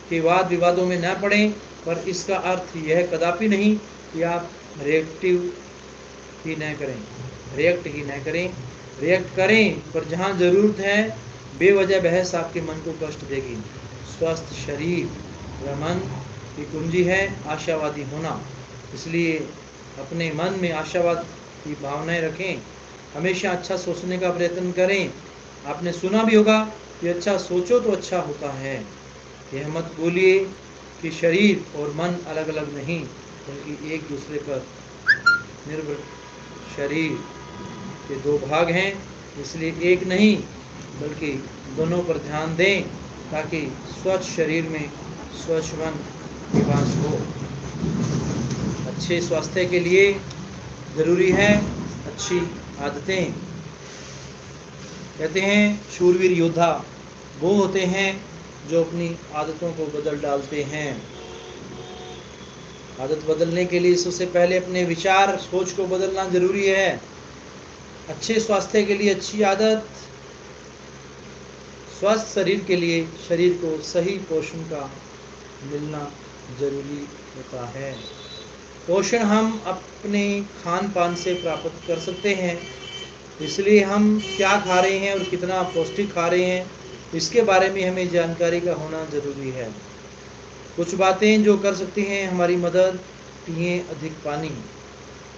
के वाद विवादों में न पड़ें, पर इसका अर्थ यह कदापि नहीं कि आप रिएक्ट ही न करें। रिएक्ट करें, पर जहाँ ज़रूरत है बेवजह बहस आपके मन को कष्ट देगी। स्वस्थ शरीर व मन की कुंजी है आशावादी होना। इसलिए अपने मन में आशावाद की भावनाएं रखें। हमेशा अच्छा सोचने का प्रयत्न करें। आपने सुना भी होगा कि अच्छा सोचो तो अच्छा होता है। यह मत भूलिए कि शरीर और मन अलग अलग नहीं, बल्कि एक दूसरे पर निर्भर। शरीर के दो भाग हैं, इसलिए एक नहीं बल्कि दोनों पर ध्यान दें, ताकि स्वच्छ शरीर में स्वच्छ मन निवास हो। अच्छे स्वास्थ्य के लिए जरूरी है अच्छी आदतें। कहते हैं शूरवीर योद्धा वो होते हैं जो अपनी आदतों को बदल डालते हैं। आदत बदलने के लिए सबसे पहले अपने विचार सोच को बदलना जरूरी है। अच्छे स्वास्थ्य के लिए अच्छी आदत, स्वस्थ शरीर के लिए शरीर को सही पोषण का मिलना जरूरी होता है। पोषण हम अपने खान पान से प्राप्त कर सकते हैं, इसलिए हम क्या खा रहे हैं और कितना पौष्टिक खा रहे हैं इसके बारे में हमें जानकारी का होना जरूरी है। कुछ बातें जो कर सकती हैं हमारी मदद। पिएं अधिक पानी।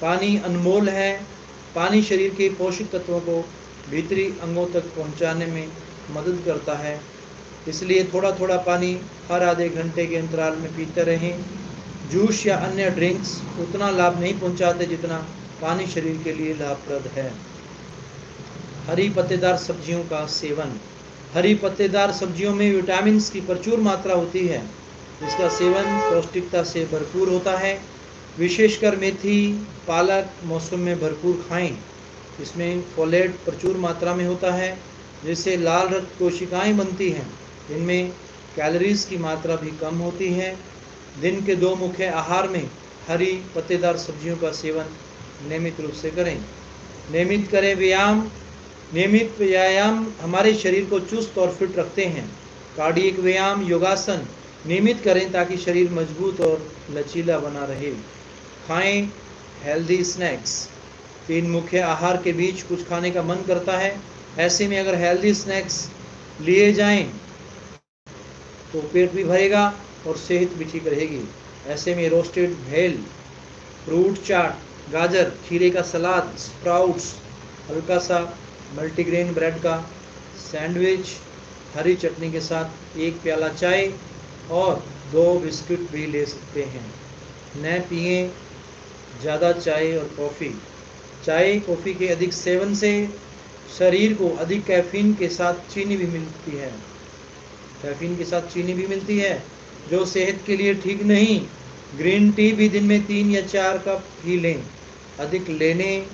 पानी अनमोल है। पानी शरीर के पोषक तत्वों को भीतरी अंगों तक पहुंचाने में मदद करता है, इसलिए थोड़ा थोड़ा पानी हर आधे घंटे के अंतराल में पीते रहें। जूस या अन्य ड्रिंक्स उतना लाभ नहीं पहुंचाते जितना पानी शरीर के लिए लाभप्रद है। हरी पत्तेदार सब्जियों का सेवन। हरी पत्तेदार सब्जियों में विटामिन की प्रचुर मात्रा होती है। इसका सेवन पौष्टिकता से भरपूर होता है। विशेषकर मेथी, पालक मौसम में भरपूर खाएं। इसमें फोलेट प्रचुर मात्रा में होता है, जिससे लाल रक्त कोशिकाएं बनती हैं। इनमें कैलोरीज की मात्रा भी कम होती है। दिन के 2 मुख्य आहार में हरी पत्तेदार सब्जियों का सेवन नियमित रूप से करें। नियमित व्यायाम हमारे शरीर को चुस्त और फिट रखते हैं। कार्डियक व्यायाम, योगासन नियमित करें ताकि शरीर मजबूत और लचीला बना रहे। खाएं हेल्दी स्नैक्स। 3 मुख्य आहार के बीच कुछ खाने का मन करता है। ऐसे में अगर हेल्दी स्नैक्स लिए जाएं तो पेट भी भरेगा और सेहत भी ठीक रहेगी। ऐसे में रोस्टेड भेल, फ्रूट चाट, गाजर, खीरे का सलाद, स्प्राउट्स, हल्का सा मल्टीग्रेन ब्रेड का सैंडविच, हरी चटनी के साथ 1 प्याला चाय और 2 बिस्कुट भी ले सकते हैं। न पिएं ज़्यादा चाय और कॉफ़ी। चाय कॉफ़ी के अधिक सेवन से शरीर को अधिक कैफीन के साथ चीनी भी मिलती है। कैफीन के साथ चीनी भी मिलती है, जो सेहत के लिए ठीक नहीं। ग्रीन टी भी दिन में 3 या 4 कप ही लें। अधिक लेने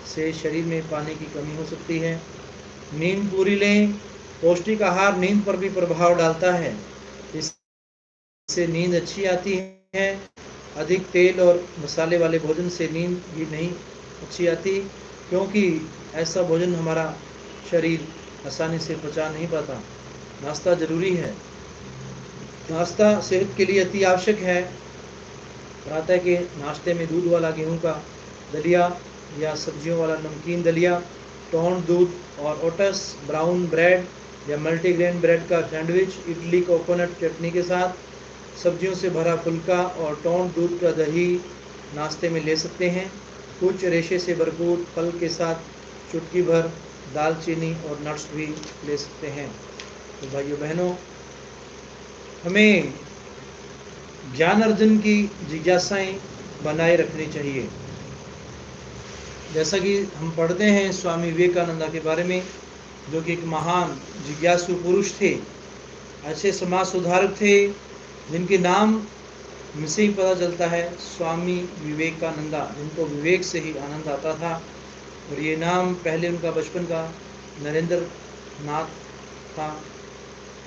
से शरीर में पानी की कमी हो सकती है। नींद पूरी लें। पौष्टिक आहार नींद पर भी प्रभाव डालता है, इससे नींद अच्छी आती है। अधिक तेल और मसाले वाले भोजन से नींद भी नहीं अच्छी आती, क्योंकि ऐसा भोजन हमारा शरीर आसानी से पचा नहीं पाता। नाश्ता जरूरी है। नाश्ता सेहत के लिए अति आवश्यक है। प्रातः के नाश्ते में दूध वाला गेहूं का दलिया या सब्जियों वाला नमकीन दलिया, टोंड दूध और ओट्स, ब्राउन ब्रेड या मल्टीग्रेन ब्रेड का सैंडविच, इडली कोकोनट चटनी के साथ, सब्जियों से भरा फुल्का और टोंड दूध का दही नाश्ते में ले सकते हैं। कुछ रेशे से भरपूर फल के साथ चुटकी भर दालचीनी और नट्स भी ले सकते हैं। तो भाइयों बहनों, हमें ज्ञान अर्जन की जिज्ञासाएं बनाए रखनी चाहिए। जैसा कि हम पढ़ते हैं स्वामी विवेकानंद के बारे में, जो कि एक महान जिज्ञासु पुरुष थे, ऐसे समाज सुधारक थे जिनके नाम में से ही पता चलता है स्वामी विवेकानंदा, जिनको विवेक से ही आनंद आता था। और ये नाम पहले उनका बचपन का नरेंद्र नाथ था,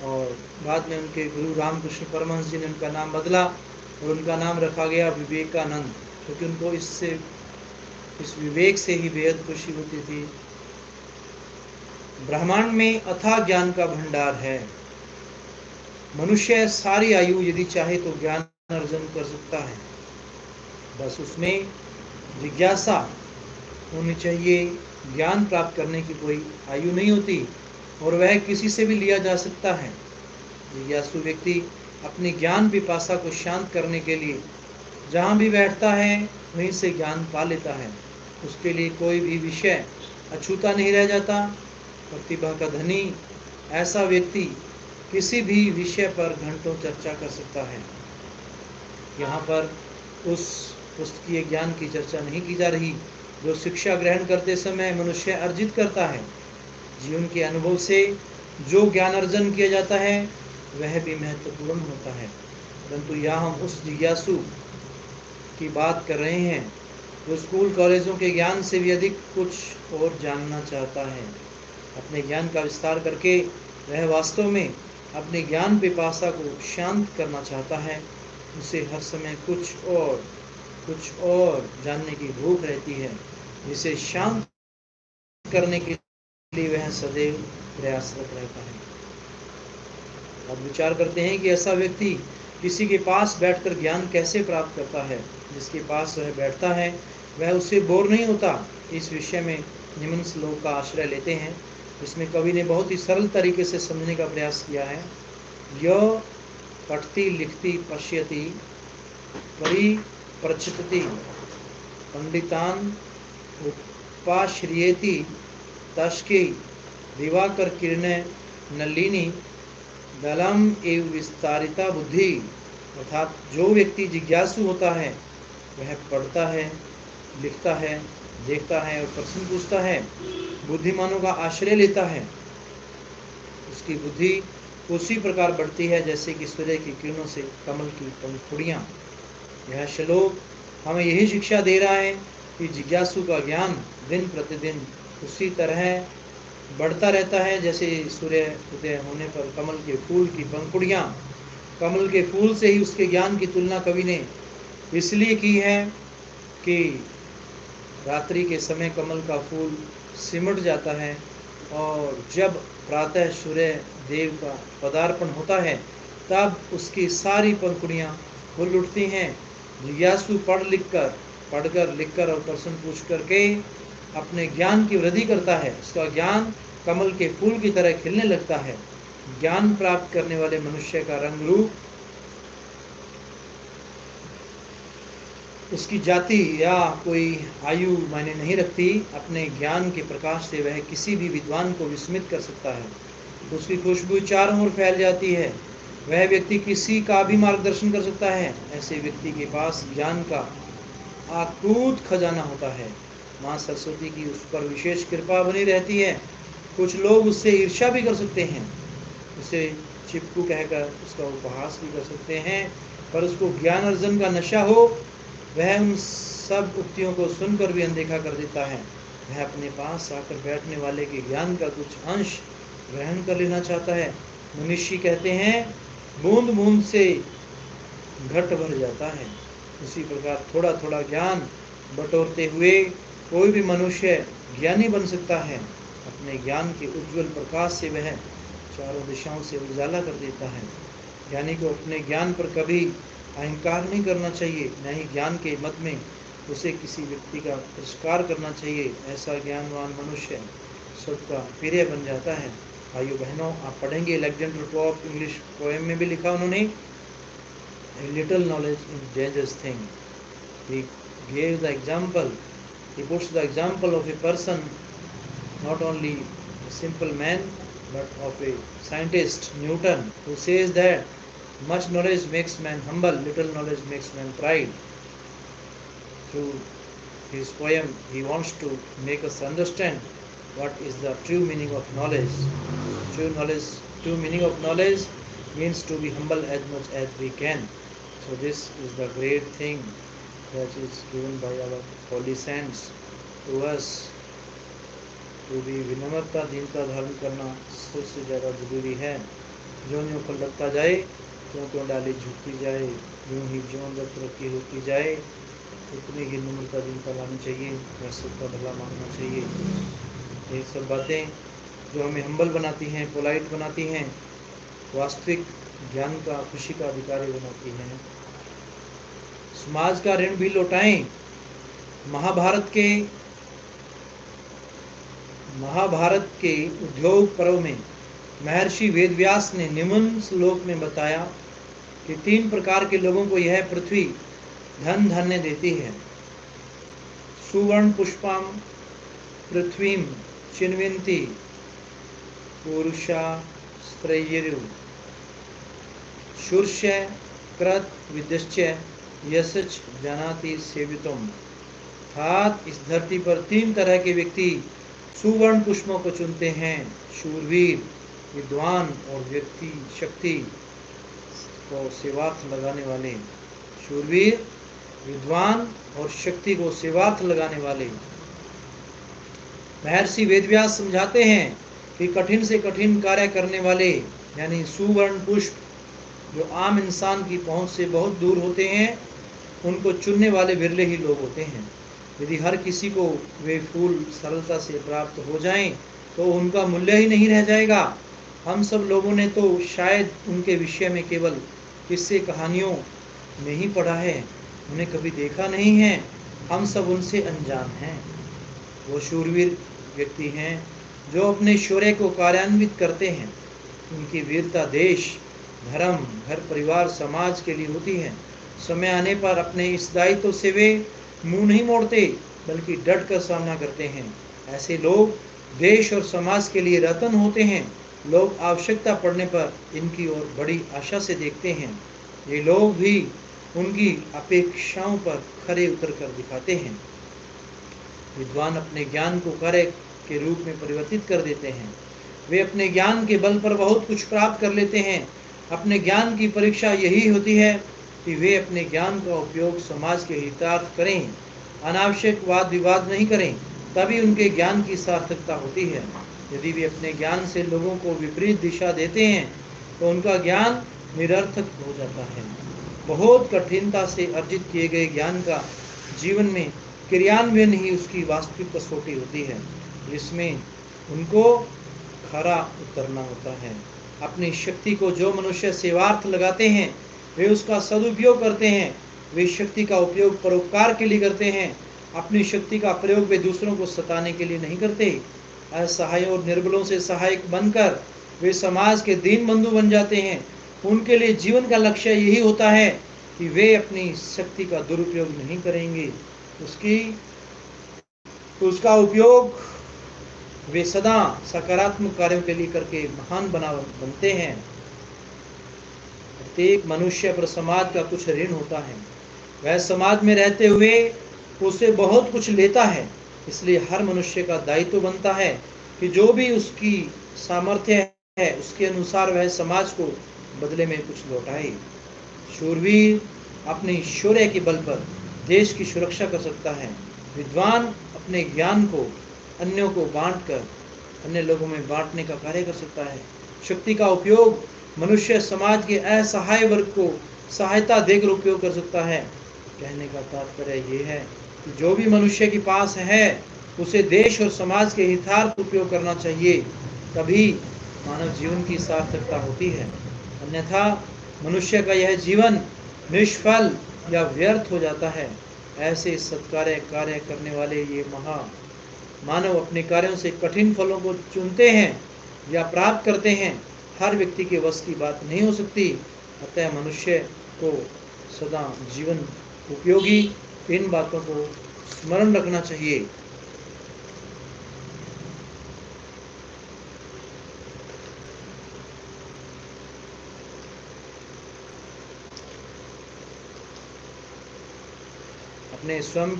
और बाद में उनके गुरु रामकृष्ण परमहंस जी ने उनका नाम बदला और उनका नाम रखा गया विवेकानंद, क्योंकि उनको इस विवेक से ही बेहद खुशी होती थी। ब्रह्मांड में अथाह ज्ञान का भंडार है। मनुष्य सारी आयु यदि चाहे तो ज्ञान अर्जन कर सकता है, बस उसमें जिज्ञासा होनी चाहिए। ज्ञान प्राप्त करने की कोई आयु नहीं होती और वह किसी से भी लिया जा सकता है। जिज्ञासु व्यक्ति अपनी ज्ञान पिपासा को शांत करने के लिए जहाँ भी बैठता है वहीं से ज्ञान पा लेता है। उसके लिए कोई भी विषय अछूता नहीं रह जाता। प्रतिभा का धनी ऐसा व्यक्ति किसी भी विषय पर घंटों चर्चा कर सकता है। यहाँ पर उस पुस्तकीय ज्ञान की चर्चा नहीं की जा रही जो शिक्षा ग्रहण करते समय मनुष्य अर्जित करता है। जीवन के अनुभव से जो ज्ञान अर्जन किया जाता है वह भी महत्वपूर्ण होता है, परंतु यहाँ हम उस जिज्ञासु की बात कर रहे हैं जो स्कूल कॉलेजों के ज्ञान से भी अधिक कुछ और जानना चाहता है। अपने ज्ञान का विस्तार करके वह वास्तव में अपने ज्ञान पिपासा को शांत करना चाहता है। उसे हर समय कुछ और जानने की भूख रहती है, जिसे शांत करने के लिए वह सदैव प्रयासरत रहता है। अब विचार करते हैं कि ऐसा व्यक्ति किसी के पास बैठकर ज्ञान कैसे प्राप्त करता है। जिसके पास वह बैठता है वह उससे बोर नहीं होता। इस विषय में निम्न श्लोक का आश्रय लेते हैं। इसमें कवि ने बहुत ही सरल तरीके से समझने का प्रयास किया है। य पठती लिखती पश्यति परिप्रचतति पंडितान उपाश्रियेति तस्कै दिवाकर किरणें नलिनी दलम एव विस्तारिता बुद्धि। अर्थात जो व्यक्ति जिज्ञासु होता है वह पढ़ता है, लिखता है, देखता है और प्रश्न पूछता है, बुद्धिमानों का आश्रय लेता है। उसकी बुद्धि उसी प्रकार बढ़ती है जैसे कि सूर्य की किरणों से कमल की पंखुड़ियाँ। यह श्लोक हमें यही शिक्षा दे रहा है कि जिज्ञासु का ज्ञान दिन प्रतिदिन उसी तरह बढ़ता रहता है जैसे सूर्य उदय होने पर कमल के फूल की पंखुड़ियाँ। कमल के फूल से ही उसके ज्ञान की तुलना कवि ने इसलिए की है कि रात्रि के समय कमल का फूल सिमट जाता है और जब प्रातः सूर्य देव का पदार्पण होता है तब उसकी सारी पंखुड़ियाँ फूल उठती हैं। जिज्ञासु पढ़कर लिखकर और प्रश्न पूछ करके अपने ज्ञान की वृद्धि करता है। उसका ज्ञान कमल के फूल की तरह खिलने लगता है। ज्ञान प्राप्त करने वाले मनुष्य का रंग रूप, उसकी जाति या कोई आयु मायने नहीं रखती। अपने ज्ञान के प्रकाश से वह किसी भी विद्वान को विस्मित कर सकता है। उसकी खुशबू चारों ओर फैल जाती है। वह व्यक्ति किसी का भी मार्गदर्शन कर सकता है। ऐसे व्यक्ति के पास ज्ञान का अकूत खजाना होता है। माँ सरस्वती की उस पर विशेष कृपा बनी रहती है। कुछ लोग उससे ईर्ष्या भी कर सकते हैं, उसे चिपकू कहकर उसका उपहास भी कर सकते हैं, पर उसको ज्ञान अर्जन का नशा हो, वह उन सब उक्तियों को सुनकर भी अनदेखा कर देता है। वह अपने पास आकर बैठने वाले के ज्ञान का कुछ अंश ग्रहण कर लेना चाहता है। मनुष्य कहते हैं बूंद बूंद से घट भर जाता है। उसी प्रकार थोड़ा थोड़ा ज्ञान बटोरते हुए कोई भी मनुष्य ज्ञानी बन सकता है। अपने ज्ञान के उज्जवल प्रकाश से वह चारों दिशाओं से उजाला कर देता है। ज्ञानी को अपने ज्ञान पर कभी अहंकार नहीं करना चाहिए, न ही ज्ञान के मत में उसे किसी व्यक्ति का तिरस्कार करना चाहिए। ऐसा ज्ञानवान मनुष्य सबका प्रिय बन जाता है। भाइयों बहनों, आप पढ़ेंगे अलेक्जेंडर पोप इंग्लिश पोएम में भी लिखा उन्होंने, A little knowledge is dangerous thing. He gave the example, he puts the example of a person, not only a simple man, but of a scientist, Newton, who says that much knowledge makes man humble, little knowledge makes man pride. Through his poem, he wants to make us understand what is the true meaning of knowledge. True meaning of knowledge means to be humble as much as we can. So this is the great thing that is given by our holy saints to us, to be विनम्रता दीनता धारण करना सबसे ज़्यादा जरूरी है। ज्यों ज्यों फल लगता जाए त्यों त्यों डाली झुकती जाए, यूं ही ज्यों जब तरक्की होती जाए उतनी ही विनम्रता दीनता लानी चाहिए, वह सबका भला मानना चाहिए। ये सब बातें जो हमें हम्बल बनाती हैं, पोलाइट बनाती हैं, वास्तविक ज्ञान का खुशी का अधिकारी बनाती हैं। समाज का ऋण भी लौटाएं। महाभारत के उद्योग पर्व में महर्षि वेदव्यास ने निम्न श्लोक में बताया कि 3 प्रकार के लोगों को यह पृथ्वी धन धान्य देती है। सुवर्ण पुष्पम पृथ्वीम चिन्वन्ति पुरुषा स्त्रैर्यु शूर्ष्य कृत विदश्च यशच जानाति सेवितुम। अर्थात इस धरती पर 3 तरह के व्यक्ति सुवर्ण पुष्पों को चुनते हैं, शूरवीर, विद्वान और व्यक्ति शक्ति को सेवार्थ लगाने वाले। शूरवीर, विद्वान और शक्ति को सेवार्थ लगाने वाले। महर्षि वेदव्यास समझाते हैं कि कठिन से कठिन कार्य करने वाले यानी सुवर्ण पुष्प जो आम इंसान की पहुंच से बहुत दूर होते हैं, उनको चुनने वाले विरले ही लोग होते हैं। यदि हर किसी को वे फूल सरलता से प्राप्त हो जाएं, तो उनका मूल्य ही नहीं रह जाएगा। हम सब लोगों ने तो शायद उनके विषय में केवल किस्से कहानियों में ही पढ़ा है, उन्हें कभी देखा नहीं है। हम सब उनसे अनजान हैं। वो शूरवीर व्यक्ति हैं जो अपने शौर्य को कार्यान्वित करते हैं। उनकी वीरता देश, धर्म, घर परिवार, समाज के लिए होती है। समय आने पर अपने इस दायित्व से वे मुंह नहीं मोड़ते, बल्कि डट कर सामना करते हैं। ऐसे लोग देश और समाज के लिए रतन होते हैं। लोग आवश्यकता पड़ने पर इनकी ओर बड़ी आशा से देखते हैं। ये लोग भी उनकी अपेक्षाओं पर खरे उतर कर दिखाते हैं। विद्वान अपने ज्ञान को कार्य के रूप में परिवर्तित कर देते हैं। वे अपने ज्ञान के बल पर बहुत कुछ प्राप्त कर लेते हैं। अपने ज्ञान की परीक्षा यही होती है कि वे अपने ज्ञान का उपयोग समाज के हितार्थ करें, अनावश्यक वाद विवाद नहीं करें, तभी उनके ज्ञान की सार्थकता होती है। यदि वे अपने ज्ञान से लोगों को विपरीत दिशा देते हैं तो उनका ज्ञान निरर्थक हो जाता है। बहुत कठिनता से अर्जित किए गए ज्ञान का जीवन में क्रियान्वयन ही उसकी वास्तविक कसौटी होती है, जिसमें उनको खरा उतरना होता है। अपनी शक्ति को जो मनुष्य सेवार्थ लगाते हैं, वे उसका सदुपयोग करते हैं। वे शक्ति का उपयोग परोपकार के लिए करते हैं। अपनी शक्ति का प्रयोग वे दूसरों को सताने के लिए नहीं करते। असहाय और निर्बलों से सहायक बनकर वे समाज के दीन बंधु बन जाते हैं। उनके लिए जीवन का लक्ष्य यही होता है कि वे अपनी शक्ति का दुरुपयोग नहीं करेंगे, उसका उपयोग वे सदा सकारात्मक कार्यों के लिए करके महान बनते हैं। प्रत्येक मनुष्य पर समाज का कुछ ऋण होता है। वह समाज में रहते हुए उससे बहुत कुछ लेता है। इसलिए हर मनुष्य का दायित्व बनता है कि जो भी उसकी सामर्थ्य है उसके अनुसार वह समाज को बदले में कुछ लौटाए। शूरवीर अपने शौर्य के बल पर देश की सुरक्षा कर सकता है। विद्वान अपने ज्ञान को अन्यों को बांटकर अन्य लोगों में बांटने का कार्य कर सकता है। शक्ति का उपयोग मनुष्य समाज के असहाय वर्ग को सहायता देकर उपयोग कर सकता है। कहने का तात्पर्य ये है कि जो भी मनुष्य के पास है उसे देश और समाज के हितार्थ उपयोग करना चाहिए, तभी मानव जीवन की सार्थकता होती है। अन्यथा मनुष्य का यह जीवन निष्फल या व्यर्थ हो जाता है। ऐसे सत्कार्य कार्य करने वाले ये मानव अपने कार्यों से कठिन फलों को चुनते हैं या प्राप्त करते हैं, हर व्यक्ति के वश की बात नहीं हो सकती। अतः मनुष्य को सदा जीवन उपयोगी इन बातों को स्मरण रखना चाहिए। अपने स्वयं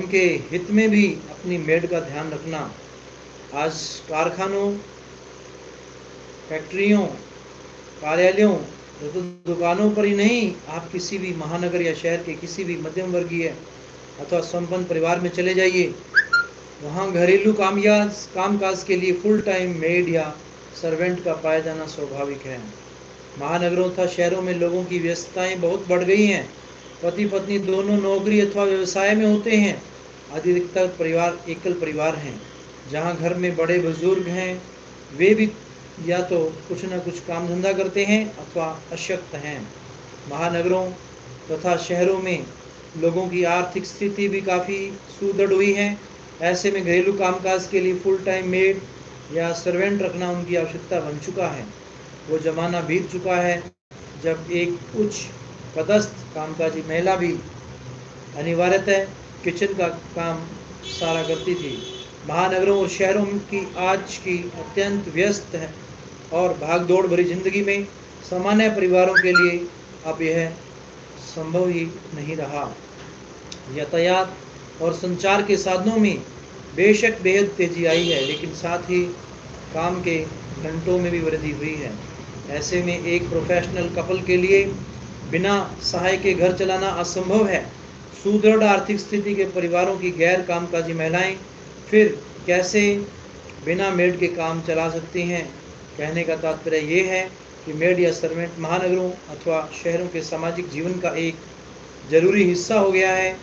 के हित में भी अपनी मेड का ध्यान रखना। आज कारखानों, फैक्ट्रियों, कार्यालयों, तो दुकानों पर ही नहीं, आप किसी भी महानगर या शहर के किसी भी मध्यम वर्गीय अथवा संपन्न परिवार में चले जाइए, वहाँ घरेलू कामकाज के लिए फुल टाइम मेड या सर्वेंट का पाया जाना स्वाभाविक है। महानगरों तथा शहरों में लोगों की व्यस्तताएं बहुत बढ़ गई हैं। पति पत्नी दोनों नौकरी अथवा व्यवसाय में होते हैं। अधिकतर परिवार एकल परिवार हैं, जहाँ घर में बड़े बुजुर्ग हैं, वे भी या तो कुछ न कुछ काम धंधा करते हैं अथवा अशक्त हैं। महानगरों तथा शहरों में लोगों की आर्थिक स्थिति भी काफ़ी सुदृढ़ हुई है। ऐसे में घरेलू कामकाज के लिए फुल टाइम मेड या सर्वेंट रखना उनकी आवश्यकता बन चुका है। वो जमाना बीत चुका है जब एक उच्च पदस्थ कामकाजी महिला भी अनिवार्यतः किचन का काम सारा करती थी। महानगरों और शहरों की आज की अत्यंत व्यस्त है और भागदौड़ भरी जिंदगी में सामान्य परिवारों के लिए अब यह संभव ही नहीं रहा। यातायात और संचार के साधनों में बेशक बेहद तेजी आई है, लेकिन साथ ही काम के घंटों में भी वृद्धि हुई है। ऐसे में एक प्रोफेशनल कपल के लिए बिना सहाय के घर चलाना असंभव है। सुदृढ़ आर्थिक स्थिति के परिवारों की गैर कामकाजी महिलाएं फिर कैसे बिना मेड के काम चला सकती हैं। कहने का तात्पर्य ये है कि मेड या सर्वेंट महानगरों अथवा शहरों के सामाजिक जीवन का एक जरूरी हिस्सा हो गया है।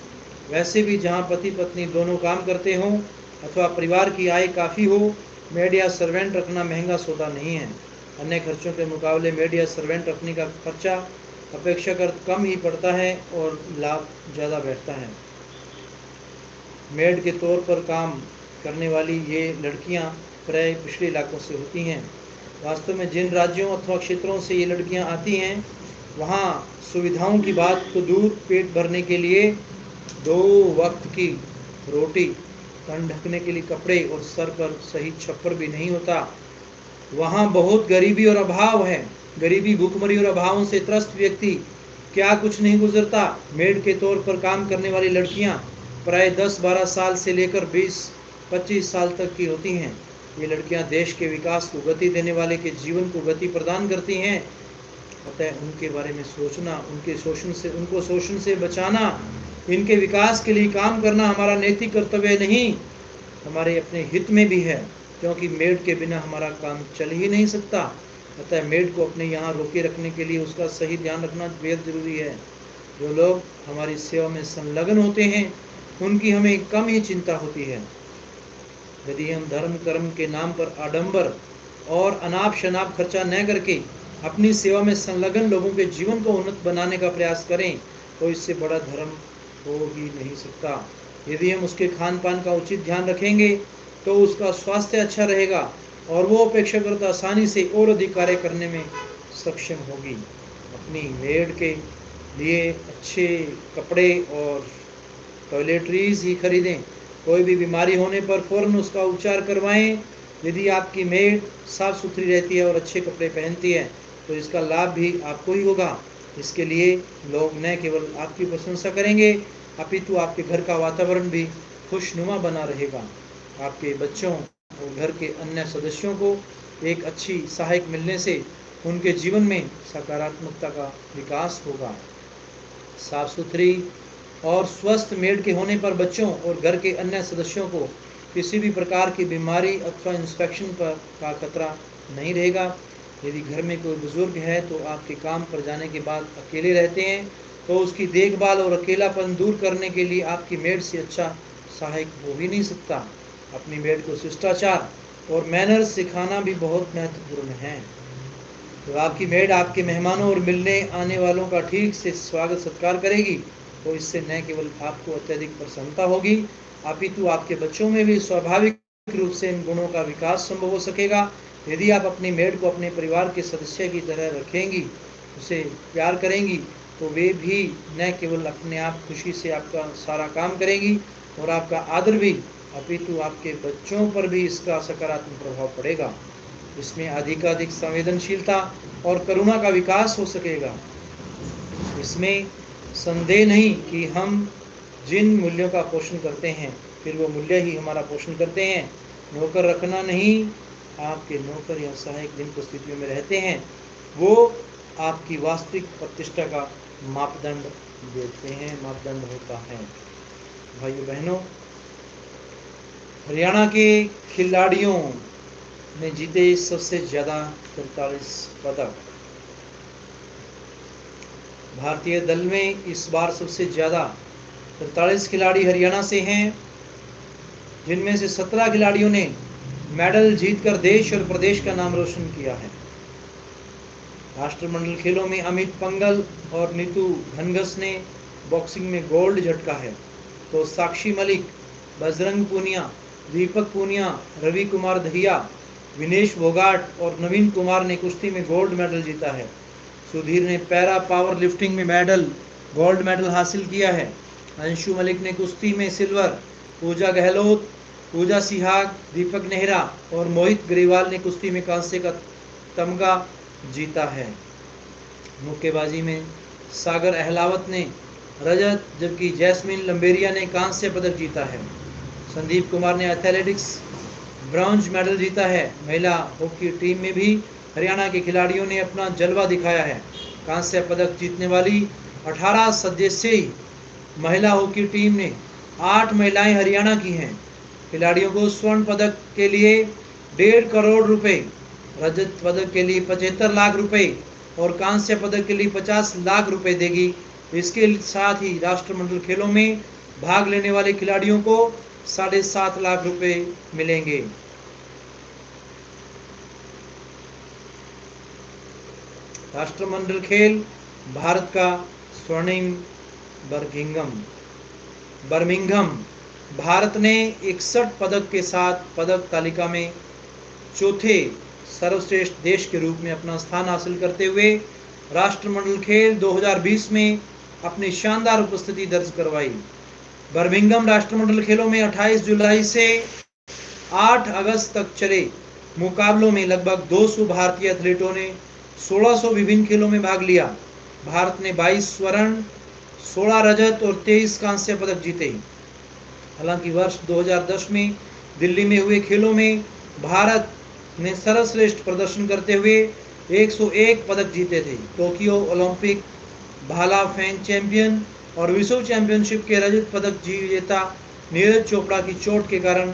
वैसे भी जहाँ पति पत्नी दोनों काम करते हों अथवा परिवार की आय काफ़ी हो, मेड या सर्वेंट रखना महंगा सौदा नहीं है। अन्य खर्चों के मुकाबले मेड या सर्वेंट रखने का खर्चा अपेक्षाकृत कम ही पड़ता है और लाभ ज़्यादा बैठता है। मेड के तौर पर काम करने वाली ये लड़कियां प्राय पिछड़े इलाकों से होती हैं। वास्तव में जिन राज्यों अथवा क्षेत्रों से ये लड़कियां आती हैं, वहाँ सुविधाओं की बात तो दूर, पेट भरने के लिए 2 वक्त की रोटी, तन ढकने के लिए कपड़े और सर पर सही छप्पर भी नहीं होता। वहाँ बहुत गरीबी और अभाव है। गरीबी, भूखमरी और अभावों से त्रस्त व्यक्ति क्या कुछ नहीं गुजरता। मेड के तौर पर काम करने वाली लड़कियाँ प्राय 10-12 साल से लेकर 20-25 साल तक की होती हैं। ये लड़कियाँ देश के विकास को गति देने वाले के जीवन को गति प्रदान करती हैं। अतः उनके बारे में सोचना, उनको शोषण से बचाना, इनके विकास के लिए काम करना हमारा नैतिक कर्तव्य नहीं, हमारे अपने हित में भी है, क्योंकि मेड के बिना हमारा काम चल ही नहीं सकता। अतः मेड को अपने यहाँ रोके रखने के लिए उसका सही ध्यान रखना बेहद जरूरी है। जो लोग हमारी सेवा में संलग्न होते हैं, उनकी हमें कम ही चिंता होती है। यदि हम धर्म कर्म के नाम पर आडंबर और अनाप शनाप खर्चा न करके अपनी सेवा में संलग्न लोगों के जीवन को उन्नत बनाने का प्रयास करें, तो इससे बड़ा धर्म हो ही नहीं सकता। यदि हम उसके खान पान का उचित ध्यान रखेंगे तो उसका स्वास्थ्य अच्छा रहेगा और वो अपेक्षाकृत आसानी से और अधिक कार्य करने में सक्षम होगी। अपनी मेड के लिए अच्छे कपड़े और टॉयलेटरीज ही खरीदें। कोई भी बीमारी होने पर फौरन उसका उपचार करवाएं। यदि आपकी मेड साफ सुथरी रहती है और अच्छे कपड़े पहनती है, तो इसका लाभ भी आपको ही होगा। इसके लिए लोग न केवल आपकी प्रशंसा करेंगे, अपितु आपके घर का वातावरण भी खुशनुमा बना रहेगा। आपके बच्चों और घर के अन्य सदस्यों को एक अच्छी सहायक मिलने से उनके जीवन में सकारात्मकता का विकास होगा। साफ सुथरी और स्वस्थ मेड के होने पर बच्चों और घर के अन्य सदस्यों को किसी भी प्रकार की बीमारी अथवा इंफेक्शन का खतरा नहीं रहेगा। यदि घर में कोई बुजुर्ग है तो आपके काम पर जाने के बाद अकेले रहते हैं तो उसकी देखभाल और अकेलापन दूर करने के लिए आपकी मेड से अच्छा सहायक हो ही नहीं सकता। अपनी मेड को शिष्टाचार और मैनर्स सिखाना भी बहुत महत्वपूर्ण है। तो आपकी मेड आपके मेहमानों और मिलने आने वालों का ठीक से स्वागत सत्कार करेगी तो इससे न केवल आपको अत्यधिक प्रसन्नता होगी अपितु आपके बच्चों में भी स्वाभाविक रूप से इन गुणों का विकास संभव हो सकेगा। यदि आप अपनी मेड को अपने परिवार के सदस्य की तरह रखेंगी, उसे प्यार करेंगी, तो वे भी न केवल अपने आप खुशी से आपका सारा काम करेंगी और आपका आदर भी, अपितु आपके बच्चों पर भी इसका सकारात्मक प्रभाव पड़ेगा। इसमें अधिकाधिक संवेदनशीलता और करुणा का विकास हो सकेगा। इसमें संदेह नहीं कि हम जिन मूल्यों का पोषण करते हैं फिर वो मूल्य ही हमारा पोषण करते हैं। नौकर रखना नहीं, आपके नौकर या सहायक जिन परिस्थितियों में रहते हैं वो आपकी वास्तविक प्रतिष्ठा का मापदंड देते हैं, मापदंड होता है। भाइयों बहनों, हरियाणा के खिलाड़ियों ने जीते सबसे ज़्यादा 43 पदक। भारतीय दल में इस बार सबसे ज़्यादा 43 खिलाड़ी हरियाणा से हैं, जिनमें से 17 खिलाड़ियों ने मेडल जीतकर देश और प्रदेश का नाम रोशन किया है। राष्ट्रमंडल खेलों में अमित पंगल और नीतू घनघस ने बॉक्सिंग में गोल्ड झटका है, तो साक्षी मलिक, बजरंग पूनिया, दीपक पूनिया, रवि कुमार दहिया, विनेश फोगाट और नवीन कुमार ने कुश्ती में गोल्ड मेडल जीता है। सुधीर ने पैरा पावर लिफ्टिंग में गोल्ड मेडल हासिल किया है। अंशु मलिक ने कुश्ती में सिल्वर, पूजा गहलोत, पूजा सिहाग, दीपक नेहरा और मोहित ग्रेवाल ने कुश्ती में कांस्य का तमगा जीता है। मुक्केबाजी में सागर अहलावत ने रजत, जबकि जैस्मिन लंबेरिया ने कांस्य पदक जीता है। संदीप कुमार ने एथलेटिक्स ब्रॉन्ज मेडल जीता है। महिला हॉकी टीम में भी हरियाणा के खिलाड़ियों ने अपना जलवा दिखाया है। कांस्य पदक जीतने वाली 18 सदस्यीय महिला हॉकी टीम ने 8 महिलाएं हरियाणा की हैं। खिलाड़ियों को स्वर्ण पदक के लिए 1.5 करोड़ रुपए, रजत पदक के लिए 75 लाख रुपए और कांस्य पदक के लिए 50 लाख रुपए देगी। इसके साथ ही राष्ट्रमंडल खेलों में भाग लेने वाले खिलाड़ियों को 7.5 लाख रुपए मिलेंगे। राष्ट्रमंडल खेल भारत का स्वर्णिम बर्मिंघम भारत ने 61 पदक के साथ पदक तालिका में चौथे सर्वश्रेष्ठ देश के रूप में अपना स्थान हासिल करते हुए राष्ट्रमंडल खेल 2020 में अपनी शानदार उपस्थिति दर्ज करवाई। बर्मिंघम राष्ट्रमंडल खेलों में 28 जुलाई से 8 अगस्त तक चले मुकाबलों में लगभग 200 भारतीय एथलीटों ने 1600 विभिन्न खेलों में भाग लिया। भारत ने 22 स्वर्ण, 16 रजत और 23 कांस्य पदक जीते। हालांकि वर्ष 2010 में दिल्ली में हुए खेलों में भारत ने सर्वश्रेष्ठ प्रदर्शन करते हुए 101 पदक जीते थे। टोक्यो ओलंपिक भाला फेंक चैंपियन और विश्व चैंपियनशिप के रजत पदक विजेता नीरज चोपड़ा की चोट के कारण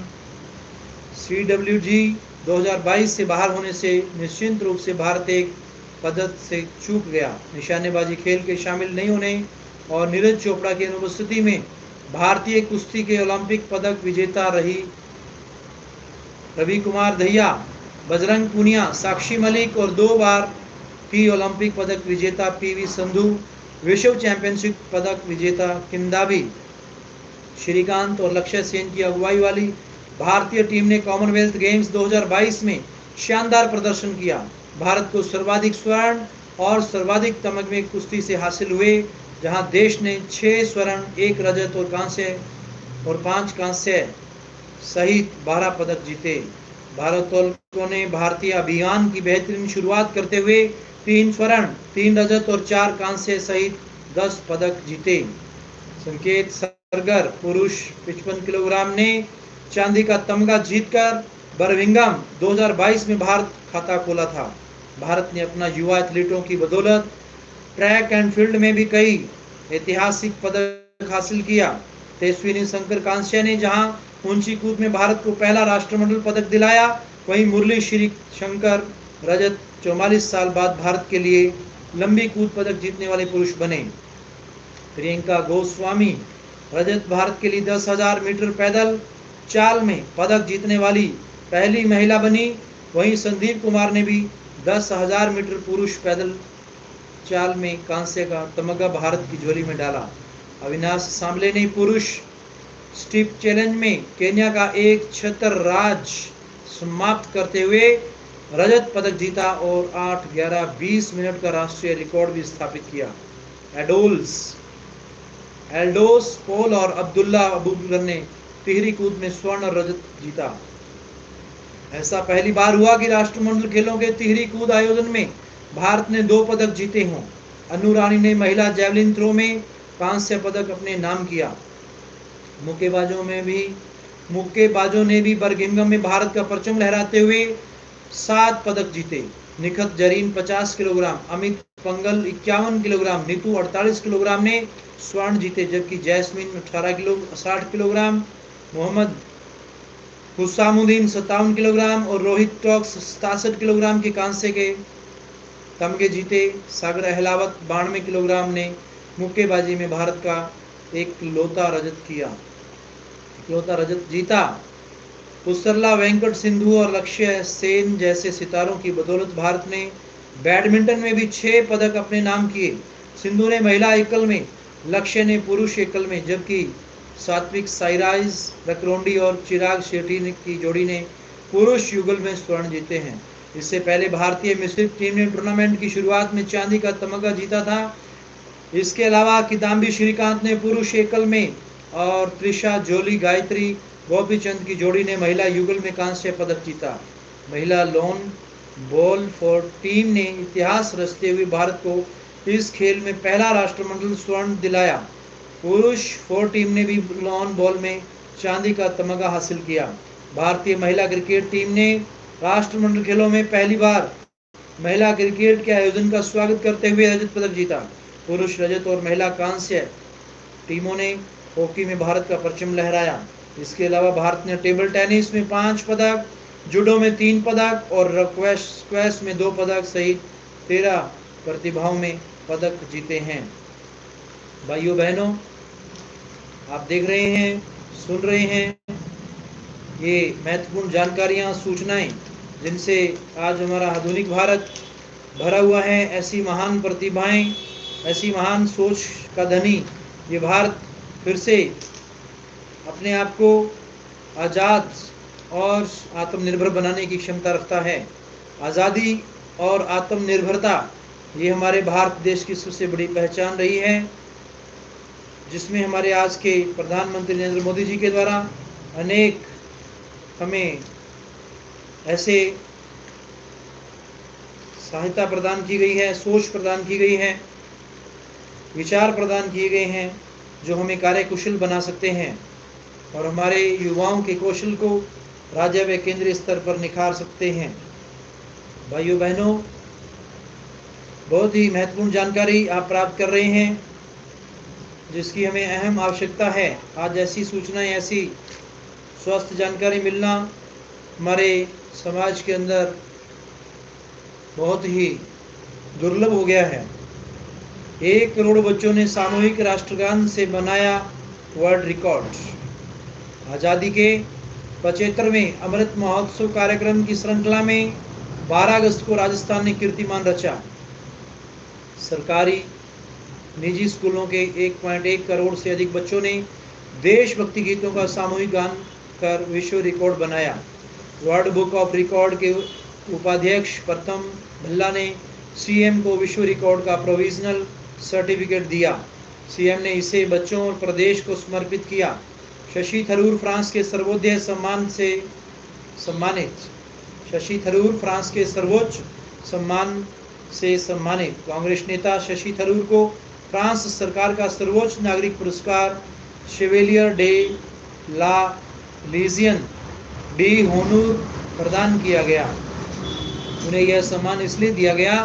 CWG 2022 से बाहर होने से निश्चित रूप से भारत एक पदक से चूक गया। निशानेबाजी खेल के शामिल नहीं होने और नीरज चोपड़ा की अनुपस्थिति में भारतीय कुश्ती के ओलंपिक पदक विजेता रही रवि कुमार दहिया, बजरंग पूनिया, साक्षी मलिक और 2 बार की ओलंपिक पदक विजेता PV संधू, विश्व चैंपियनशिप पदक विजेता किंदाबी श्रीकांत और लक्ष्य सेन की अगुवाई वाली भारतीय टीम ने कॉमनवेल्थ गेम्स 2022 में शानदार प्रदर्शन किया। भारत को सर्वाधिक स्वर्ण और सर्वाधिक तमगे कुश्ती से हासिल हुए, जहां देश ने 6 स्वर्ण, 1 रजत और 5 कांस्य सहित 12 पदक जीते। भारोत्तोलकों ने भारतीय अभियान की बेहतरीन शुरुआत करते हुए 3 स्वर्ण, 3 रजत और 4 कांस्य सहित 10 पदक जीते। संकेत सरगर पुरुष 55 किलोग्राम ने चांदी का तमगा जीतकर बर्मिंघम 2022 में भारत खाता खोला था। भारत ने अपना युवा एथलीटों की बदौलत ट्रैक एंड फील्ड में भी कई ऐतिहासिक पदक हासिल किया। तेजस्विनी शंकर कांस्य ने जहां ऊंची कूद में भारत को पहला राष्ट्रमंडल पदक दिलाया, वहीं मुरली श्री शंकर रजत 44 साल बाद भारत के लिए लंबी कूद पदक जीतने वाले पुरुष बने। प्रियंका गोस्वामी रजत भारत के लिए 10,000 मीटर पैदल चाल में पदक जीतने वाली पहली महिला बनी। वहीं संदीप कुमार ने भी 10,000 मीटर पुरुष पैदल चाल में कांस्य का तमगा भारत की झोली में डाला। अविनाश सांबले ने पुरुष स्टीप चैलेंज में केन्या का एक छतर राज समाप्त करते हुए रजत पदक जीता और 8:11:20 मिनट का राष्ट्रीय रिकॉर्ड भी स्थापित किया। एल्डोस पोल और अब्दुल्ला अबूबकर ने तिहरी कूद में स्वर्ण और रजत जीता। ऐसा पहली बार हुआ कि राष्ट्रमंडल खेलों के तिहरी कूद आयोजन में भारत ने 2 पदक जीते हों। अनु रानी ने महिला जैवलिन थ्रो में कांस्य पदक अपने नाम किया। मुक्केबाजों ने भी बर्मिंघम में भारत का परचम लहराते हुए 7 पदक जीते। Nikhat Zareen 50 kilogram, Amit Panghal 51 kilogram, Nitu 48 kilogram ने स्वर्ण जीते, जबकि जैस्मिन 60 किलोग्राम, मोहम्मद हुसामुद्दीन 57 किलोग्राम और रोहित टॉक्स 67 किलोग्राम के कांस्य के तमगे जीते। सागर अहलावत 92 किलोग्राम ने मुक्केबाजी में भारत का इकलौता रजत जीता। पुसरला वेंकट सिंधु और लक्ष्य सेन जैसे सितारों की बदौलत भारत ने बैडमिंटन में भी 6 पदक अपने नाम किए। सिंधु ने महिला एकल में, लक्ष्य ने पुरुष एकल में, जबकि सात्विक साईराज रकरोंडी और चिराग शेट्टी की जोड़ी ने पुरुष युगल में स्वर्ण जीते हैं। इससे पहले भारतीय मिश्रित टीम ने टूर्नामेंट की शुरुआत में चांदी का तमगा जीता था। इसके अलावा किदाम्बी श्रीकांत ने पुरुष एकल में और त्रिशा जोली गायत्री गोपीचंद की जोड़ी ने महिला युगल में कांस्य पदक जीता। महिला लॉन बॉल फॉर टीम ने इतिहास रचते हुए भारत को इस खेल में पहला राष्ट्रमंडल स्वर्ण दिलाया। पुरुष 4 टीम ने भी लॉन बॉल में चांदी का तमगा हासिल किया। भारतीय महिला क्रिकेट टीम ने राष्ट्रमंडल खेलों में पहली बार महिला क्रिकेट के आयोजन का स्वागत करते हुए रजत पदक जीता। पुरुष रजत और महिला कांस्य टीमों ने हॉकी में भारत का परचम लहराया। इसके अलावा भारत ने टेबल टेनिस में 5 पदक, जूडो में 3 पदक और स्क्वैश में 2 पदक सहित 13 प्रतिभाओं में पदक जीते हैं। भाइयों बहनों, आप देख रहे हैं, सुन रहे हैं ये महत्वपूर्ण जानकारियां, सूचनाएं, जिनसे आज हमारा आधुनिक भारत भरा हुआ है। ऐसी महान प्रतिभाएं, ऐसी महान सोच का धनी ये भारत फिर से अपने आप को आज़ाद और आत्मनिर्भर बनाने की क्षमता रखता है। आज़ादी और आत्मनिर्भरता ये हमारे भारत देश की सबसे बड़ी पहचान रही है, जिसमें हमारे आज के प्रधानमंत्री नरेंद्र मोदी जी के द्वारा अनेक हमें ऐसे सहायता प्रदान की गई है, सोच प्रदान की गई है, विचार प्रदान किए गए हैं जो हमें कार्यकुशल बना सकते हैं और हमारे युवाओं के कौशल को राज्य व केंद्रीय स्तर पर निखार सकते हैं। भाइयों बहनों, बहुत ही महत्वपूर्ण जानकारी आप प्राप्त कर रहे हैं, जिसकी हमें अहम आवश्यकता है। आज ऐसी सूचनाएं, ऐसी स्वस्थ जानकारी मिलना हमारे समाज के अंदर बहुत ही दुर्लभ हो गया है। 1 करोड़ बच्चों ने सामूहिक राष्ट्रगान से बनाया वर्ल्ड रिकॉर्ड। आज़ादी के 75वें अमृत महोत्सव कार्यक्रम की श्रृंखला में 12 अगस्त को राजस्थान ने कीर्तिमान रचा। सरकारी निजी स्कूलों के 1.1 करोड़ से अधिक बच्चों ने देशभक्ति गीतों का सामूहिक गान कर विश्व रिकॉर्ड बनाया। वर्ल्ड बुक ऑफ रिकॉर्ड के उपाध्यक्ष प्रथम भल्ला ने सीएम को विश्व रिकॉर्ड का प्रोविजनल सर्टिफिकेट दिया। सीएम ने इसे बच्चों और प्रदेश को समर्पित किया। शशि थरूर फ्रांस के सर्वोच्च सम्मान से सम्मानित। शशि थरूर फ्रांस के सर्वोच्च सम्मान से सम्मानित कांग्रेस नेता शशि थरूर को फ्रांस सरकार का सर्वोच्च नागरिक पुरस्कार Chevalier de la Legion d'honneur प्रदान किया गया। उन्हें यह सम्मान इसलिए दिया गया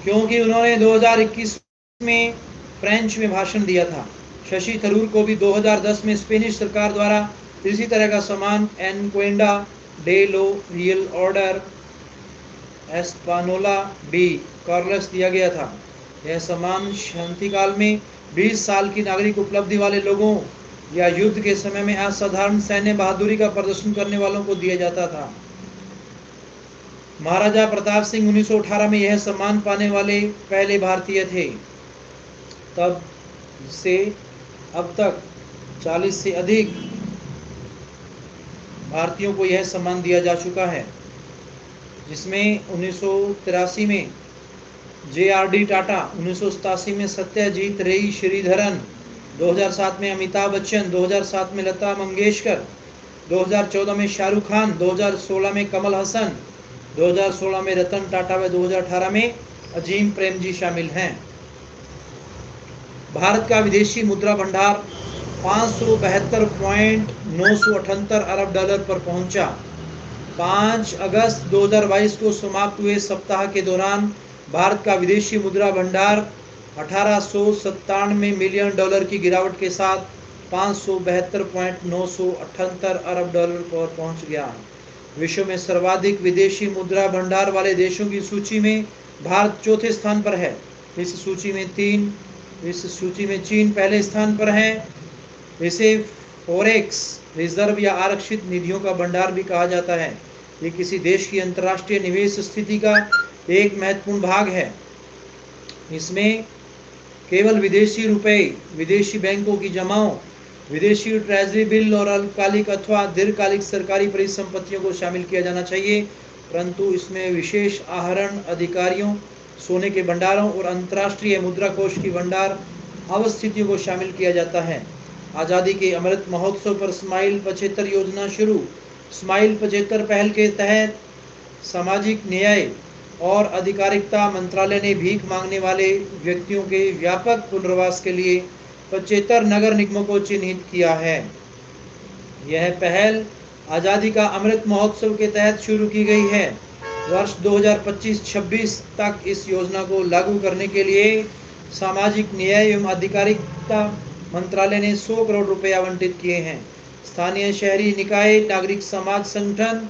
क्योंकि उन्होंने 2021 में फ्रेंच में भाषण दिया था। शशि थरूर को भी 2010 में स्पेनिश सरकार द्वारा इसी तरह का सम्मान Encomienda de la Real Orden Española de Carlos दिया गया था। यह सम्मान शांति काल में 20 साल की नागरिक उपलब्धि वाले लोगों या युद्ध के समय में असाधारण सैन्य बहादुरी का प्रदर्शन करने वालों को दिया जाता था। महाराजा प्रताप सिंह 1918 में यह सम्मान पाने वाले पहले भारतीय थे। तब से अब तक 40 से अधिक भारतीयों को यह सम्मान दिया जा चुका है, जिसमें 1983 में JRD टाटा, 1987 में सत्यजीत रे श्रीधरन, 2007 में अमिताभ बच्चन, 2007 में लता मंगेशकर, 2014 में शाहरुख खान, 2016 में कमल हसन, 2016 में रतन टाटा व 2018 में अजीम प्रेमजी शामिल हैं। भारत का विदेशी मुद्रा भंडार 572.978 अरब डॉलर पर पहुंचा। 5 अगस्त 2022 को समाप्त हुए सप्ताह के दौरान भारत का विदेशी मुद्रा भंडार 1897 मिलियन डॉलर की गिरावट के साथ 572.978 अरब डॉलर पर पहुंच गया। विश्व में सर्वाधिक विदेशी मुद्रा भंडार वाले देशों की सूची में भारत चौथे स्थान पर है। इस सूची में चीन पहले स्थान पर है। इसे फॉरेक्स रिजर्व या आरक्षित निधियों का भंडार भी कहा जाता है। ये किसी देश की अंतर्राष्ट्रीय निवेश स्थिति का एक महत्वपूर्ण भाग है। इसमें केवल विदेशी रुपए, विदेशी बैंकों की जमाओं, विदेशी ट्रेजरी बिल और अल्पकालिक अथवा दीर्घकालिक सरकारी परिसंपत्तियों को शामिल किया जाना चाहिए, परंतु इसमें विशेष आहरण अधिकारियों, सोने के भंडारों और अंतर्राष्ट्रीय मुद्रा कोष की भंडार अवस्थितियों को शामिल किया जाता है। आज़ादी के अमृत महोत्सव पर स्माइल 75 योजना शुरू। स्माइल 75 पहल के तहत सामाजिक न्याय और अधिकारिता मंत्रालय ने भीख मांगने वाले व्यक्तियों के व्यापक पुनर्वास के लिए 75 नगर निगमों को चिन्हित किया है। यह पहल आज़ादी का अमृत महोत्सव के तहत शुरू की गई है। वर्ष 2025-26 तक इस योजना को लागू करने के लिए सामाजिक न्याय एवं अधिकारिता मंत्रालय ने 100 करोड़ रुपए आवंटित किए हैं। स्थानीय शहरी निकाय, नागरिक समाज संगठन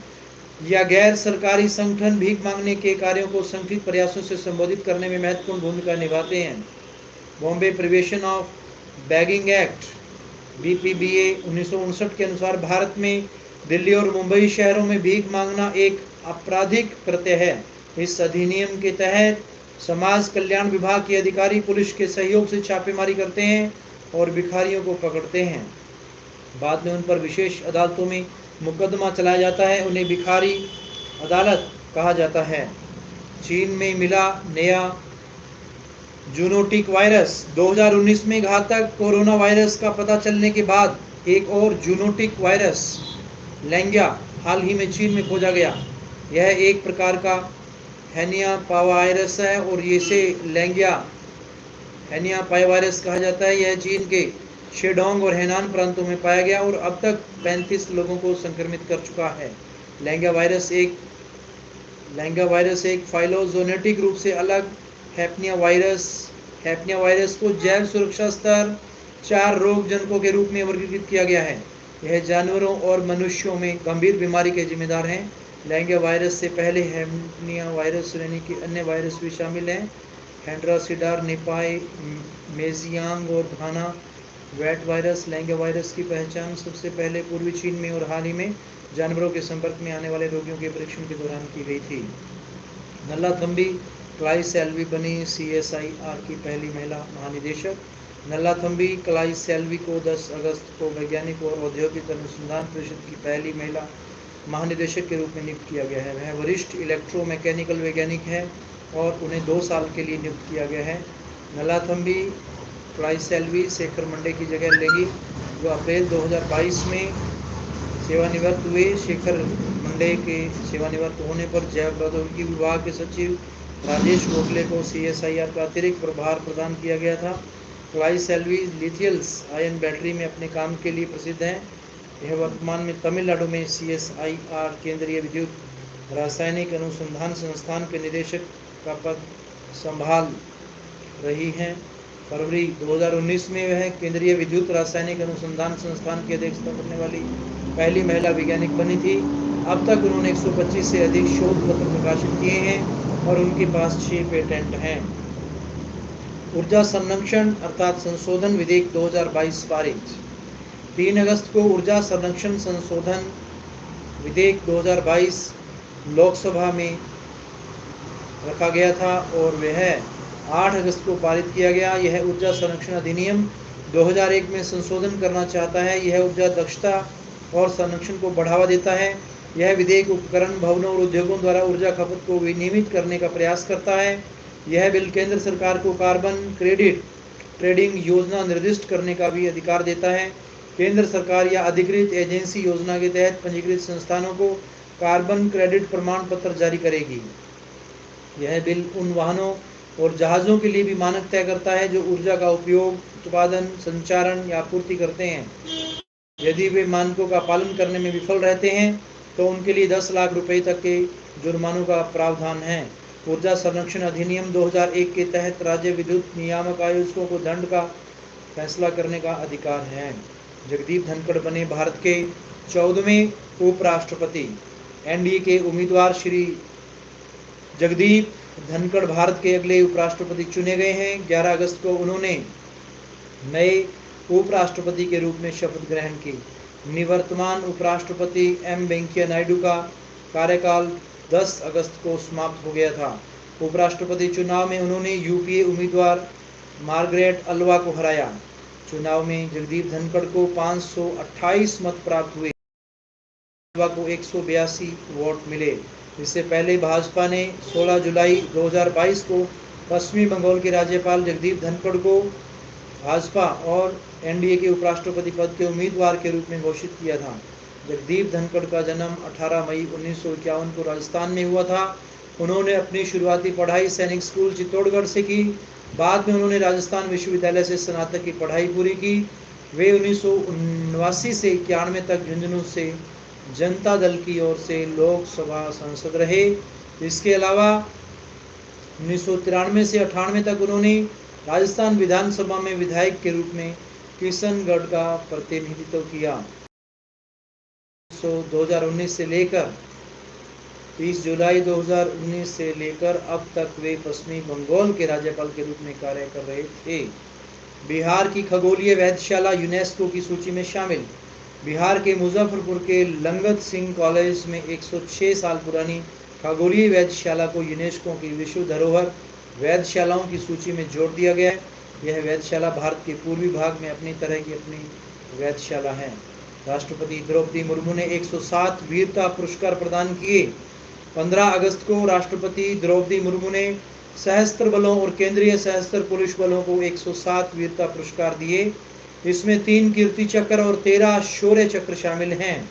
या गैर सरकारी संगठन भीख मांगने के कार्यों को संगठित प्रयासों से संबोधित करने में महत्वपूर्ण भूमिका निभाते हैं। Bombay prevention of begging act BPBA 1959 के अनुसार भारत में दिल्ली और मुंबई शहरों में भीख मांगना एक आपराधिक कृत्य है। इस अधिनियम के तहत समाज कल्याण विभाग के अधिकारी पुलिस के सहयोग से छापेमारी करते हैं और भिखारियों को पकड़ते हैं। बाद में उन पर विशेष अदालतों में मुकदमा चलाया जाता है। उन्हें भिखारी अदालत कहा जाता है। चीन में मिला नया जूनोटिक वायरस। 2019 में घातक कोरोना वायरस का पता चलने के बाद एक और जूनोटिक वायरस लैंगिया हाल ही में चीन में खोजा गया। यह एक प्रकार का हेनियापावायरस है और इसे लैंगिया हेनियापावायरस कहा जाता है। यह चीन के शेडोंग और हेनान प्रांतों में पाया गया और अब तक 35 लोगों को संक्रमित कर चुका है। लैंगिया वायरस एक फाइलोजेनेटिक रूप से अलग हैपनिया वायरस को जैव सुरक्षा स्तर 4 रोगजनकों के रूप में वर्गीकृत किया गया है। यह जानवरों और मनुष्यों में गंभीर बीमारी के जिम्मेदार हैं। लैंगिया वायरस से पहले हैपनिया वायरस श्रेणी के अन्य वायरस भी शामिल हैं। हेंड्रासिडार, निपाई, मेजियांग और घाना वेट वायरस। लैंगिया वायरस की पहचान सबसे पहले पूर्वी चीन में और हाल ही में जानवरों के संपर्क में आने वाले रोगियों के परीक्षण के दौरान की गई थी। नल्ला थम्बी क्लाई सेल्वी बनी CSIR की पहली महिला महानिदेशक। नल्ला थम्बी क्लाई सेल्वी को 10 अगस्त को वैज्ञानिक और औद्योगिक अनुसंधान परिषद की पहली महिला महानिदेशक के रूप में नियुक्त किया गया है। वह वरिष्ठ इलेक्ट्रोमैकेनिकल वैज्ञानिक है और उन्हें 2 साल के लिए नियुक्त किया गया है। नल्ला थम्बी क्लाई सेल्वी शेखर मंडे की जगह लेंगी, जो अप्रैल 2022 में सेवानिवृत्त हुए। शेखर मंडे के सेवानिवृत्त होने पर जैव प्रौद्योगिकी विभाग के सचिव राजेश गोखले को CSIR का अतिरिक्त प्रभार प्रदान किया गया था। क्लाई सेल्वी लिथियम आयन बैटरी में अपने काम के लिए प्रसिद्ध हैं। यह वर्तमान में तमिलनाडु में CSIR केंद्रीय विद्युत रासायनिक अनुसंधान संस्थान के निदेशक का पद संभाल रही हैं। फरवरी 2019 में वह केंद्रीय विद्युत रासायनिक अनुसंधान संस्थान की अध्यक्षता करने वाली पहली महिला वैज्ञानिक बनी थी। अब तक उन्होंने 125 से अधिक शोध पत्र प्रकाशित किए हैं और उनके पास 6 पेटेंट हैं। ऊर्जा संरक्षण अर्थात संशोधन विधेयक 2022 पारित। 3 अगस्त को ऊर्जा संरक्षण संशोधन विधेयक 2022 लोकसभा में रखा गया था और वह 8 अगस्त को पारित किया गया। यह ऊर्जा संरक्षण अधिनियम 2001 में संशोधन करना चाहता है। यह ऊर्जा दक्षता और संरक्षण को बढ़ावा देता है। यह विधेयक उपकरण, भवनों और उद्योगों द्वारा ऊर्जा खपत को विनियमित करने का प्रयास करता है। यह बिल केंद्र सरकार को कार्बन क्रेडिट ट्रेडिंग योजना निर्दिष्ट करने का भी अधिकार देता है। केंद्र सरकार या अधिकृत एजेंसी योजना के तहत पंजीकृत संस्थानों को कार्बन क्रेडिट प्रमाण पत्र जारी करेगी। यह बिल उन वाहनों और जहाज़ों के लिए भी मानक तय करता है जो ऊर्जा का उपयोग, उत्पादन, संचारण या आपूर्ति करते हैं। यदि वे मानकों का पालन करने में विफल रहते हैं तो उनके लिए 10 लाख रुपए तक के जुर्मानों का प्रावधान है। ऊर्जा संरक्षण अधिनियम 2001 के तहत राज्य विद्युत नियामक आयोजकों को दंड का फैसला करने का अधिकार है। जगदीप धनखड़ बने भारत के 14वें उपराष्ट्रपति। एनडीए के उम्मीदवार श्री जगदीप धनखड़ भारत के अगले उपराष्ट्रपति चुने गए हैं। 11 अगस्त को उन्होंने नए उपराष्ट्रपति के रूप में शपथ ग्रहण की। निवर्तमान उपराष्ट्रपति एम वेंकैया नायडू का कार्यकाल 10 अगस्त को समाप्त हो गया था। उपराष्ट्रपति चुनाव में उन्होंने यूपीए उम्मीदवार मार्गरेट अल्वा को हराया। चुनाव में जगदीप धनखड़ को 528 मत प्राप्त हुए, अल्वा को 182 वोट मिले। इससे पहले भाजपा ने 16 जुलाई 2022 को पश्चिमी बंगाल के राज्यपाल जगदीप धनखड़ को भाजपा और एनडीए के उपराष्ट्रपति पद के उम्मीदवार के रूप में घोषित किया था। जगदीप धनखड़ का जन्म 18 मई 1951 को राजस्थान में हुआ था। उन्होंने अपनी शुरुआती पढ़ाई सैनिक स्कूल चित्तौड़गढ़ से की। बाद में उन्होंने राजस्थान विश्वविद्यालय से स्नातक की पढ़ाई पूरी की। वे 1979 से 91 तक झुंझुनू से जनता दल की ओर से लोकसभा सांसद रहे। इसके अलावा 1993 से 98 तक उन्होंने राजस्थान विधानसभा में विधायक के रूप में किशनगढ़ का प्रतिनिधित्व किया। 2019 से लेकर 30 जुलाई 2019 से लेकर अब तक वे पश्चिमी बंगाल के राज्यपाल के रूप में कार्य कर रहे थे। बिहार की खगोलीय वेधशाला यूनेस्को की सूची में शामिल। बिहार के मुजफ्फरपुर के लंगत सिंह कॉलेज में 106 साल पुरानी खगोलीय वेधशाला को यूनेस्को की विश्व धरोहर वेधशालाओं की सूची में जोड़ दिया गया है। यह वेधशाला भारत के पूर्वी भाग में अपनी तरह की अपनी वेधशाला है। राष्ट्रपति द्रौपदी मुर्मू ने 107 वीरता पुरस्कार प्रदान किए। 15 अगस्त को राष्ट्रपति द्रौपदी मुर्मू ने सशस्त्र बलों और केंद्रीय सशस्त्र पुलिस बलों को 107 वीरता पुरस्कार दिए। इसमें 3 कीर्ति चक्र और 13 शौर्य चक्र शामिल हैं।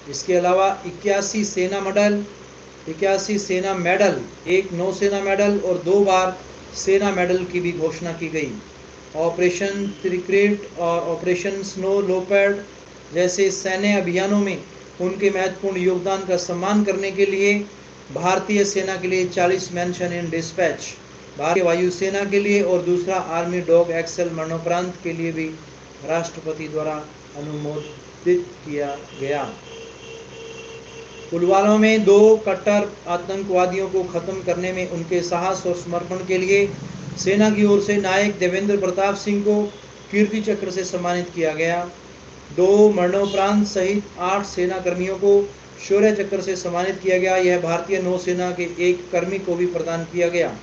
इसके अलावा 81 सेना मेडल, 1 नौसेना मेडल और 2 बार सेना मेडल की भी घोषणा की गई। ऑपरेशन त्रिकृत और ऑपरेशन स्नो लोपर्ड जैसे सैन्य अभियानों में उनके महत्वपूर्ण योगदान का सम्मान करने के लिए भारतीय सेना के लिए 40 मेंशन इन डिस्पैच, भारतीय वायुसेना के लिए और दूसरा आर्मी डॉग एक्सेल मरणोपरांत के लिए भी राष्ट्रपति द्वारा अनुमोदित किया गया। पुलवामा में 2 कट्टर आतंकवादियों को खत्म करने में उनके साहस और समर्पण के लिए सेना की ओर से नायक देवेंद्र प्रताप सिंह को कीर्ति चक्र से सम्मानित किया गया। 2 मरणोपरांत सहित 8 सेना कर्मियों को शौर्य चक्र से सम्मानित किया गया। यह भारतीय नौसेना के एक कर्मी को भी प्रदान किया गया।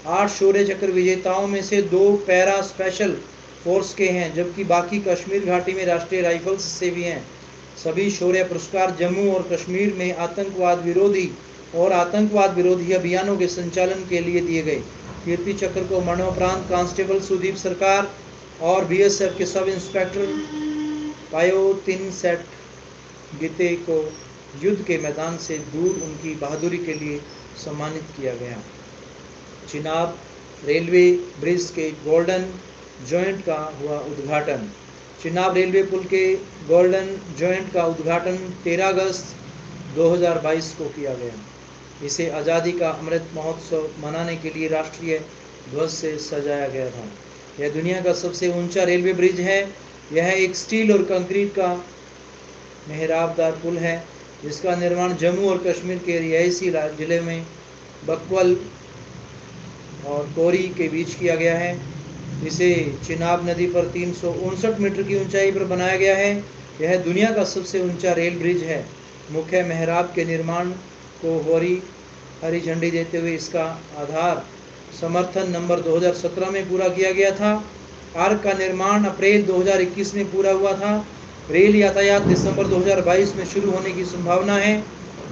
8 शौर्य चक्र विजेताओं में से 2 पैरा स्पेशल फोर्स के हैं, जबकि बाकी कश्मीर घाटी में राष्ट्रीय राइफल्स से भी हैं। सभी शौर्य पुरस्कार जम्मू और कश्मीर में आतंकवाद विरोधी अभियानों के संचालन के लिए दिए गए। कीर्ति चक्र को मरणोपरांत कांस्टेबल सुदीप सरकार और बीएसएफ के सब इंस्पेक्टर पायो तिन सेट गीते को युद्ध के मैदान से दूर उनकी बहादुरी के लिए सम्मानित किया गया। चिनाब रेलवे ब्रिज के गोल्डन जॉइंट का हुआ उद्घाटन। चिनाब रेलवे पुल के गोल्डन जॉइंट का उद्घाटन 13 अगस्त 2022 को किया गया। इसे आज़ादी का अमृत महोत्सव मनाने के लिए राष्ट्रीय ध्वज से सजाया गया था। यह दुनिया का सबसे ऊंचा रेलवे ब्रिज है। यह एक स्टील और कंक्रीट का मेहराबदार पुल है जिसका निर्माण जम्मू और कश्मीर के रिहायशी जिले में बकवल और कोरी के बीच किया गया है। इसे चिनाब नदी पर 359 मीटर की ऊंचाई पर बनाया गया है। यह दुनिया का सबसे ऊंचा रेल ब्रिज है। मुख्य मेहराब के निर्माण को हरी झंडी देते हुए इसका आधार समर्थन नंबर 2017 में पूरा किया गया था। आर्क का निर्माण अप्रैल 2021 में पूरा हुआ था। रेल यातायात दिसंबर 2022 में शुरू होने की संभावना है।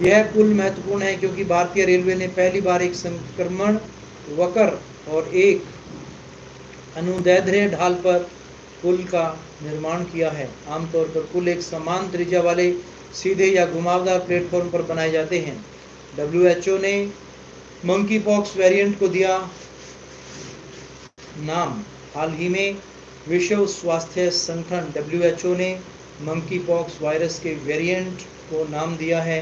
यह पुल महत्वपूर्ण है क्योंकि भारतीय रेलवे ने पहली बार एक संक्रमण वक्र और एक अनुदैर्ध्य ढाल पर पुल का निर्माण किया है। आमतौर पर पुल एक समान त्रिज्या वाले सीधे या घुमावदार प्लेटफॉर्म पर बनाए जाते हैं। WHO ने मंकी पॉक्स वेरिएंट को दिया नाम। हाल ही में विश्व स्वास्थ्य संगठन WHO ने मंकी पॉक्स वायरस के वेरिएंट को नाम दिया है।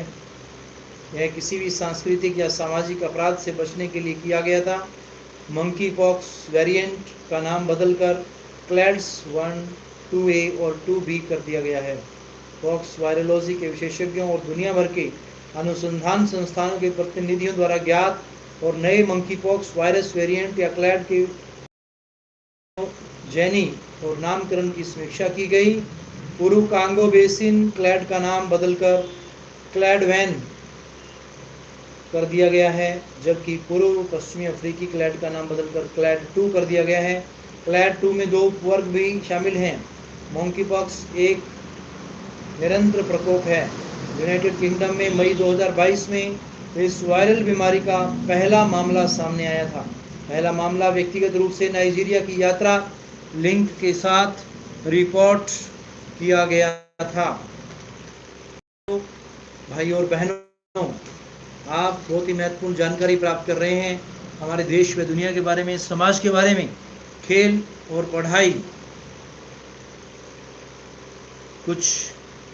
यह किसी भी सांस्कृतिक या सामाजिक अपराध से बचने के लिए किया गया था। मंकी पॉक्स वेरिएंट का नाम बदलकर क्लैड्स 1, 2A और 2B कर दिया गया है। पॉक्स वायरोलॉजी के विशेषज्ञों और दुनिया भर के अनुसंधान संस्थानों के प्रतिनिधियों द्वारा ज्ञात और नए मंकी पॉक्स वायरस वेरिएंट या क्लैड के जैनी और नामकरण की समीक्षा की गई। पूर्व कांगो बेसिन क्लैड का नाम बदलकर क्लैड वैन कर दिया गया है, जबकि पूर्व पश्चिमी अफ्रीकी क्लैड का नाम बदलकर क्लैड 2 कर दिया गया है। क्लैड 2 में 2 वर्ग भी शामिल हैं। मॉन्कीपॉक्स एक निरंतर प्रकोप है। यूनाइटेड किंगडम में मई 2022 में इस वायरल बीमारी का पहला मामला सामने आया था। पहला मामला व्यक्तिगत रूप से नाइजीरिया की यात्रा लिंक के साथ रिपोर्ट किया गया था। तो भाई और बहनों, आप बहुत ही महत्वपूर्ण जानकारी प्राप्त कर रहे हैं हमारे देश व दुनिया के बारे में, समाज के बारे में, खेल और पढ़ाई, कुछ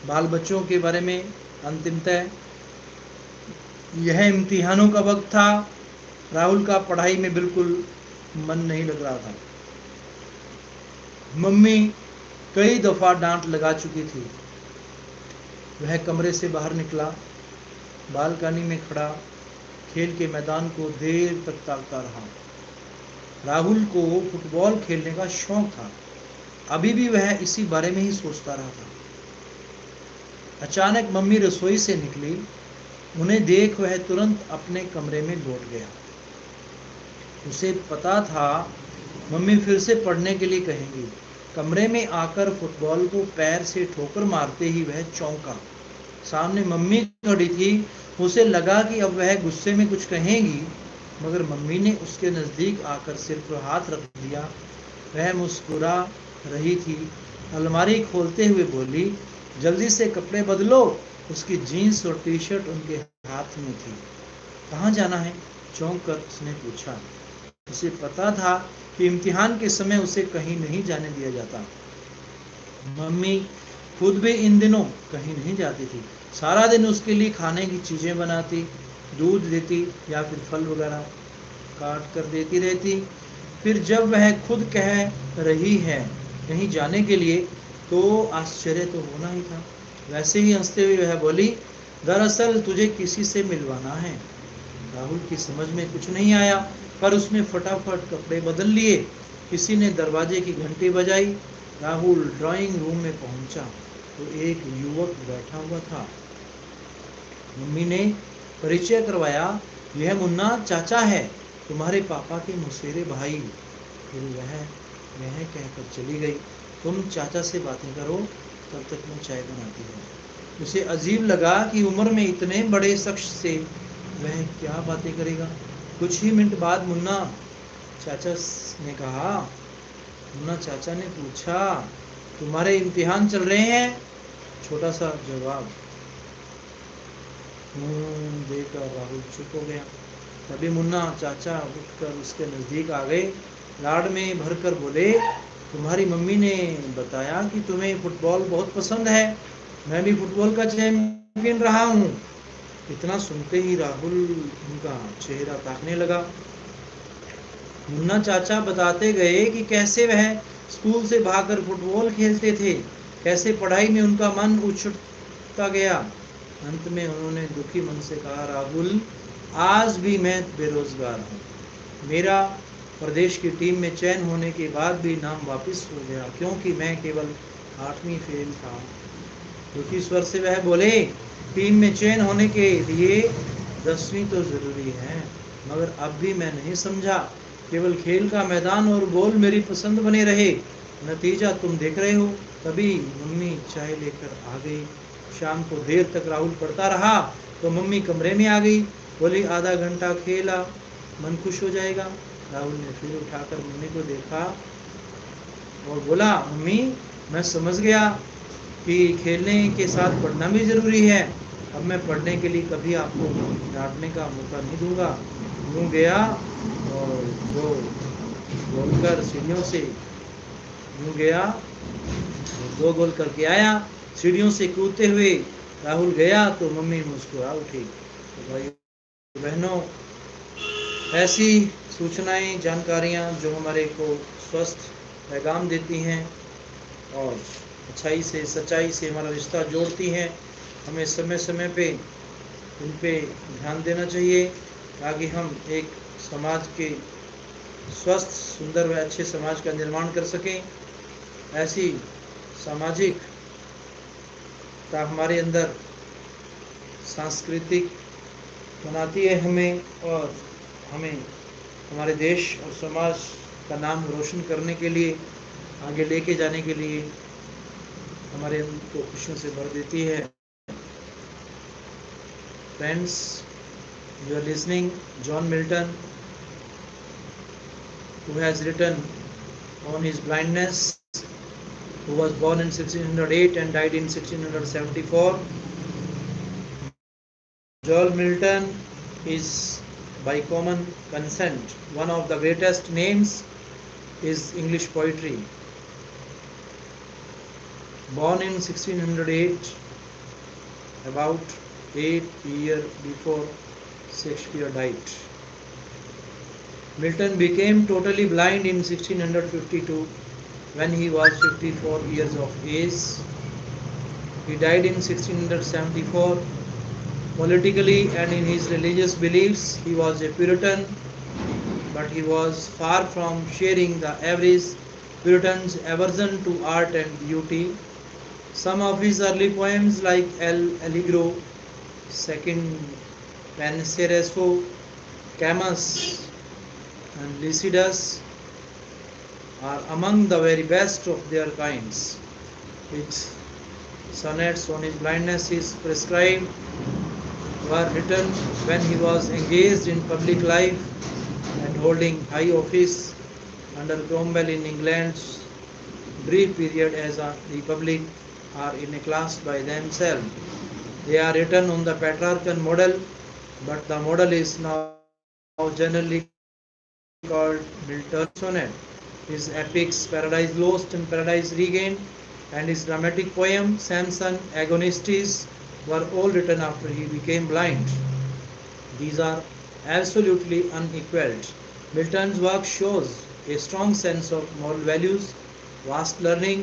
बाल बच्चों के बारे में। अंतिमतः यह इम्तिहानों का वक्त था। राहुल का पढ़ाई में बिल्कुल मन नहीं लग रहा था। मम्मी कई दफ़ा डांट लगा चुकी थी। वह कमरे से बाहर निकला, बालकनी में खड़ा खेल के मैदान को देर तक ताकता रहा। राहुल को फुटबॉल खेलने का शौक था। अभी भी वह इसी बारे में ही सोचता रहा था। अचानक मम्मी रसोई से निकली। उन्हें देख वह तुरंत अपने कमरे में लौट गया। उसे पता था मम्मी फिर से पढ़ने के लिए कहेंगी। कमरे में आकर फुटबॉल को पैर से ठोकर मारते ही वह चौंका। सामने मम्मी खड़ी थी। उसे लगा कि अब वह गुस्से में कुछ कहेगी, मगर मम्मी ने उसके नज़दीक आकर सिर पर हाथ रख दिया। वह मुस्कुरा रही थी। अलमारी खोलते हुए बोली, जल्दी से कपड़े बदलो। उसकी जीन्स और टी शर्ट उनके हाथ में थी। कहाँ जाना है? चौंक कर उसने पूछा। उसे पता था कि इम्तिहान के समय उसे कहीं नहीं जाने दिया जाता। मम्मी खुद भी इन दिनों कहीं नहीं जाती थी। सारा दिन उसके लिए खाने की चीज़ें बनाती, दूध देती या फिर फल वगैरह काट कर देती रहती। फिर जब वह खुद कह रही है कहीं जाने के लिए, तो आश्चर्य तो होना ही था। वैसे ही हंसते हुए वह बोली, दरअसल तुझे किसी से मिलवाना है। राहुल की समझ में कुछ नहीं आया, पर उसने फटाफट कपड़े बदल लिए। किसी ने दरवाजे की घंटी बजाई। राहुल ड्राइंग रूम में पहुंचा तो एक युवक बैठा हुआ था। मम्मी ने परिचय करवाया, यह मुन्ना चाचा है, तुम्हारे पापा के मौसेरे भाई। फिर वह कहकर चली गई, तुम चाचा से बातें करो, तब तक मैं चाय बनाती हूँ। उसे अजीब लगा कि उम्र में इतने बड़े शख्स से वह क्या बातें करेगा। कुछ ही मिनट बाद मुन्ना चाचा ने कहा। मुन्ना चाचा ने पूछा, तुम्हारे इम्तिहान चल रहे हैं? छोटा सा जवाब देकर राहुल चुप हो गया। तभी मुन्ना चाचा उठकर उसके नज़दीक आ गए। लाड में भरकर बोले, तुम्हारी मम्मी ने बताया कि तुम्हें फुटबॉल बहुत पसंद है, मैं भी फुटबॉल का चैंपियन रहा हूँ। इतना सुनते ही राहुल उनका चेहरा ताकने लगा। मुन्ना चाचा बताते गए कि कैसे वह स्कूल से भागकर फुटबॉल खेलते थे, कैसे पढ़ाई में उनका मन उछटता गया। अंत में उन्होंने दुखी मन से कहा, राहुल आज भी मैं बेरोजगार हूँ। मेरा प्रदेश की टीम में चयन होने के बाद भी नाम वापस हो गया, क्योंकि मैं केवल 8वीं फेल था। दुखी स्वर से वह बोले, टीम में चयन होने के लिए 10वीं तो जरूरी है, मगर अब भी मैं नहीं समझा। केवल खेल का मैदान और गोल मेरी पसंद बने रहे, नतीजा तुम देख रहे हो। तभी मम्मी चाय लेकर आ गई। शाम को देर तक राहुल पढ़ता रहा तो मम्मी कमरे में आ गई, बोली आधा घंटा खेला, मन खुश हो जाएगा। राहुल ने फिर उठाकर मम्मी को देखा और बोला, मम्मी मैं समझ गया कि खेलने के साथ पढ़ना भी ज़रूरी है। अब मैं पढ़ने के लिए कभी आपको डांटने का मौका नहीं दूंगा। यूँ गया और वो गोल सीढ़ियों से यूँ गया और 2 गोल करके आया। सीढ़ियों से कूदते हुए राहुल गया तो मम्मी मुस्कुरा उठी। तो भाई बहनों, ऐसी सूचनाएं, जानकारियां जो हमारे को स्वस्थ पैगाम देती हैं और अच्छाई से सच्चाई से हमारा रिश्ता जोड़ती हैं, हमें समय समय पे उन पे ध्यान देना चाहिए, ताकि हम एक समाज के स्वस्थ, सुंदर व अच्छे समाज का निर्माण कर सकें। ऐसी सामाजिकता हमारे अंदर सांस्कृतिक बनाती है हमें, और हमें हमारे देश और समाज का नाम रोशन करने के लिए, आगे लेके जाने के लिए हमारे को खुशियों से भर देती है। Friends, you are listening John Milton, who has written on his blindness, who was born in 1608 and died in 1674. Joel Milton is, by common consent, one of the greatest names is English poetry. Born in 1608, about 8 years before Shakespeare died. Milton became totally blind in 1652 when he was 54 years of age. He died in 1674. Politically and in his religious beliefs, he was a Puritan, but he was far from sharing the average Puritan's aversion to art and beauty. Some of his early poems, like El Allegro, Second Pensereso, Camus, and Lycidas, are among the very best of their kinds. His sonnets on his blindness is prescribed were written when he was engaged in public life and holding high office under Cromwell in England's brief period as a republic are in a class by themselves. They are written on the Petrarchan model, but the model is now generally called Milton's sonnet. His epics Paradise Lost and Paradise Regained and his dramatic poem Samson Agonistes were all written after he became blind. These are absolutely unequaled. Milton's work shows a strong sense of moral values, vast learning,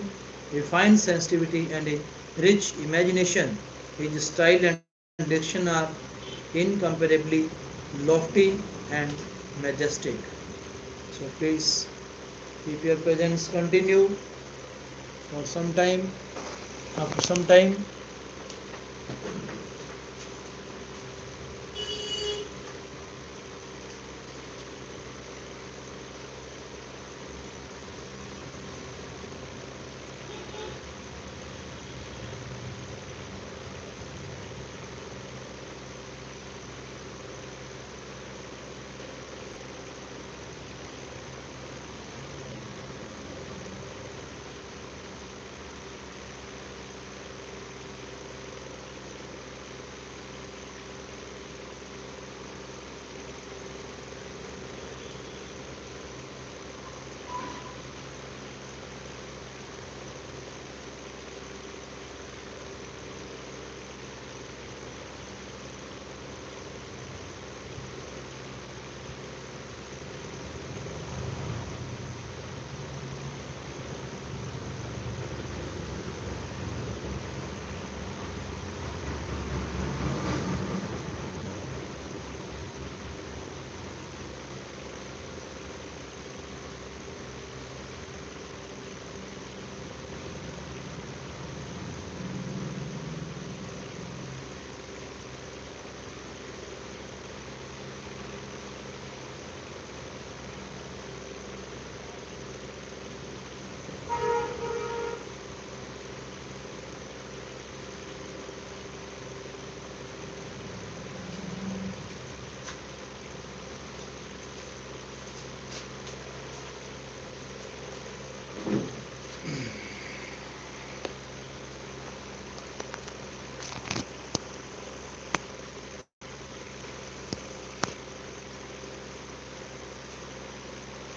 refined sensitivity, and a rich imagination. His style and diction are incomparably lofty and majestic. So please keep your presence continue for some time. After some time,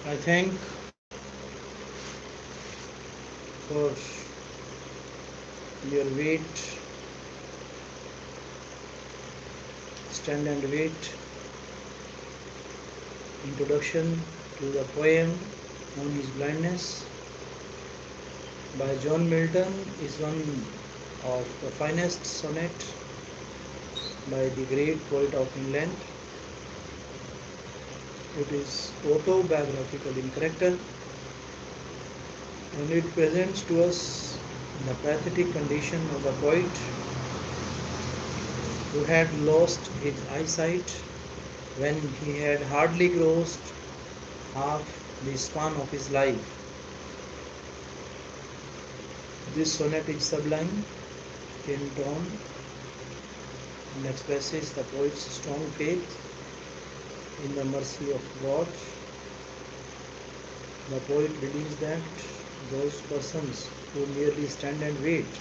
I thank for your wait, stand and wait introduction to the poem on his blindness by John Milton is one of the finest sonnet by the great poet of England. It is autobiographical in character and it presents to us the pathetic condition of a poet who had lost his eyesight when he had hardly crossed half the span of his life. This sonnet is sublime in tone and expresses the poet's strong faith in the mercy of God. The poet believes that those persons who merely stand and wait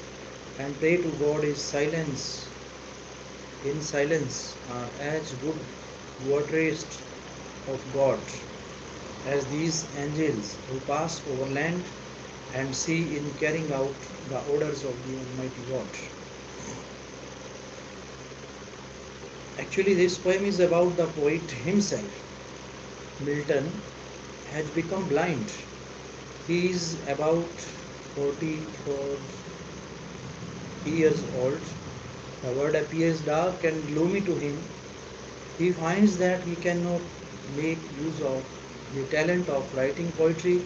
and pray to God in silence are as good waterists of God as these angels who pass over land and sea in carrying out the orders of the Almighty God. Actually, this poem is about the poet himself. Milton has become blind. He is about 44 years old. The world appears dark and gloomy to him. He finds that he cannot make use of the talent of writing poetry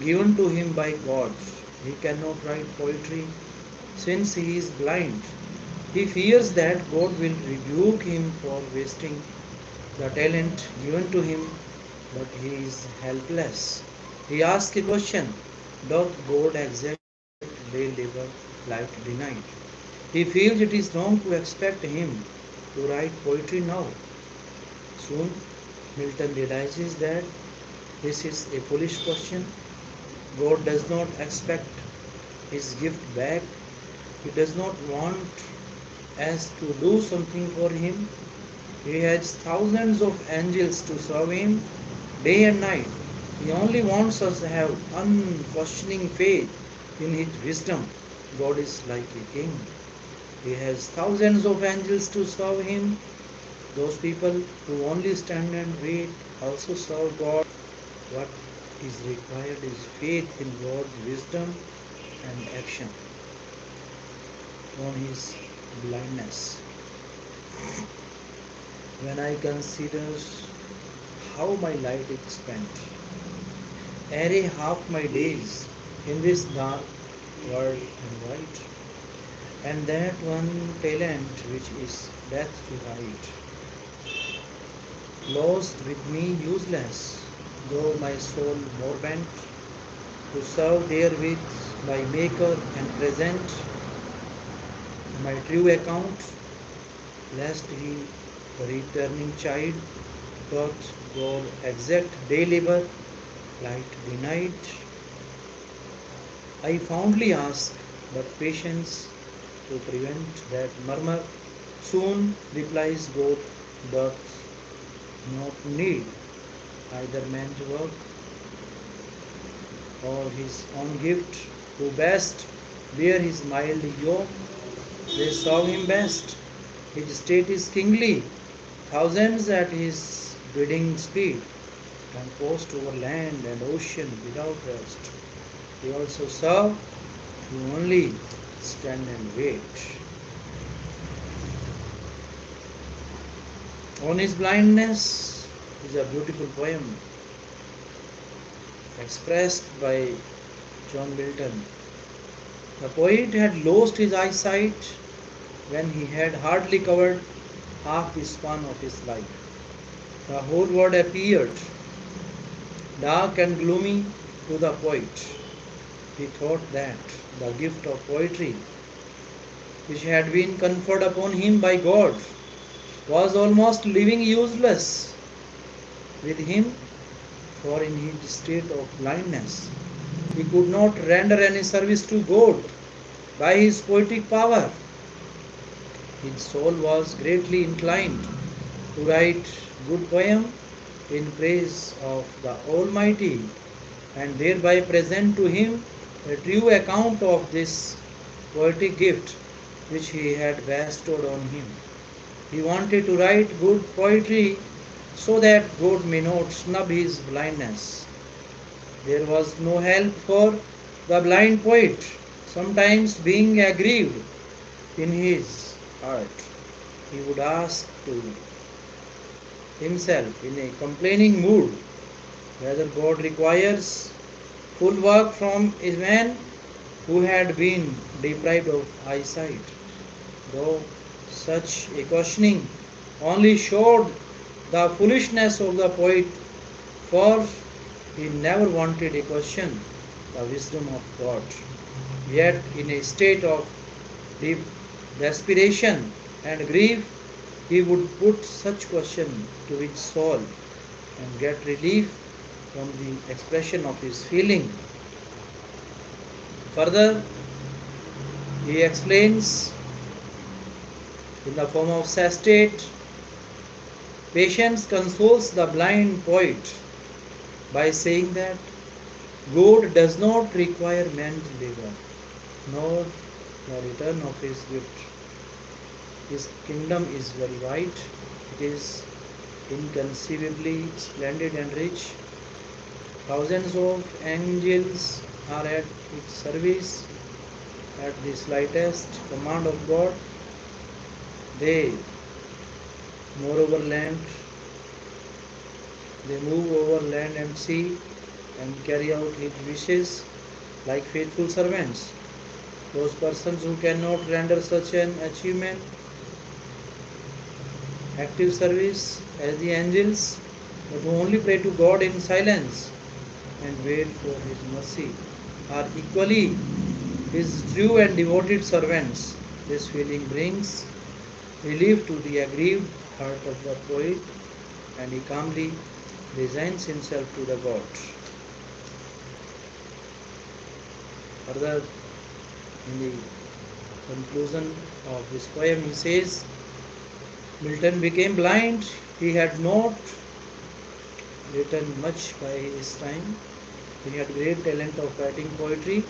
given to him by God. He cannot write poetry since he is blind. He fears that God will rebuke him for wasting the talent given to him, but he is helpless. He asks a question: doth God exact day labor, light denied? He feels it is wrong to expect him to write poetry now. Soon, Milton realizes that this is a foolish question. God does not expect his gift back. He does not want us to do something for him. He has thousands of angels to serve him day and night. He only wants us to have unquestioning faith in his wisdom. God is like a king. He has thousands of angels to serve him. Those people who only stand and wait also serve God. What is required is faith in God's wisdom and action on his blindness. When I consider how my life is spent, array half my days in this dark world and white, and that one talent which is death to hide, lost with me useless, though my soul more bent to serve therewith my Maker and present my true account, lest he, the returning child, doth God exact day labor, light denied. I fondly ask, but patience to prevent that murmur. Soon replies God doth not need either man's work or his own gift, who best bear his mild yoke. They serve him best. His state is kingly, thousands at his bidding speed, and post over land and ocean without rest. They also serve, you only stand and wait. On his blindness is a beautiful poem expressed by John Milton. The poet had lost his eyesight when he had hardly covered half the span of his life. The whole world appeared dark and gloomy to the poet. He thought that the gift of poetry, which had been conferred upon him by God, was almost living useless with him, for in his state of blindness he could not render any service to God by his poetic power. His soul was greatly inclined to write good poem, in praise of the Almighty and thereby present to him a true account of this poetic gift which he had bestowed on him. He wanted to write good poetry so that God may not snub his blindness. There was no help for the blind poet, sometimes being aggrieved in his heart. He would ask to himself in a complaining mood whether God requires full work from a man who had been deprived of eyesight. Though such a questioning only showed the foolishness of the poet, for he never wanted to question the wisdom of God. Yet, in a state of deep desperation and grief, he would put such question to his soul and get relief from the expression of his feeling. Further, he explains in the form of sestate, patience consoles the blind poet by saying that God does not require man to labor, nor the return of his gift. His kingdom is very wide, it is inconceivably splendid and rich. Thousands of angels are at its service. At the slightest command of God, they moreover land, they move over land and sea and carry out his wishes like faithful servants. Those persons who cannot render such an achievement, active service as the angels, but who only pray to God in silence and wait for his mercy, are equally his true and devoted servants. This feeling brings relief to the aggrieved heart of the poet, and he calmly resigns himself to the God. Further, in the conclusion of this poem, he says, Milton became blind. He had not written much by his time. He had great talent of writing poetry.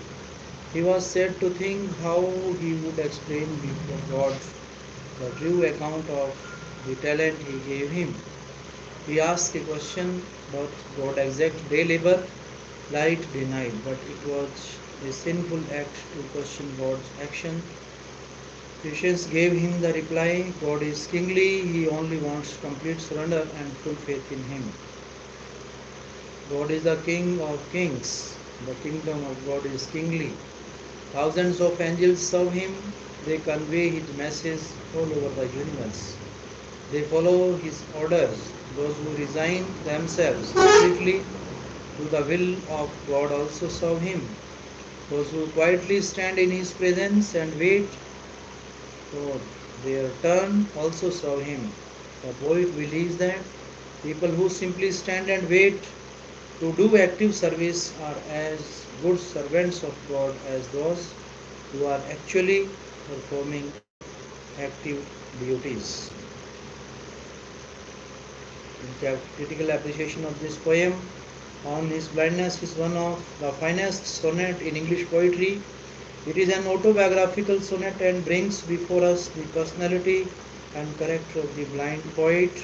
He was said to think how he would explain before God the true account of the talent he gave him. He asked a question about God's exact day labor, light denied, but it was a sinful act to question God's action. Patience gave him the reply, God is kingly, he only wants complete surrender and full faith in him. God is the King of kings, the kingdom of God is kingly. Thousands of angels serve him, they convey his message all over the universe. They follow his orders. Those who resign themselves completely to the will of God also serve him. Those who quietly stand in his presence and wait for their turn also serve him. The poet believes that people who simply stand and wait to do active service are as good servants of God as those who are actually performing active duties. Critical appreciation of this poem on his blindness is one of the finest sonnet in English poetry. It is an autobiographical sonnet and brings before us the personality and character of the blind poet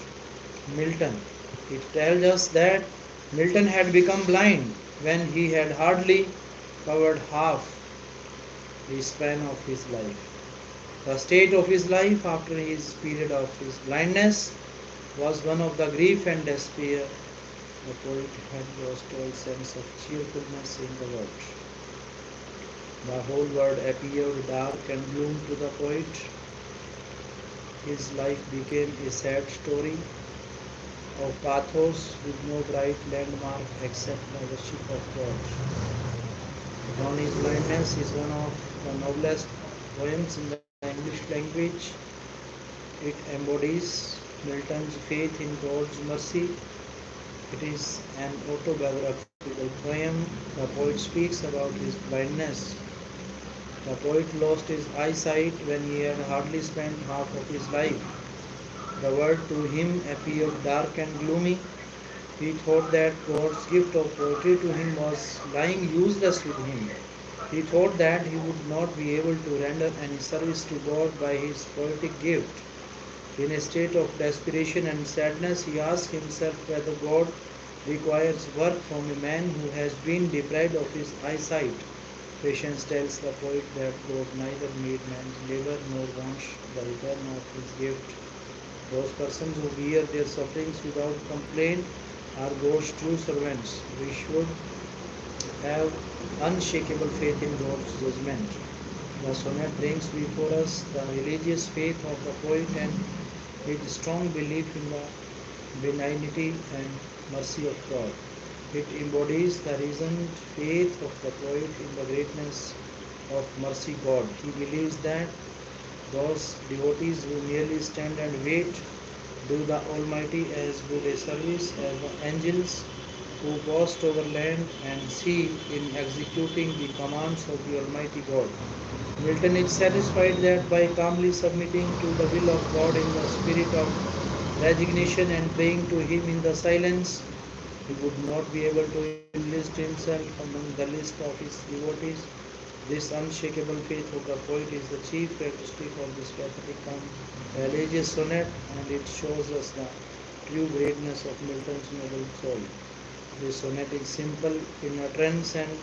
Milton. It tells us that Milton had become blind when he had hardly covered half the span of his life. The state of his life after his period of his blindness was one of the grief and despair. The poet had lost all sense of cheerfulness in the world. The whole world appeared dark and gloom to the poet. His life became a sad story of pathos with no bright landmark except the worship of God. On his blindness is one of the noblest poems in the English language. It embodies Milton's faith in God's mercy. It is an autobiographical poem. The poet speaks about his blindness. The poet lost his eyesight when he had hardly spent half of his life. The world to him appeared dark and gloomy. He thought that God's gift of poetry to him was lying useless with him. He thought that he would not be able to render any service to God by his poetic gift. In a state of desperation and sadness, he asked himself whether God requires work from a man who has been deprived of his eyesight. Patience tells the poet that God neither made man's labor nor wants the return of his gift. Those persons who bear their sufferings without complaint are God's true servants. We should have unshakable faith in God's judgment. The sonnet brings before us the religious faith of the poet and his strong belief in the benignity and mercy of God. It embodies the reasoned faith of the poet in the greatness of mercy God. He believes that those devotees who merely stand and wait do the Almighty as good a service as the angels who passed over land and sea in executing the commands of the Almighty God. Milton is satisfied that by calmly submitting to the will of God in the spirit of resignation and praying to Him in the silence, he would not be able to enlist himself among the list of his devotees. This unshakable faith of the poet is the chief characteristic of this pathetic religious sonnet, and it shows us the true greatness of Milton's noble soul. This sonnet is simple in utterance and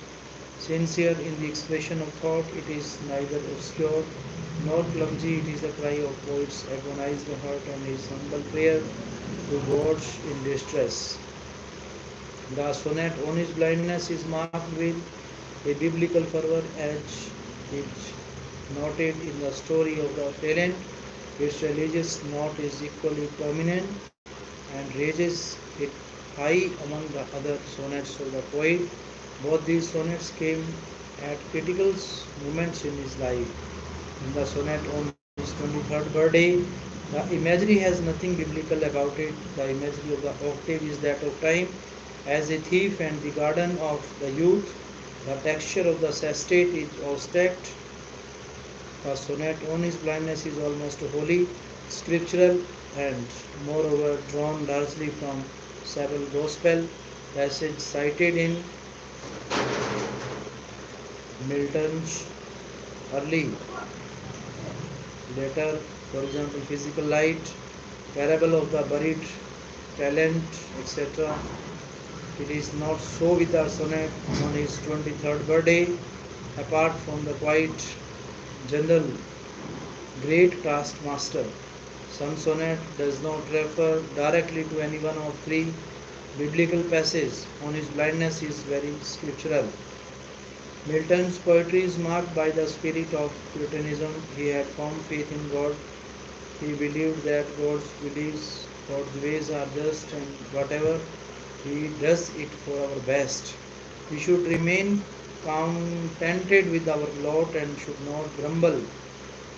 sincere in the expression of thought. It is neither obscure nor clumsy. It is the cry of poet's agonized heart and his humble prayer to God in distress. The sonnet on his blindness is marked with a biblical fervor as is noted in the story of the talent. Its religious note is equally prominent and raises it high among the other sonnets of the poet. Both these sonnets came at critical moments in his life. In the sonnet on his 23rd birthday, the imagery has nothing biblical about it. The imagery of the octave is that of time as a thief and the garden of the youth. The texture of the sestate is abstract. The sonnet on his blindness is almost wholly scriptural and moreover drawn largely from several gospel passages cited in Milton's early letter, for example, physical light, parable of the buried talent, etc. It is not so with our sonnet on his 23rd birthday. Apart from the quite general great taskmaster, some sonnet does not refer directly to any one of three biblical passages. On his blindness is very scriptural. Milton's poetry is marked by the spirit of Puritanism. He had firm faith in God. He believed that God's ways are just, and whatever He does it for our best. We should remain contented with our lot and should not grumble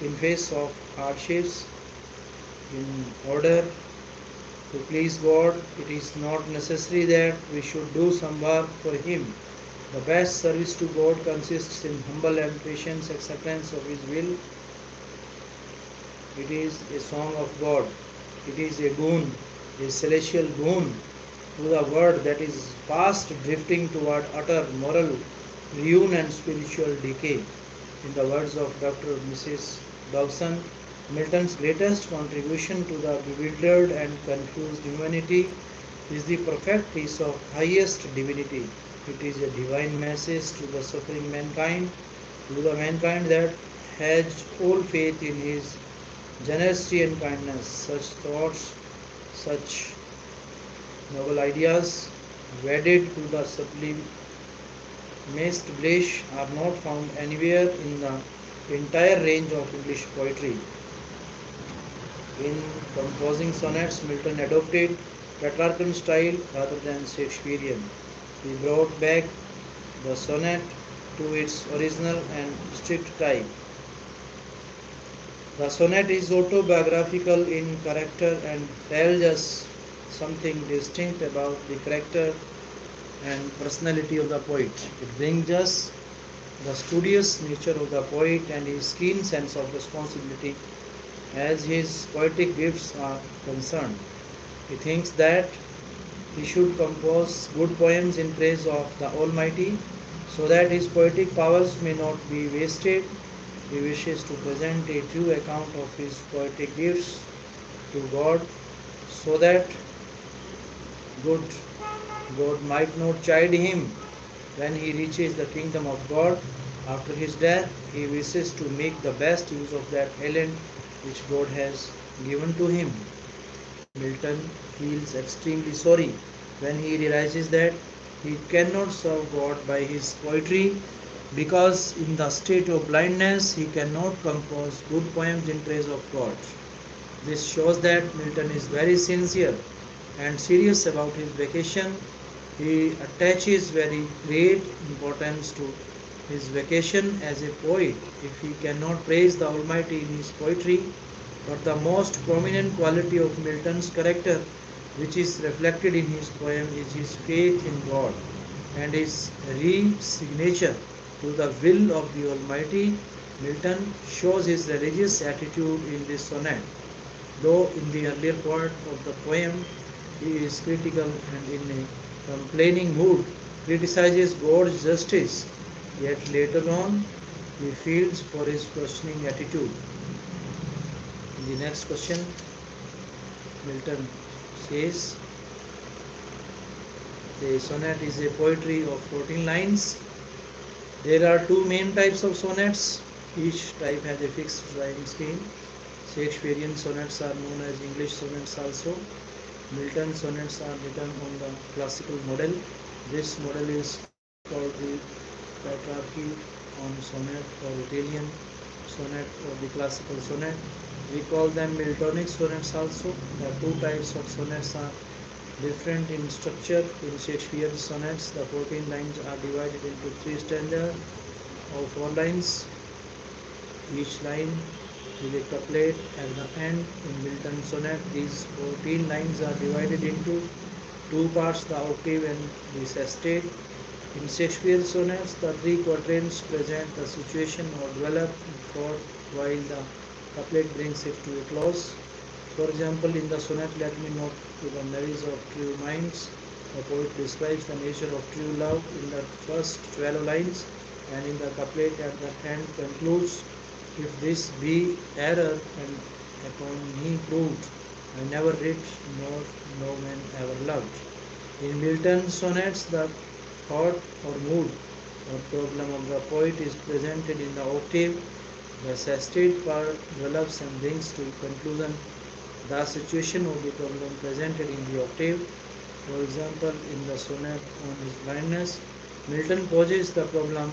in face of hardships. In order to please God, it is not necessary that we should do some work for Him. The best service to God consists in humble and patient acceptance of His will. It is a song of God. It is a boon, a celestial boon to the world that is fast drifting toward utter moral ruin and spiritual decay. In the words of Dr. Mrs. Dawson, Milton's greatest contribution to the bewildered and confused humanity is the perfect piece of highest divinity. It is a divine message to the suffering mankind, to the mankind that has all faith in his generosity and kindness. Such thoughts, such noble ideas, wedded to the sublimest bliss, are not found anywhere in the entire range of English poetry. In composing sonnets, Milton adopted Petrarchan style rather than Shakespearean. He brought back the sonnet to its original and strict type. The sonnet is autobiographical in character and tells us something distinct about the character and personality of the poet. It brings us the studious nature of the poet and his keen sense of responsibility as his poetic gifts are concerned. He thinks that He should compose good poems in praise of the Almighty so that his poetic powers may not be wasted. He wishes to present a true account of his poetic gifts to God so that good God might not chide him when he reaches the kingdom of God. After his death, he wishes to make the best use of that talent which God has given to him. Milton feels extremely sorry when he realizes that he cannot serve God by his poetry because, in the state of blindness, he cannot compose good poems in praise of God. This shows that Milton is very sincere and serious about his vocation. He attaches very great importance to his vocation as a poet. If he cannot praise the Almighty in his poetry, but the most prominent quality of Milton's character, which is reflected in his poem, is his faith in God and his re-signature to the will of the Almighty. Milton shows his religious attitude in this sonnet. Though in the earlier part of the poem he is critical and in a complaining mood criticizes God's justice, yet later on he feels for his questioning attitude. In the next question, Milton says the sonnet is a poetry of 14 lines. There are two main types of sonnets. Each type has a fixed rhyme scheme. Shakespearean sonnets are known as English sonnets also. Milton sonnets are written on the classical model. This model is called the Petrarchy on sonnet or Italian sonnet or the classical sonnet. We call them Miltonic sonnets also. The two types of sonnets are different in structure. In Shakespeare's sonnets, the 14 lines are divided into three stanzas of 4 lines, each line with a couplet at the end. In Milton's sonnet, these 14 lines are divided into two parts, the octave and the sestet. In Shakespeare's sonnets, the three quatrains present the situation or develop thought while the couplet brings it to a close. For example, in the sonnet Let Me Not to the Marriage of True Minds, the poet describes the nature of true love in the first 12 lines, and in the couplet at the end concludes, If this be error and upon me proved, I never writ nor no man ever loved. In Milton's sonnets, the thought or mood or problem of the poet is presented in the octave. The sestet part develops and brings to conclusion the situation of the problem presented in the octave. For example, in the sonnet on his blindness, Milton poses the problem: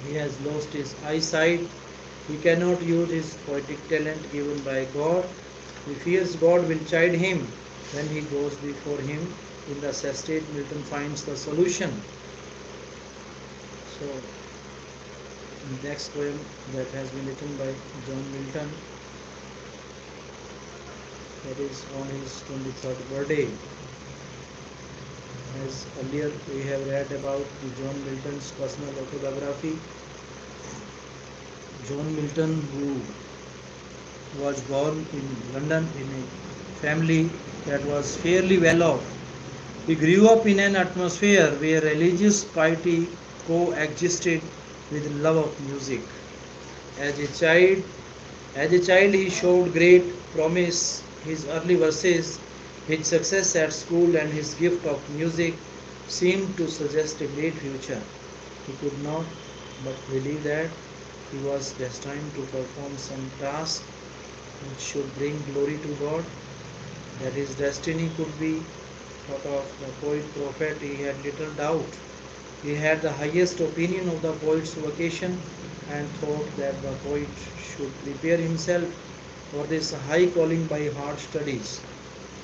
he has lost his eyesight, he cannot use his poetic talent given by God, he fears God will chide him when he goes before him. In the sestet, Milton finds the solution. So, the next poem that has been written by John Milton, that is on his 23rd birthday. As earlier we have read about the John Milton's personal autobiography. John Milton, who was born in London in a family that was fairly well off, he grew up in an atmosphere where religious piety coexisted with love of music. As a child, he showed great promise. His early verses, his success at school, and his gift of music seemed to suggest a great future. He could not but believe that he was destined to perform some task which should bring glory to God, that his destiny could be thought of the poet prophet. He had little doubt. He had the highest opinion of the poet's vocation and thought that the poet should prepare himself for this high calling by hard studies,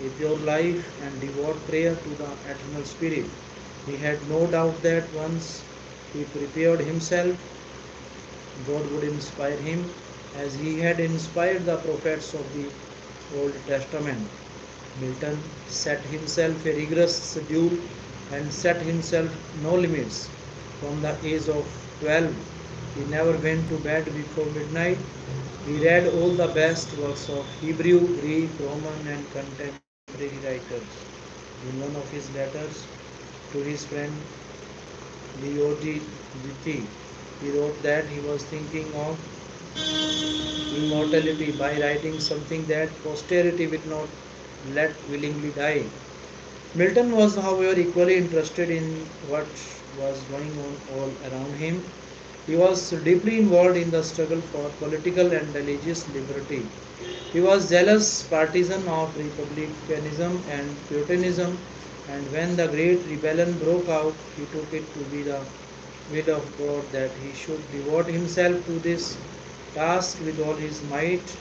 a pure life, and devout prayer to the eternal Spirit. He had no doubt that once he prepared himself, God would inspire him as he had inspired the prophets of the Old Testament. Milton set himself a rigorous schedule and set himself no limits. From the age of 12, he never went to bed before midnight. He read all the best works of Hebrew, Greek, Roman, and contemporary writers. In one of his letters to his friend Diogiti, he wrote that he was thinking of immortality by writing something that posterity will not let willingly die. Milton was, however, equally interested in what was going on all around him. He was deeply involved in the struggle for political and religious liberty. He was zealous partisan of republicanism and puritanism, and when the great rebellion broke out, he took it to be the will of God that he should devote himself to this task with all his might.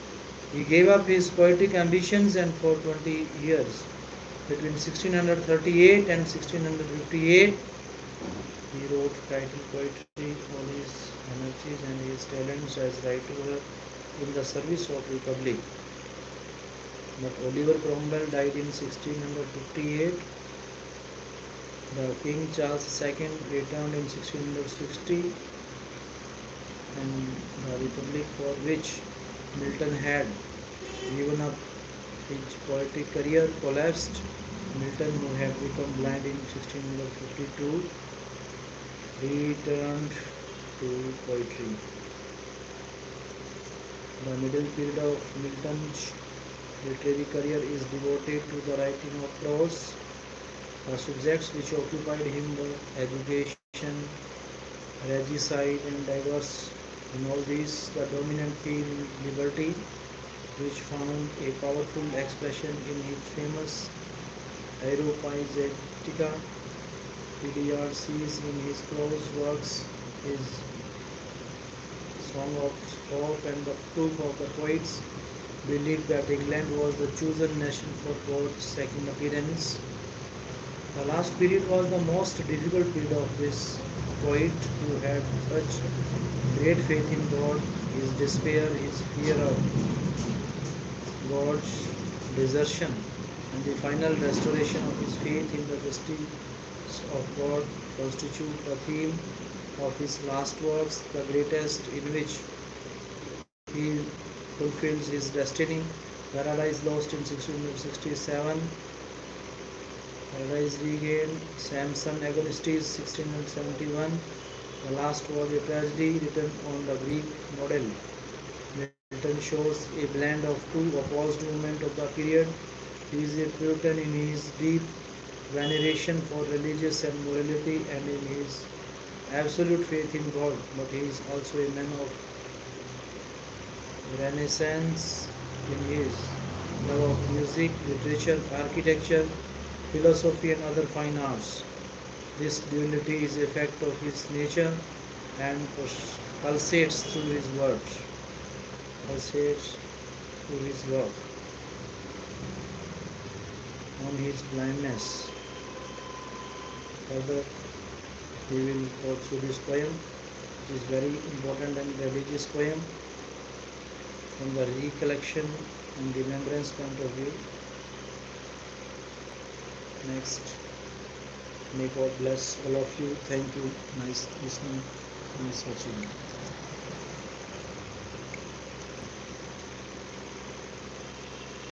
He gave up his poetic ambitions, and for 20 years, between 1638 and 1658, he wrote titled poetry, all his energies and his talents as writer in the service of republic. But Oliver Cromwell died in 1658. The King Charles II returned in 1660, and the republic for which Milton had given up his poetic career collapsed. Milton, who had become blind in 1652, returned to poetry. The middle period of Milton's literary career is devoted to the writing of prose. The subjects which occupied him were education, regicide, and diverse. In all these, the dominant theme liberty, which found a powerful expression in his famous Aerophysitica. PDR sees in his prose works his Song of Hope and the proof of the poets believed that England was the chosen nation for God's second appearance. The last period was the most difficult period of this poet who had such great faith in God, his despair, his fear of God's desertion, and the final restoration of his faith in the justice of God constitute the theme of his last works, the greatest in which he fulfills his destiny. Paradise Lost in 1667, Paradise Regained, Samson Agonistes 1671. The last was a tragedy written on the Greek model. Milton shows a blend of two opposed movements of the period. He is a Puritan in his deep veneration for religious and morality and in his absolute faith in God, but he is also a man of Renaissance in his love of music, literature, architecture, philosophy, and other fine arts. This duality is a fact of his nature and pulsates through his works, pulsates through his work. On his blindness. Further, we will go through this poem. It is very important and religious poem from the recollection and remembrance point of view. Next, may God bless all of you. Thank you. Nice listening. Nice watching.